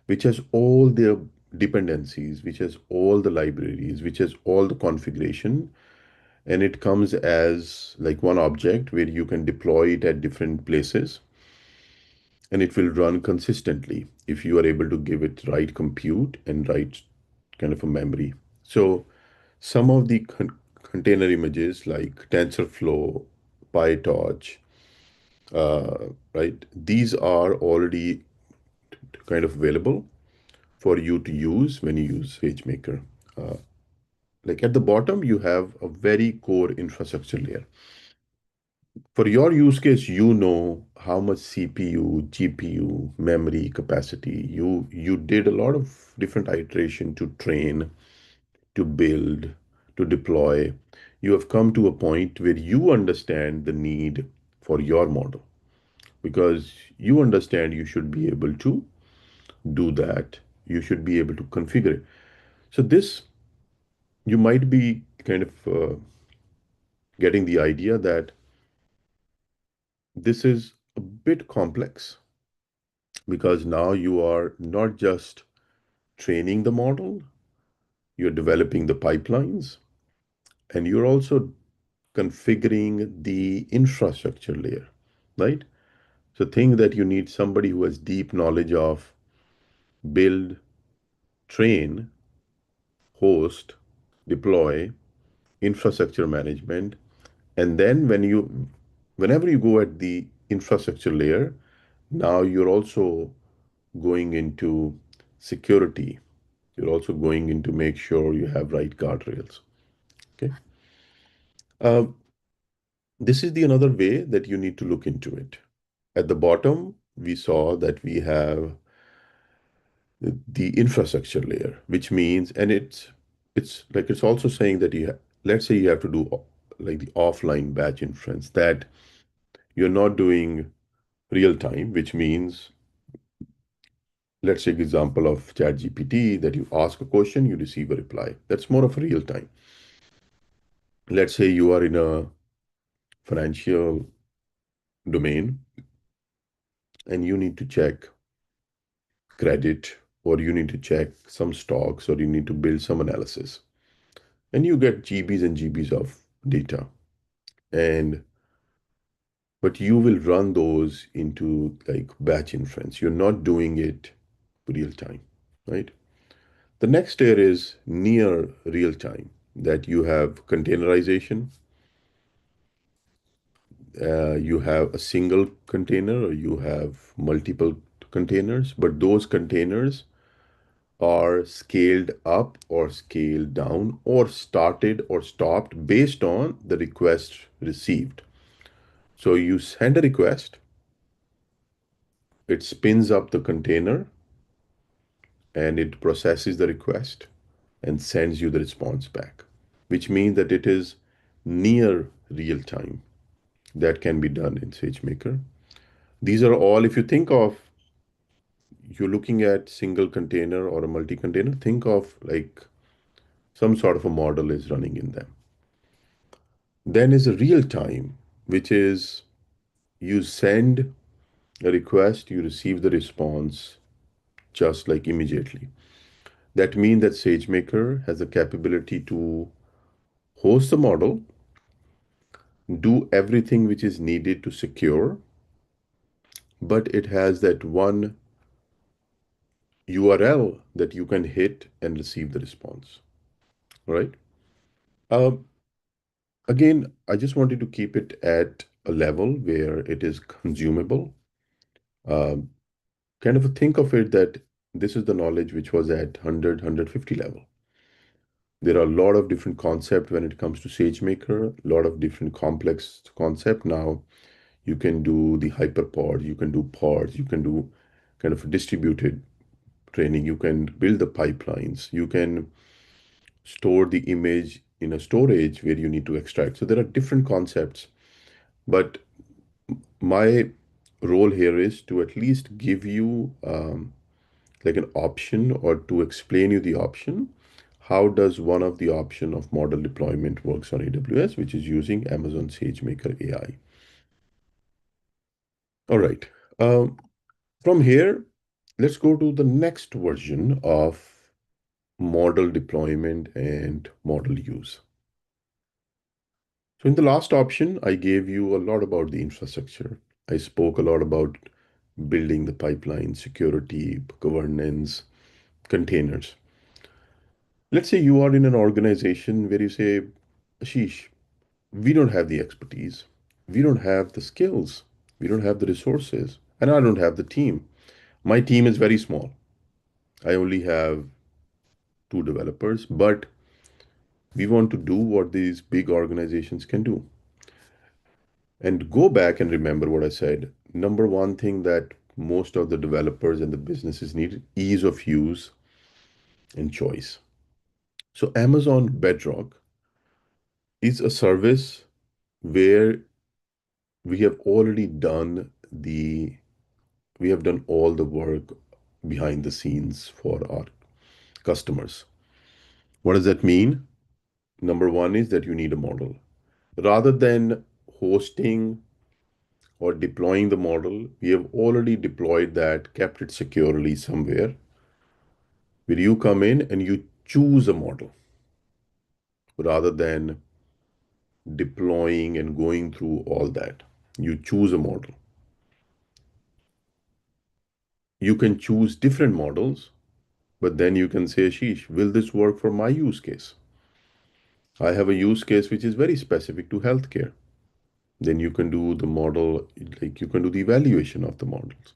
which has all their dependencies, which has all the libraries, which has all the configuration, and it comes as like one object where you can deploy it at different places, and it will run consistently if you are able to give it right compute and right kind of a memory. So some of the container images like TensorFlow, PyTorch, right? These are already kind of available for you to use when you use SageMaker. Uh, like at the bottom, you have a very core infrastructure layer. For your use case, you know how much CPU, GPU, memory capacity. You did a lot of different iteration to train, to build, to deploy. You have come to a point where you understand the need for your model because you understand you should be able to do that. You should be able to configure it. So this, you might be kind of getting the idea that this is a bit complex because now you are not just training the model, you're developing the pipelines, and you're also configuring the infrastructure layer, right? So think that you need somebody who has deep knowledge of build, train, host, deploy, infrastructure management, and then whenever you go at the infrastructure layer, now you're also going into security. You're also going into make sure you have right guardrails. Okay. Um, this is the another way that you need to look into it. At the bottom, we saw that we have the infrastructure layer, which means, and it's also saying that let's say you have to do like the offline batch inference that you're not doing real time, which means let's take example of ChatGPT that you ask a question, you receive a reply. That's more of real time. Let's say you are in a financial domain and you need to check credit or you need to check some stocks or you need to build some analysis and you get GBs and GBs of data and but you will run those into like batch inference. You're not doing it real time, right? The next layer is near real time that you have containerization. You have a single container or you have multiple containers, but those containers are scaled up or scaled down or started or stopped based on the request received. So you send a request, it spins up the container and it processes the request and sends you the response back, which means that it is near real time. That can be done in SageMaker. These are all, if you think of, you're looking at single container or a multi-container, think of like some sort of a model is running in them. Then is a real time, which is you send a request, you receive the response just like immediately. That means that SageMaker has the capability to host the model, do everything which is needed to secure, but it has that one URL that you can hit and receive the response, right? Um, Again, I just wanted to keep it at a level where it is consumable. Um, kind of think of it that this is the knowledge which was at 100, level. There are a lot of different concepts when it comes to SageMaker, a lot of different complex concept. Now, You can do the hyperpod, you can do pods, you can do kind of distributed training, you can build the pipelines, you can store the image in a storage where you need to extract. So there are different concepts, but my role here is to at least give you like an option or to explain you the option. How does one of the option of model deployment works on AWS, which is using Amazon SageMaker AI. All right. From here, let's go to the next version of model deployment and model use. So in the last option, I gave you a lot about the infrastructure. I spoke a lot about building the pipeline, security, governance, containers. Let's say you are in an organization where you say, Ashish, we don't have the expertise, we don't have the skills, we don't have the resources, and I don't have the team. My team is very small. I only have 2 developers, but we want to do what these big organizations can do. And go back and remember what I said. Number one thing that most of the developers and the businesses need: ease of use and choice. So Amazon Bedrock is a service where we have already done we have done all the work behind the scenes for our customers. What does that mean? Number one is that you need a model. Rather than hosting or deploying the model, we have already deployed that, kept it securely somewhere, where you come in and you choose a model rather than deploying and going through all that. You choose a model. You can choose different models, but then you can say, Ashish, will this work for my use case? I have a use case which is very specific to healthcare. Then you can do the model, like you can do the evaluation of the models.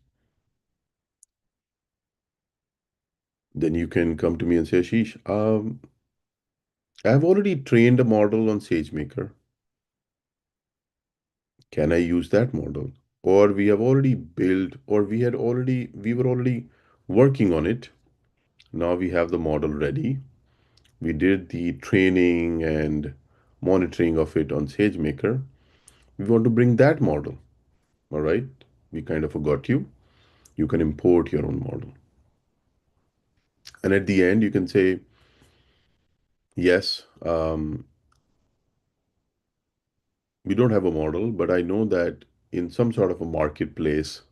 Then you can come to me and say, Ashish, I've already trained a model on SageMaker. Can I use that model? Or we have already built, or we were already working on it. Now we have the model ready. We did the training and monitoring of it on SageMaker. We want to bring that model. All right. We kind of forgot you. You can import your own model. And at the end, you can say, yes, we don't have a model, but I know that in some sort of a marketplace,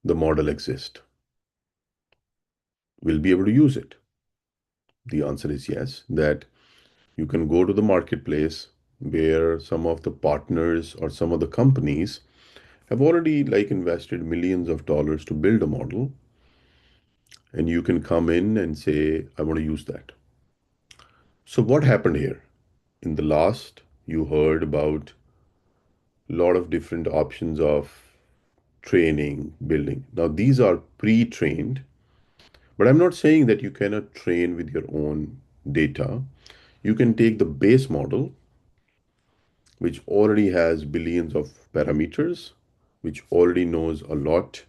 the model exists. We'll be able to use it. The answer is yes, that you can go to the marketplace where some of the partners or some of the companies have already like invested millions of dollars to build a model, and you can come in and say, I want to use that. So what happened here? In the last, you heard about a lot of different options of training, building. Now, these are pre-trained, but I'm not saying that you cannot train with your own data. You can take the base model, which already has billions of parameters, which already knows a lot,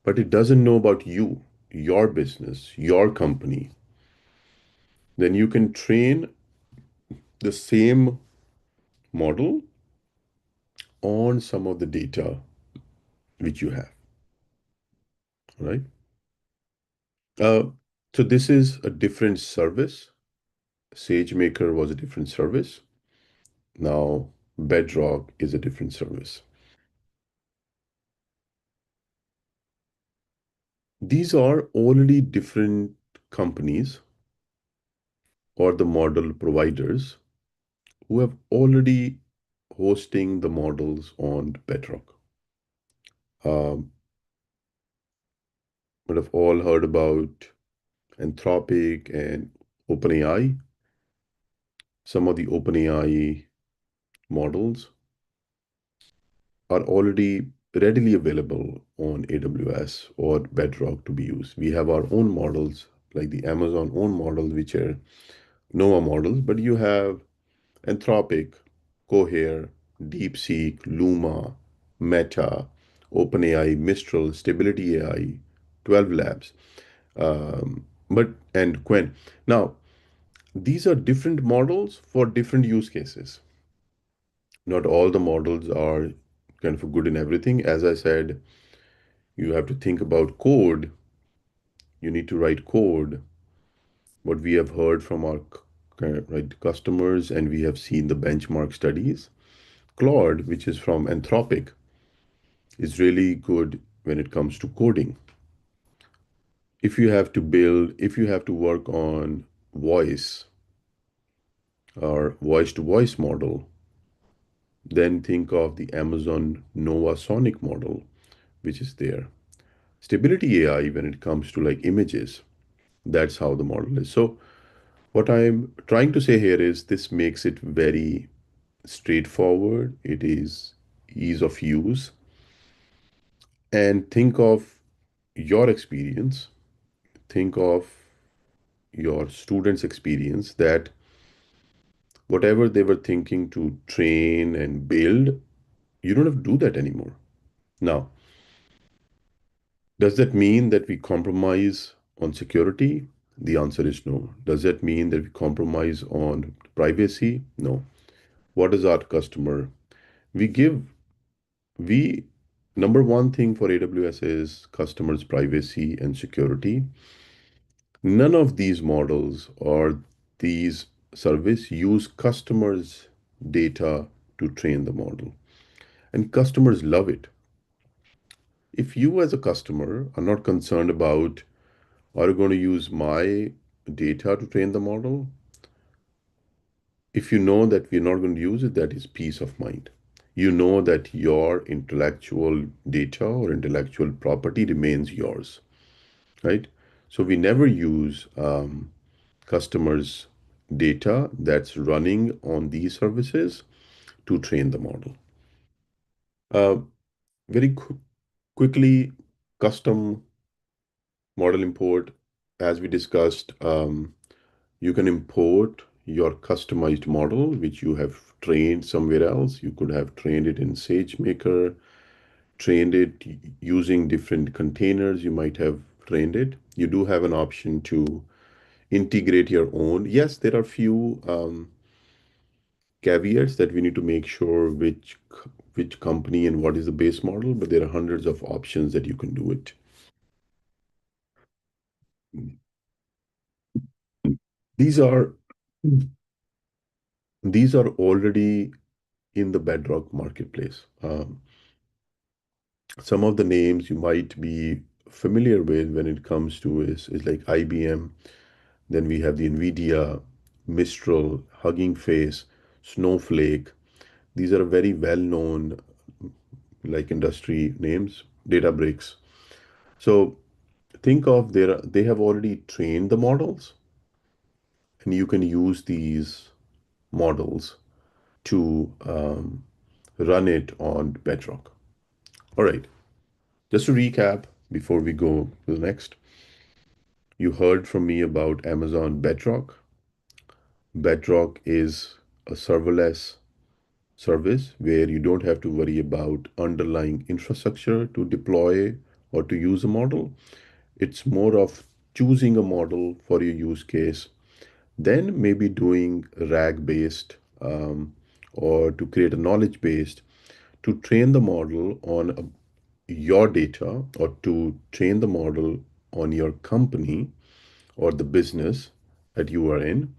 but it doesn't know about you, your business, your company. Then you can train the same model on some of the data which you have, right? Uh, so this is a different service. SageMaker was a different service. Now Bedrock is a different service. These are already different companies or the model providers who have already hosting the models on Bedrock. But have all heard about Anthropic and OpenAI. Some of the OpenAI models are already readily available on AWS or Bedrock to be used. We have our own models, like the Amazon own models, which are NOAA models, but you have Anthropic, Cohere, DeepSeek, Luma, Meta, OpenAI, Mistral, Stability AI, 12 Labs, and Quen. Now, these are different models for different use cases. Not all the models are kind of good in everything. As I said, you have to think about code. You need to write code. What we have heard from our right, customers, and we have seen the benchmark studies. Claude, which is from Anthropic, is really good when it comes to coding. If you have to work on voice or voice to voice model, then think of the Amazon Nova Sonic model, which is there. Stability AI, when it comes to like images, that's how the model is. So, what I'm trying to say here is this makes it very straightforward. It is ease of use. And think of your experience, think of your students' experience that whatever they were thinking to train and build, you don't have to do that anymore. Now, does that mean that we compromise on security? The answer is no. Does that mean that we compromise on privacy? No. What is our customer? We give, we, number one thing for AWS is customers' privacy and security. None of these models or these service use customers' data to train the model. And customers love it. If you as a customer are not concerned about are you going to use my data to train the model, if you know that we're not going to use it, that is peace of mind. You know that your intellectual data or intellectual property remains yours, right? So we never use customers' data that's running on these services to train the model. Uh, very quickly, custom model import, as we discussed, you can import your customized model, which you have trained somewhere else. You could have trained it in SageMaker, trained it using different containers. You might have trained it. You do have an option to integrate your own. Yes, there are few caveats that we need to make sure which company and what is the base model, but there are hundreds of options that you can do it. These are already in the Bedrock marketplace. Some of the names you might be familiar with when it comes to is like IBM. Then we have the NVIDIA, Mistral, Hugging Face, Snowflake. These are very well-known like industry names, Databricks. So think of they have already trained the models, and you can use these models to run it on Bedrock. All right, just to recap before we go to the next, you heard from me about Amazon Bedrock. Bedrock is a serverless service where you don't have to worry about underlying infrastructure to deploy or to use a model. It's more of choosing a model for your use case, then maybe doing RAG based or to create a knowledge based to train the model on your data or to train the model on your company or the business that you are in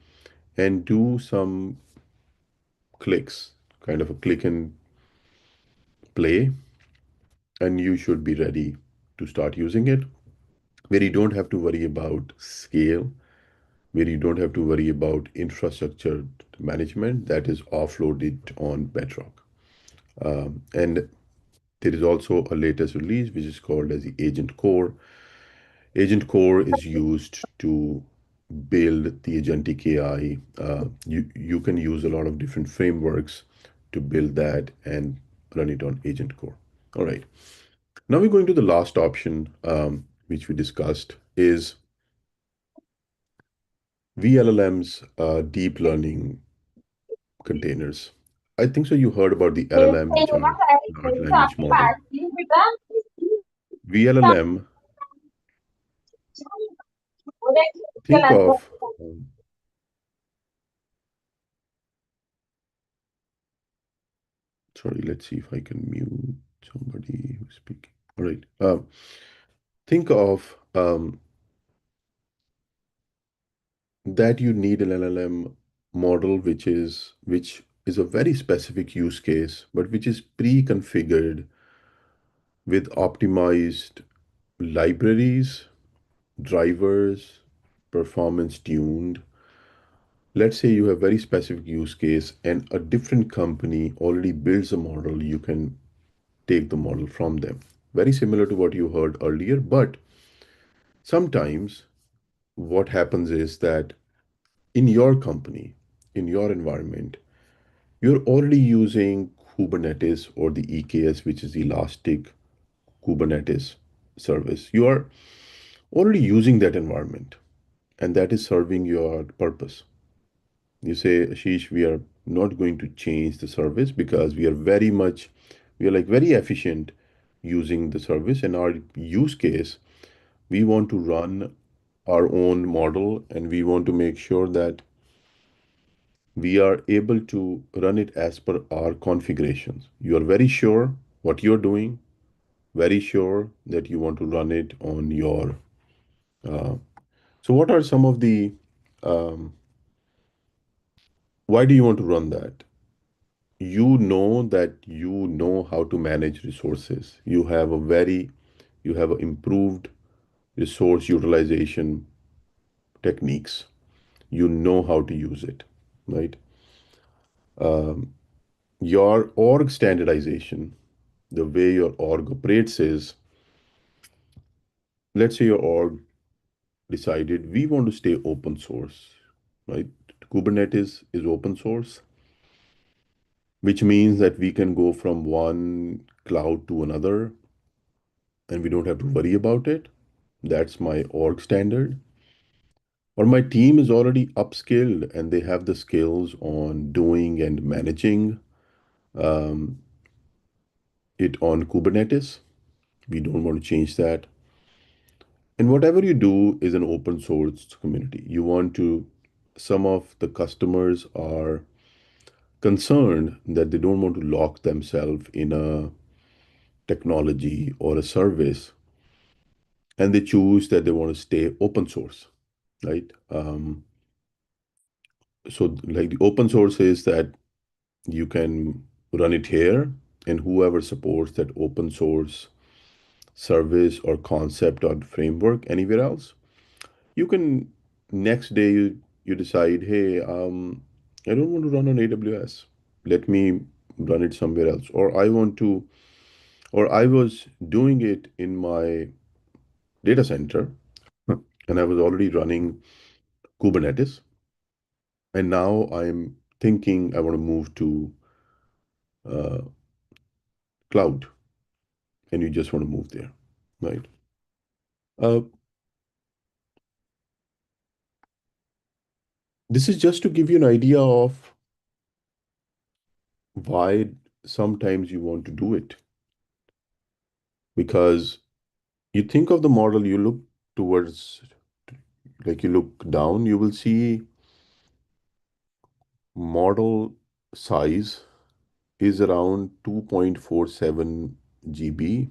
and do some clicks, kind of a click and play, and you should be ready to start using it, where you don't have to worry about scale, where you don't have to worry about infrastructure management that is offloaded on Bedrock. And there is also a latest release which is called as the Agent Core. Agent Core is used to build the agentic AI. You can use a lot of different frameworks to build that and run it on Agent Core. All right. Now we're going to the last option, which we discussed, is VLLMs, deep learning containers. I think so you heard about the LLM, which are large language model. VLLM, think of, sorry, let's see if I can mute somebody who's speaking. All right. Think of that you need an LLM model which is a very specific use case, but which is pre-configured with optimized libraries, drivers, performance tuned. Let's say you have very specific use case and a different company already builds a model, you can take the model from them. Very similar to what you heard earlier, but sometimes what happens is that in your company, in your environment, you're already using Kubernetes or the EKS, which is Elastic Kubernetes service. You are already using that environment, and that is serving your purpose. You say, Ashish, we are not going to change the service because we are like very efficient using the service. And our use case, we want to run our own model and we want to make sure that we are able to run it as per our configurations. You are very sure what you're doing, very sure that you want to run it on your. Uh, so, what are some of the? Um, why do you want to run that? You know that you know how to manage resources. You have improved resource utilization techniques. You know how to use it, right? Um, your org standardization, the way your org operates is, let's say your org decided we want to stay open source, right? Kubernetes is open source, which means that we can go from one cloud to another and we don't have to worry about it. That's my org standard. Or my team is already upskilled and they have the skills on doing and managing um, it on Kubernetes. We don't want to change that. And whatever you do is an open source community. Some of the customers are concerned that they don't want to lock themselves in a technology or a service, and they choose that they want to stay open source, right? So, like the open source is that you can run it here, and whoever supports that open source service or concept or framework anywhere else, you can next day you decide, hey, I don't want to run on AWS. Let me run it somewhere else. Or I was doing it in my data center and I was already running Kubernetes. And now I'm thinking I want to move to uh, cloud and you just want to move there, right? Uh, this is just to give you an idea of why sometimes you want to do it. Because you think of the model, you look towards, like you look down, you will see model size is around 2.47 GB,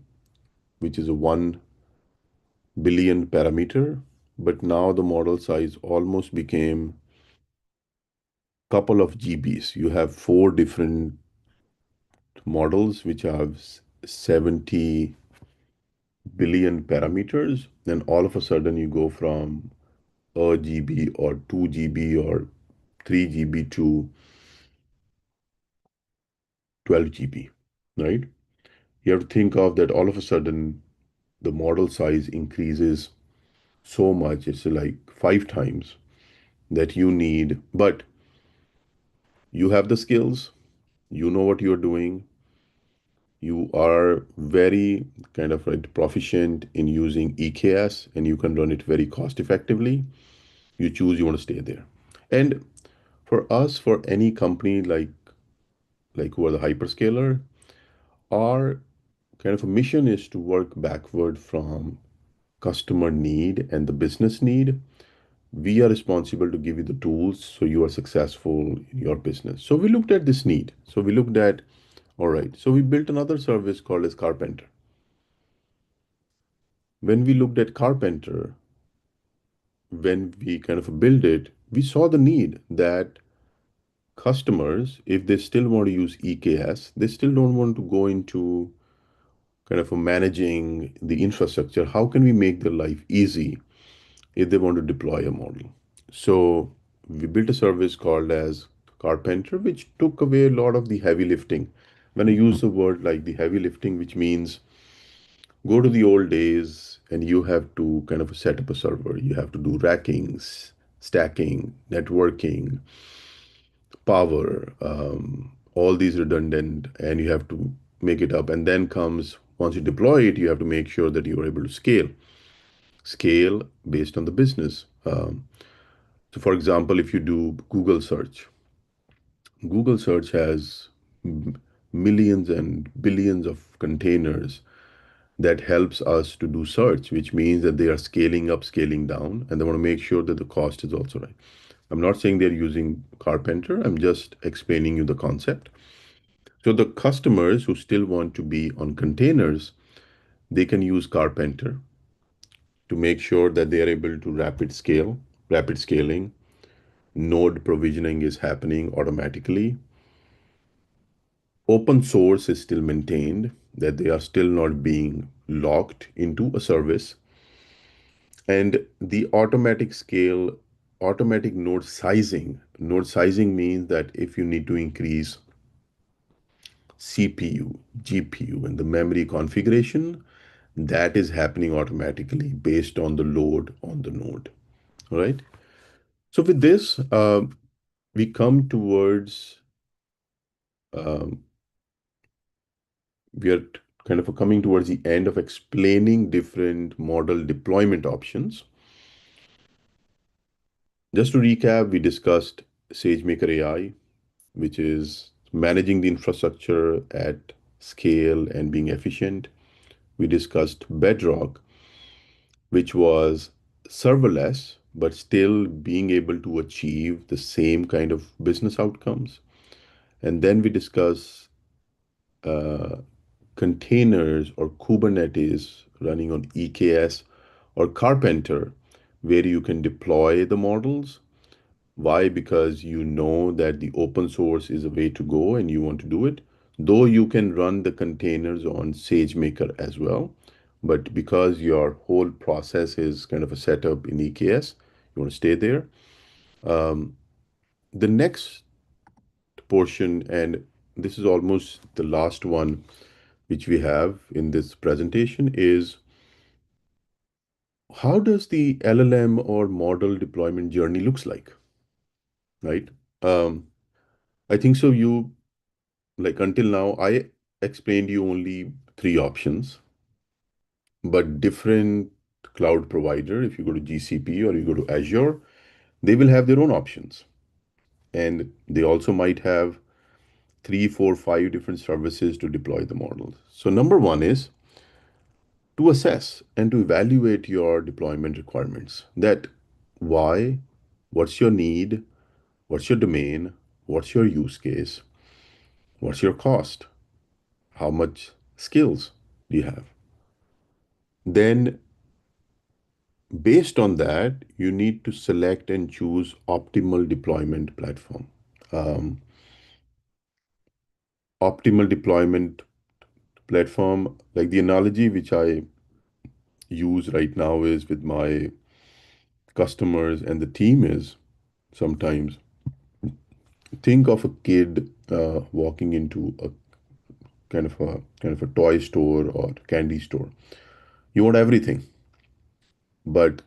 which is a 1 billion parameter. But now the model size almost became couple of GBs. You have four different models which have 70 billion parameters, and all of a sudden you go from a GB or 2 GB or 3 GB to 12 GB, right? You have to think of that all of a sudden the model size increases so much, it's like 5 times that you need, but you have the skills, you know what you're doing, you are very kind of like proficient in using EKS and you can run it very cost effectively. You choose you want to stay there. And for us, for any company like like who are the hyperscaler, our kind of a mission is to work backward from customer need and the business need. We are responsible to give you the tools so you are successful in your business. So we looked at this need. So we looked at, all right, so we built another service called as Carpenter. When we looked at Carpenter, when we kind of built it, we saw the need that customers, if they still want to use EKS, they still don't want to go into kind of managing the infrastructure. How can we make their life easy if they want to deploy a model? So we built a service called as Carpenter, which took away a lot of the heavy lifting. When I use the word like the heavy lifting, which means go to the old days and you have to kind of set up a server. You have to do rackings, stacking, networking, power, all these redundant, and you have to make it up. And then comes, once you deploy it, you have to make sure that you are able to scale based on the business. So for example, if you do Google search has millions and billions of containers that helps us to do search, which means that they are scaling up, scaling down, and they want to make sure that the cost is also right. I'm not saying they're using Carpenter, I'm just explaining you the concept. So the customers who still want to be on containers, they can use Carpenter to make sure that they are able to rapid scaling, node provisioning is happening automatically. Open source is still maintained, that they are still not being locked into a service. And the automatic node sizing means that if you need to increase CPU, GPU, and the memory configuration, that is happening automatically based on the load on the node. All right. So with this, we come towards, we are kind of coming towards the end of explaining different model deployment options. Just to recap, we discussed SageMaker AI, which is managing the infrastructure at scale and being efficient. We discussed Bedrock, which was serverless, but still being able to achieve the same kind of business outcomes. And then we discuss uh, containers or Kubernetes running on EKS or Carpenter, where you can deploy the models. Why? Because you know that the open source is a way to go and you want to do it. Though you can run the containers on SageMaker as well, but because your whole process is kind of a setup in EKS, you want to stay there. The next portion, and this is almost the last one which we have in this presentation, is how does the LLM or model deployment journey looks like, right? Um, I think so. Like until now, I explained you only three options, but different cloud provider, if you go to GCP or you go to Azure, they will have their own options. And they also might have three, four, five different services to deploy the models. So number one is to assess and to evaluate your deployment requirements. That why, what's your need, what's your domain, what's your use case, what's your cost, how much skills do you have. Then based on that, you need to select and choose optimal deployment platform. Um, Optimal deployment platform, like the analogy which I use right now is with my customers and the team is sometimes think of a kid walking into a kind of a toy store or candy store. You want everything, but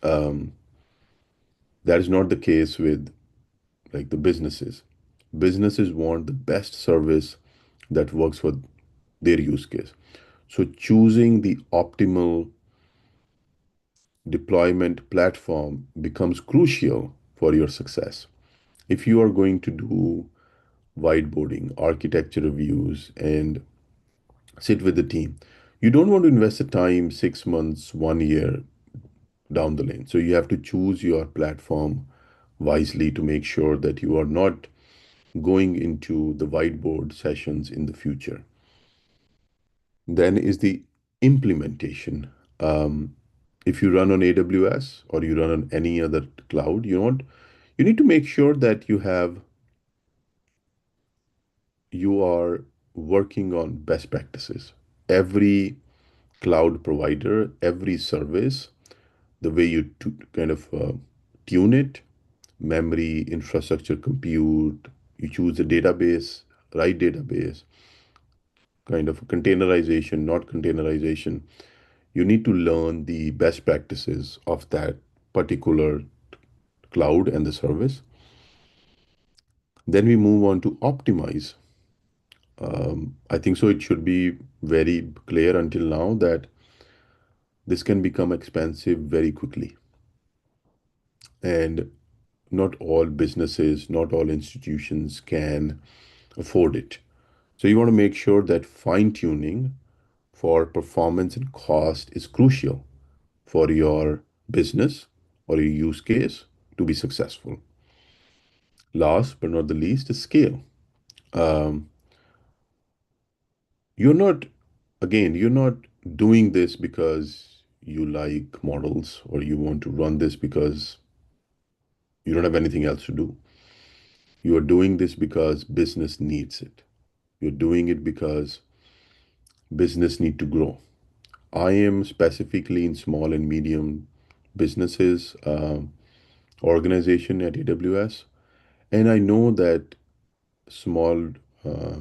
um, that is not the case with like the businesses. Businesses want the best service that works for their use case. So choosing the optimal deployment platform becomes crucial for your success. If you are going to do whiteboarding, architecture reviews, and sit with the team. You don't want to invest the time 6 months, 1 year down the lane. So you have to choose your platform wisely to make sure that you are not going into the whiteboard sessions in the future. Then is the implementation. If you run on AWS or you run on any other cloud, you need to make sure that you are working on best practices. Every cloud provider, every service, the way you kind of tune it, memory, infrastructure, compute, you choose a database, right database, kind of containerization, not containerization. You need to learn the best practices of that particular cloud and the service. Then we move on to optimize. I think so. It should be very clear until now that this can become expensive very quickly. And not all businesses, not all institutions can afford it. So you want to make sure that fine tuning for performance and cost is crucial for your business or your use case to be successful. Last but not the least is scale. Um, you're not, again, you're not doing this because you like models or you want to run this because you don't have anything else to do. You are doing this because business needs it. You're doing it because business need to grow. I am specifically in small and medium businesses organization at AWS, and I know that small uh,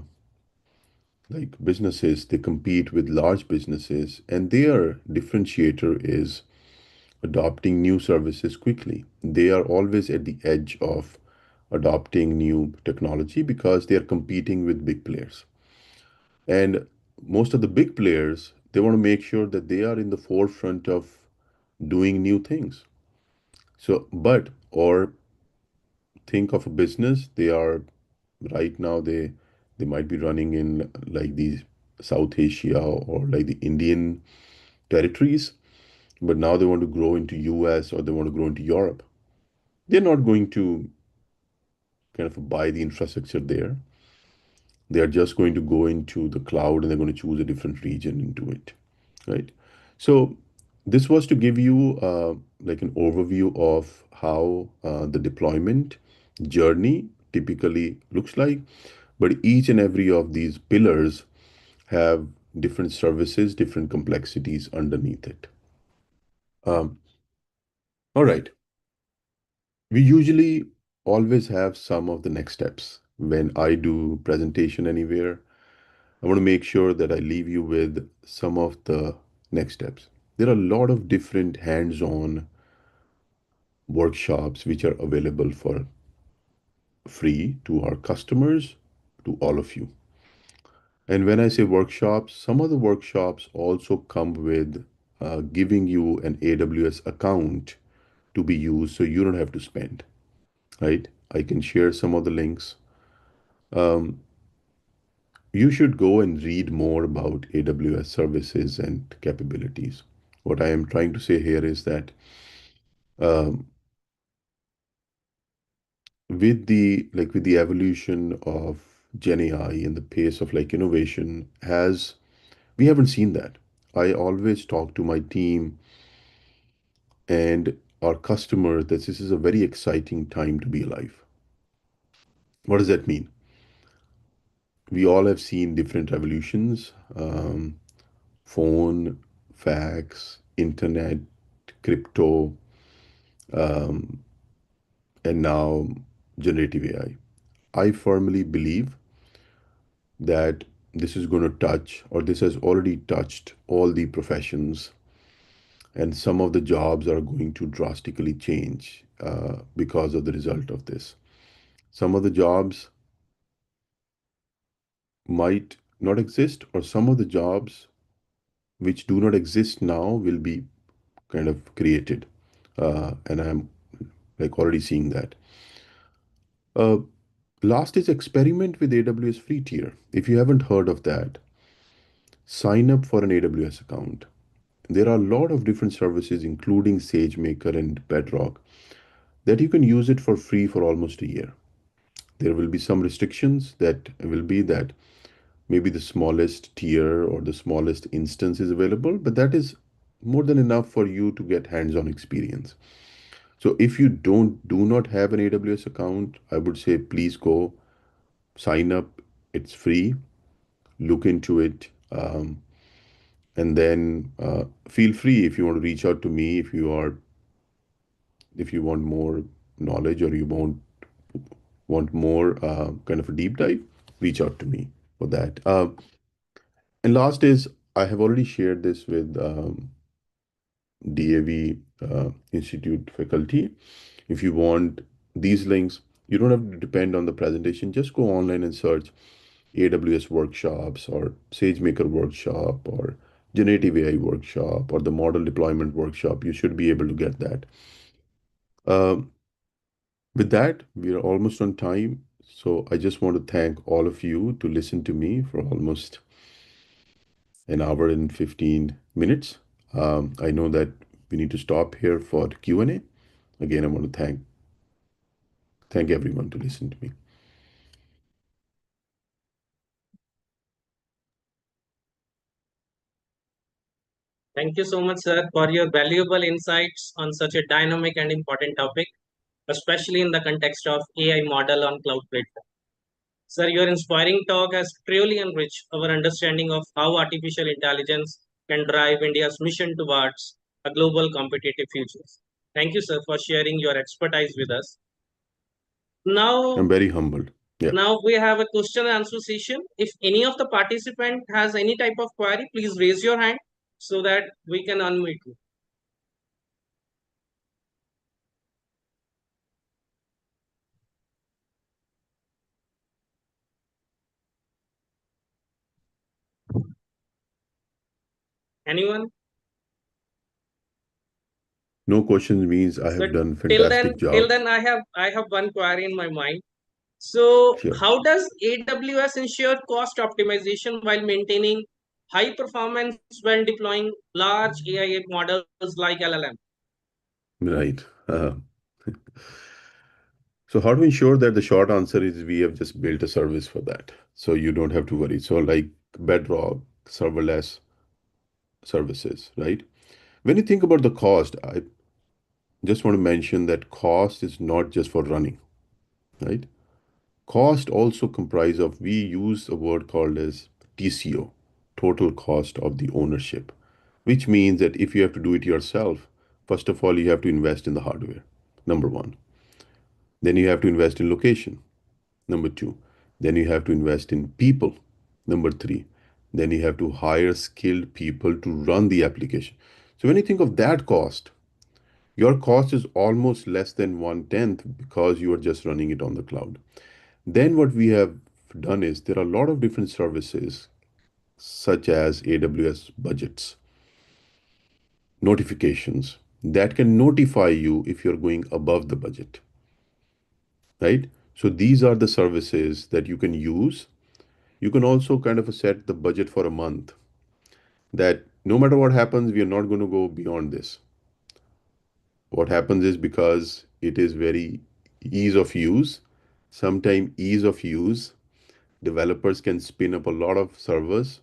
like businesses, they compete with large businesses, and their differentiator is adopting new services quickly. They are always at the edge of adopting new technology because they are competing with big players. And most of the big players, they want to make sure that they are in the forefront of doing new things. So, but, or think of a business, they are right now, they might be running in like these South Asia or like the Indian territories, but now they want to grow into US or they want to grow into Europe. They're not going to kind of buy the infrastructure there. They are just going to go into the cloud and they're going to choose a different region into it, right? So this was to give you like an overview of how the deployment journey typically looks like. But each and every of these pillars have different services, different complexities underneath it. Um, all right. We usually always have some of the next steps. When I do presentation anywhere, I want to make sure that I leave you with some of the next steps. There are a lot of different hands-on workshops which are available for free to our customers, to all of you. And when I say workshops, some of the workshops also come with giving you an AWS account to be used so you don't have to spend, right? I can share some of the links. Um, you should go and read more about AWS services and capabilities. What I am trying to say here is that um, with the evolution of Gen AI and the pace of like innovation has we haven't seen that. I always talk to my team and our customers that this is a very exciting time to be alive. What does that mean? We all have seen different revolutions, phone, fax, internet, crypto, um, and now generative AI. I firmly believe that this is going to touch, or this has already touched all the professions, and some of the jobs are going to drastically change because of the result of this. Some of the jobs might not exist, or some of the jobs which do not exist now will be kind of created. And I'm like already seeing that. Uh, Last is experiment with AWS free tier. If you haven't heard of that, sign up for an AWS account. There are a lot of different services, including SageMaker and Bedrock, that you can use it for free for almost a year. There will be some restrictions that will be that maybe the smallest tier or the smallest instance is available, but that is more than enough for you to get hands-on experience. So if you do not have an AWS account, I would say please go sign up. It's free. Look into it. And then feel free if you want to reach out to me if you want more knowledge or you want more kind of a deep dive, reach out to me for that. And last is I have already shared this with DAV Institute faculty. If you want these links, you don't have to depend on the presentation. Just go online and search AWS workshops or SageMaker workshop or generative AI workshop or the model deployment workshop. You should be able to get that. With that, we are almost on time. So I just want to thank all of you to listen to me for almost an hour and 15 minutes. I know that we need to stop here for Q&A. Again, I want to thank everyone to listen to me. Thank you so much, sir, for your valuable insights on such a dynamic and important topic, especially in the context of AI model on cloud platform. Sir, your inspiring talk has truly enriched our understanding of how artificial intelligence can drive India's mission towards a global competitive future. Thank you, sir, for sharing your expertise with us. Now, I'm very humbled. Yeah. now we have a question and answer session. If any of the participant has any type of query, please raise your hand so that we can unmute you. Anyone? No questions means I So have done till fantastic then, job. I have one query in my mind. So Sure. how does AWS ensure cost optimization while maintaining high performance when deploying large AI models like LLM? Right. So how to ensure that the short answer is we have just built a service for that. So you don't have to worry. So like Bedrock, serverless services, right? When you think about the cost, I just want to mention that cost is not just for running, right? Cost also comprise of, we use a word called as TCO, total cost of the ownership, which means that if you have to do it yourself, first of all, you have to invest in the hardware, number one. Then you have to invest in location, number two. Then you have to invest in people, number three. Then you have to hire skilled people to run the application. So when you think of that cost, your cost is almost less than 1/10 because you are just running it on the cloud. Then what we have done is there are a lot of different services such as AWS budgets, notifications that can notify you if you're going above the budget, right? So these are the services that you can use. You can also kind of set the budget for a month that no matter what happens, we are not going to go beyond this. What happens is because it is very ease of use, sometimes ease of use, developers can spin up a lot of servers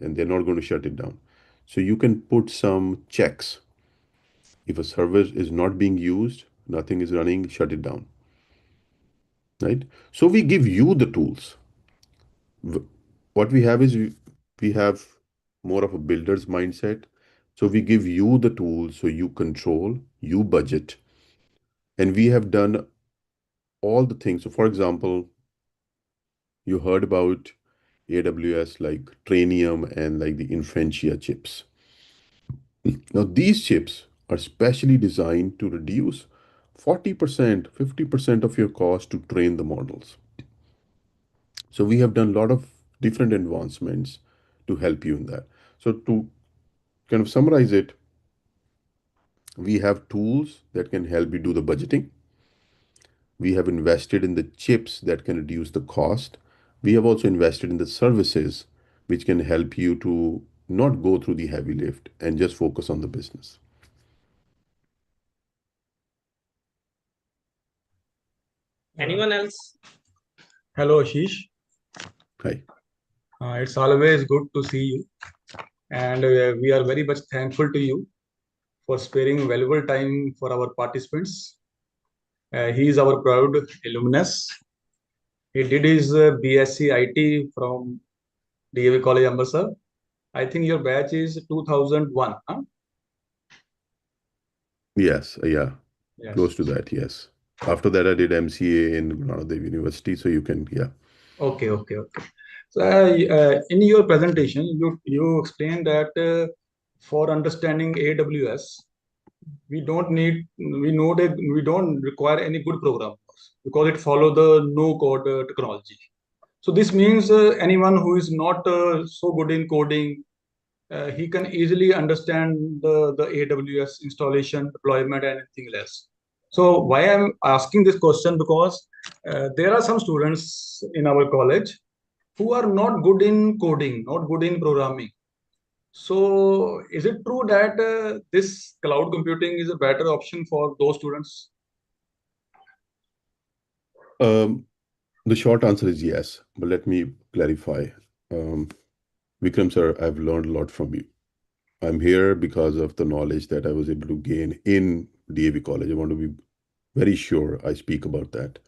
and they're not going to shut it down. So you can put some checks. If a server is not being used, nothing is running, shut it down. Right? So we give you the tools. What we have is we have more of a builder's mindset. So we give you the tools so you control, you budget, and we have done all the things. So for example, you heard about AWS like Trainium and like the Inferentia chips. Now, these chips are specially designed to reduce 40%, 50% of your cost to train the models. So we have done a lot of different advancements to help you in that. So to kind of summarize it, we have tools that can help you do the budgeting. We have invested in the chips that can reduce the cost. We have also invested in the services which can help you to not go through the heavy lift and just focus on the business. Anyone else? Hello, Ashish. Hi. It's always good to see you, and we are very much thankful to you for sparing valuable time for our participants. He is our proud alumnus. He did his BSc IT from DAV College, Amritsar. I think your batch is 2001, huh? Yes, yeah, Yes. close to that, yes. After that, I did MCA in Guru Nanak Dev University, so you can, yeah. Okay. So, in your presentation, you explained that for understanding AWS, we don't require any good programmers because it follow the no code technology. So this means anyone who is not so good in coding, he can easily understand the AWS installation, deployment, and anything else. So why I'm asking this question, because there are some students in our college who are not good in coding, not good in programming. So is it true that this cloud computing is a better option for those students? The short answer is yes, but let me clarify. Vikram sir, I've learned a lot from you. I'm here because of the knowledge that I was able to gain in DAV College. I want to be very sure I speak about that.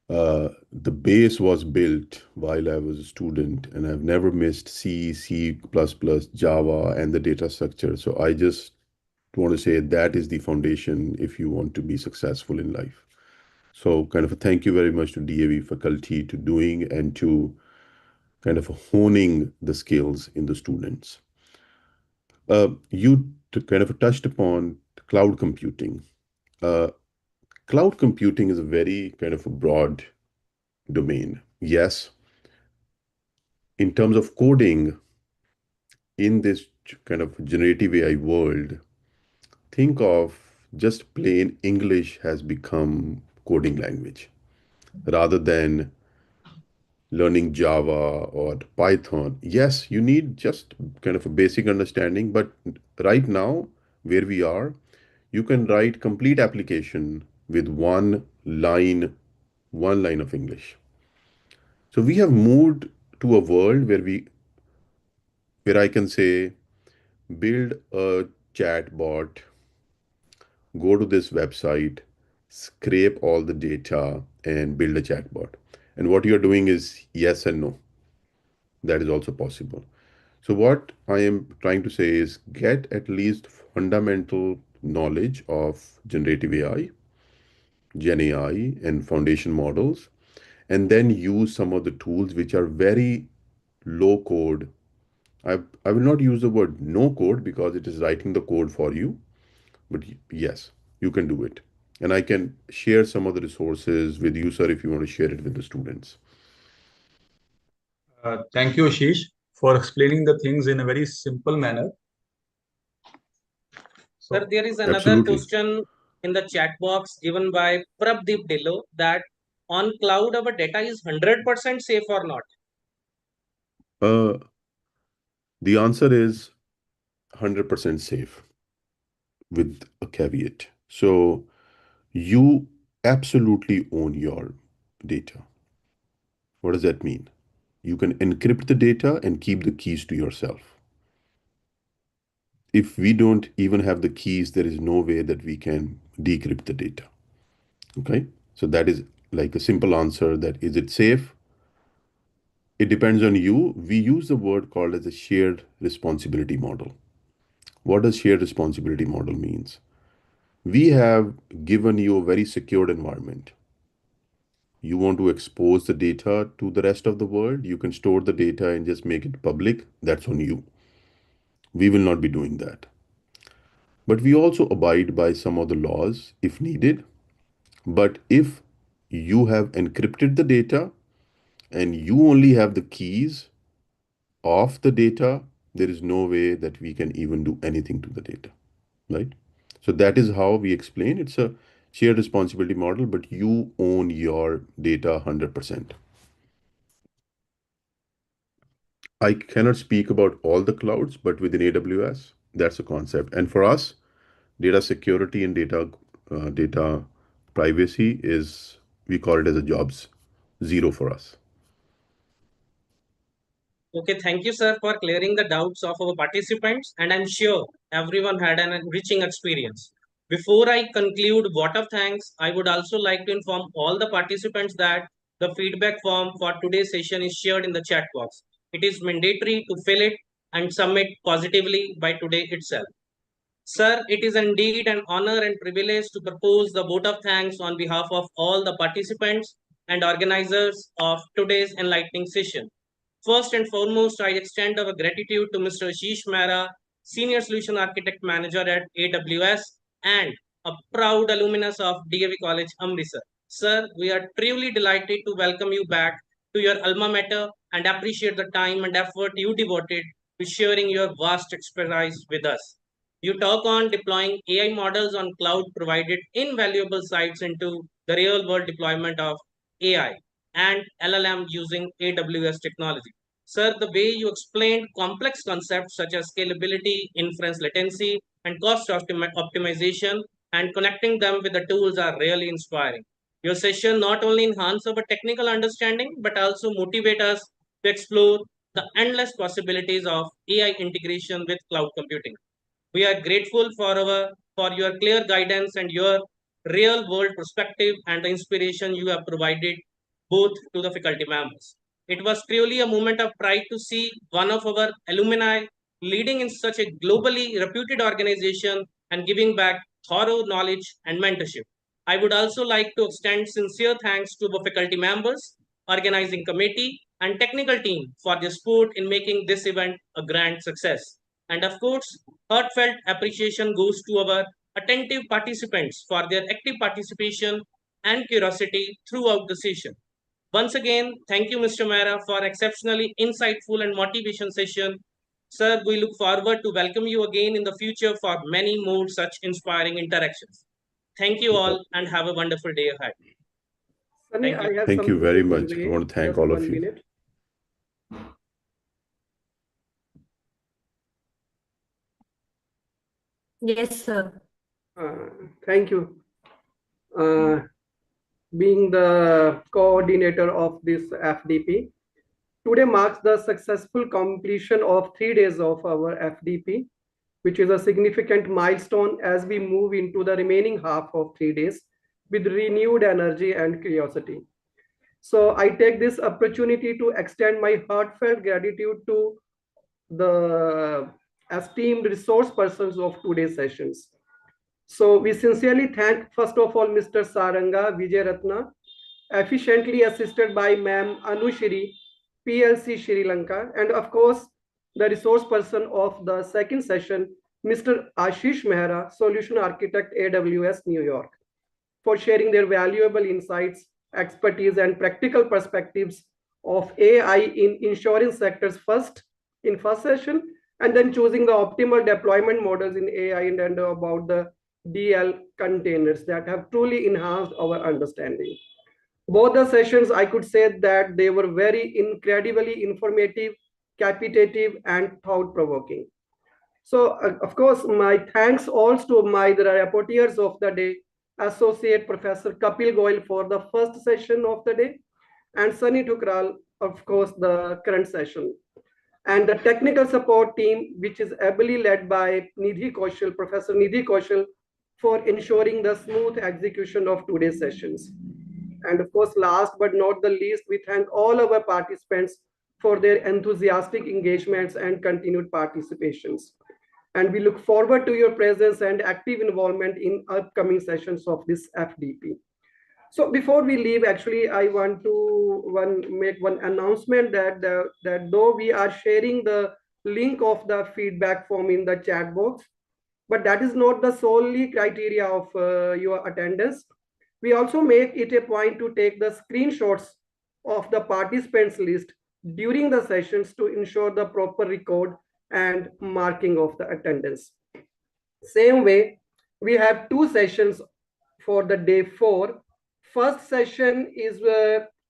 The base was built while I was a student, and I've never missed C, C++, Java, and the data structure. So I just want to say that is the foundation if you want to be successful in life. So kind of a thank you very much to DAV faculty to doing and to kind of honing the skills in the students. You kind of touched upon cloud computing. Cloud computing is a very kind of a broad domain. Yes, in terms of coding in this kind of generative AI world, think of just plain English has become coding language rather than learning Java or Python. Yes, you need just kind of a basic understanding, but right now, where we are, you can write complete application with one line of English. So we have moved to a world where I can say, build a chat bot, go to this website, scrape all the data, and build a chatbot. And what you're doing is yes and no. That is also possible. So what I am trying to say is get at least fundamental knowledge of generative AI, Gen AI, and foundation models, and then use some of the tools which are very low code. I will not use the word no code because it is writing the code for you, but yes, you can do it. And I can share some of the resources with you, sir, if you want to share it with the students. Thank you, Ashish, for explaining the things in a very simple manner. Sir, there is another Absolutely. question in the chat box given by Prabdeep Dillo that on cloud our data is 100% safe or not? The answer is 100% safe with a caveat. So you absolutely own your data. What does that mean? You can encrypt the data and keep the keys to yourself. If we don't even have the keys, there is no way that we can decrypt the data. Okay? So that is like a simple answer that is it safe? It depends on you. We use the word called as a shared responsibility model. What does shared responsibility model means? We have given you a very secured environment. You want to expose the data to the rest of the world, you can store the data and just make it public. That's on you. We will not be doing that. But we also abide by some of the laws if needed. But if you have encrypted the data and you only have the keys of the data, there is no way that we can even do anything to the data, right? So that is how we explain it's a shared responsibility model, but you own your data 100%. I cannot speak about all the clouds, but within AWS, that's a concept. And for us, data security and data privacy is, we call it as a jobs zero for us. Okay, thank you, sir, for clearing the doubts of our participants, and I'm sure everyone had an enriching experience. Before I conclude vote of thanks, I would also like to inform all the participants that the feedback form for today's session is shared in the chat box. It is mandatory to fill it and submit positively by today itself. Sir, it is indeed an honor and privilege to propose the vote of thanks on behalf of all the participants and organizers of today's enlightening session. First and foremost, I extend our gratitude to Mr. Ashish Mehra, Senior Solution Architect Manager at AWS and a proud alumnus of DAV College, Amritsar. Sir, we are truly delighted to welcome you back to your alma mater and appreciate the time and effort you devoted to sharing your vast expertise with us. You talk on deploying AI models on cloud, provided invaluable insights into the real world deployment of AI and LLM using AWS technology. Sir, the way you explained complex concepts such as scalability, inference latency, and cost optimization and connecting them with the tools are really inspiring. Your session not only enhance our technical understanding, but also motivate us to explore the endless possibilities of AI integration with cloud computing. We are grateful for your clear guidance and your real world perspective and the inspiration you have provided both to the faculty members. It was truly a moment of pride to see one of our alumni leading in such a globally reputed organization and giving back thorough knowledge and mentorship. I would also like to extend sincere thanks to the faculty members, organizing committee, and technical team for their support in making this event a grand success. And of course, heartfelt appreciation goes to our attentive participants for their active participation and curiosity throughout the session. Once again, thank you, Mr. Mehra, for exceptionally insightful and motivation session. Sir, we look forward to welcome you again in the future for many more such inspiring interactions. Thank you all and have a wonderful day ahead. Sunny, Thank you. Thank you very much. I want to thank all of you. Minute. Yes, sir. Thank you. Being the coordinator of this FDP, today marks the successful completion of 3 days of our FDP, which is a significant milestone as we move into the remaining half of 3 days with renewed energy and curiosity. So I take this opportunity to extend my heartfelt gratitude to the esteemed resource persons of today's sessions. So we sincerely thank, first of all, Mr. Saranga Vijayaratna, efficiently assisted by Ma'am Anushri, PLC Sri Lanka, and of course, the resource person of the second session, Mr. Ashish Mehra, Solution Architect, AWS, New York, for sharing their valuable insights, expertise, and practical perspectives of AI in insurance sectors in first session, and then choosing the optimal deployment models in AI and about the DL containers that have truly enhanced our understanding. Both the sessions, I could say that they were very incredibly informative, capitative, and thought-provoking. So, of course, my thanks also to the rapporteurs of the day, Associate Professor Kapil Goyal for the first session of the day, and Sunny Thukral, of course, the current session. And the technical support team, which is ably led by Professor Nidhi Kaushal, for ensuring the smooth execution of today's sessions. And of course, last but not the least, we thank all our participants for their enthusiastic engagements and continued participations. And we look forward to your presence and active involvement in upcoming sessions of this FDP. So before we leave, actually, I want to make one announcement that though we are sharing the link of the feedback form in the chat box, but that is not the solely criteria of your attendance. We also make it a point to take the screenshots of the participants list during the sessions to ensure the proper record and marking of the attendance. Same way, we have 2 sessions for the day 4. First session is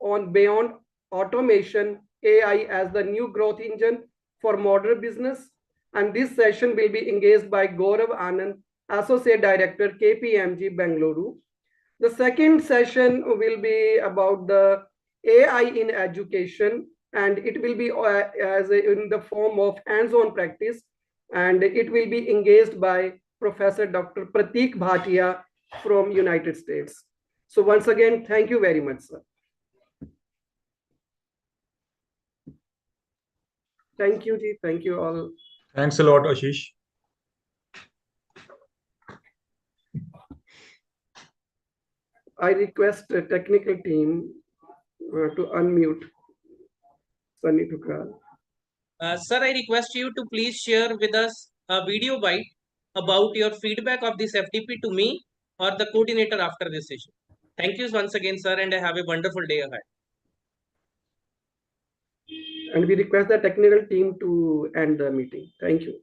on Beyond Automation, AI as the new growth engine for modern business. And this session will be engaged by Gaurav Anand, Associate Director, KPMG, Bengaluru. The second session will be about the AI in education, and it will be in the form of hands-on practice, and it will be engaged by Professor Dr. Pratik Bhatia from United States. So once again, thank you very much, sir. Thank you, Ji. Thank you all. Thanks a lot, Ashish. I request the technical team to unmute Sunny Thukral. Sir, I request you to please share with us a video bite about your feedback of this FDP to me or the coordinator after this session. Thank you once again, sir, and have a wonderful day ahead. And we request the technical team to end the meeting. Thank you.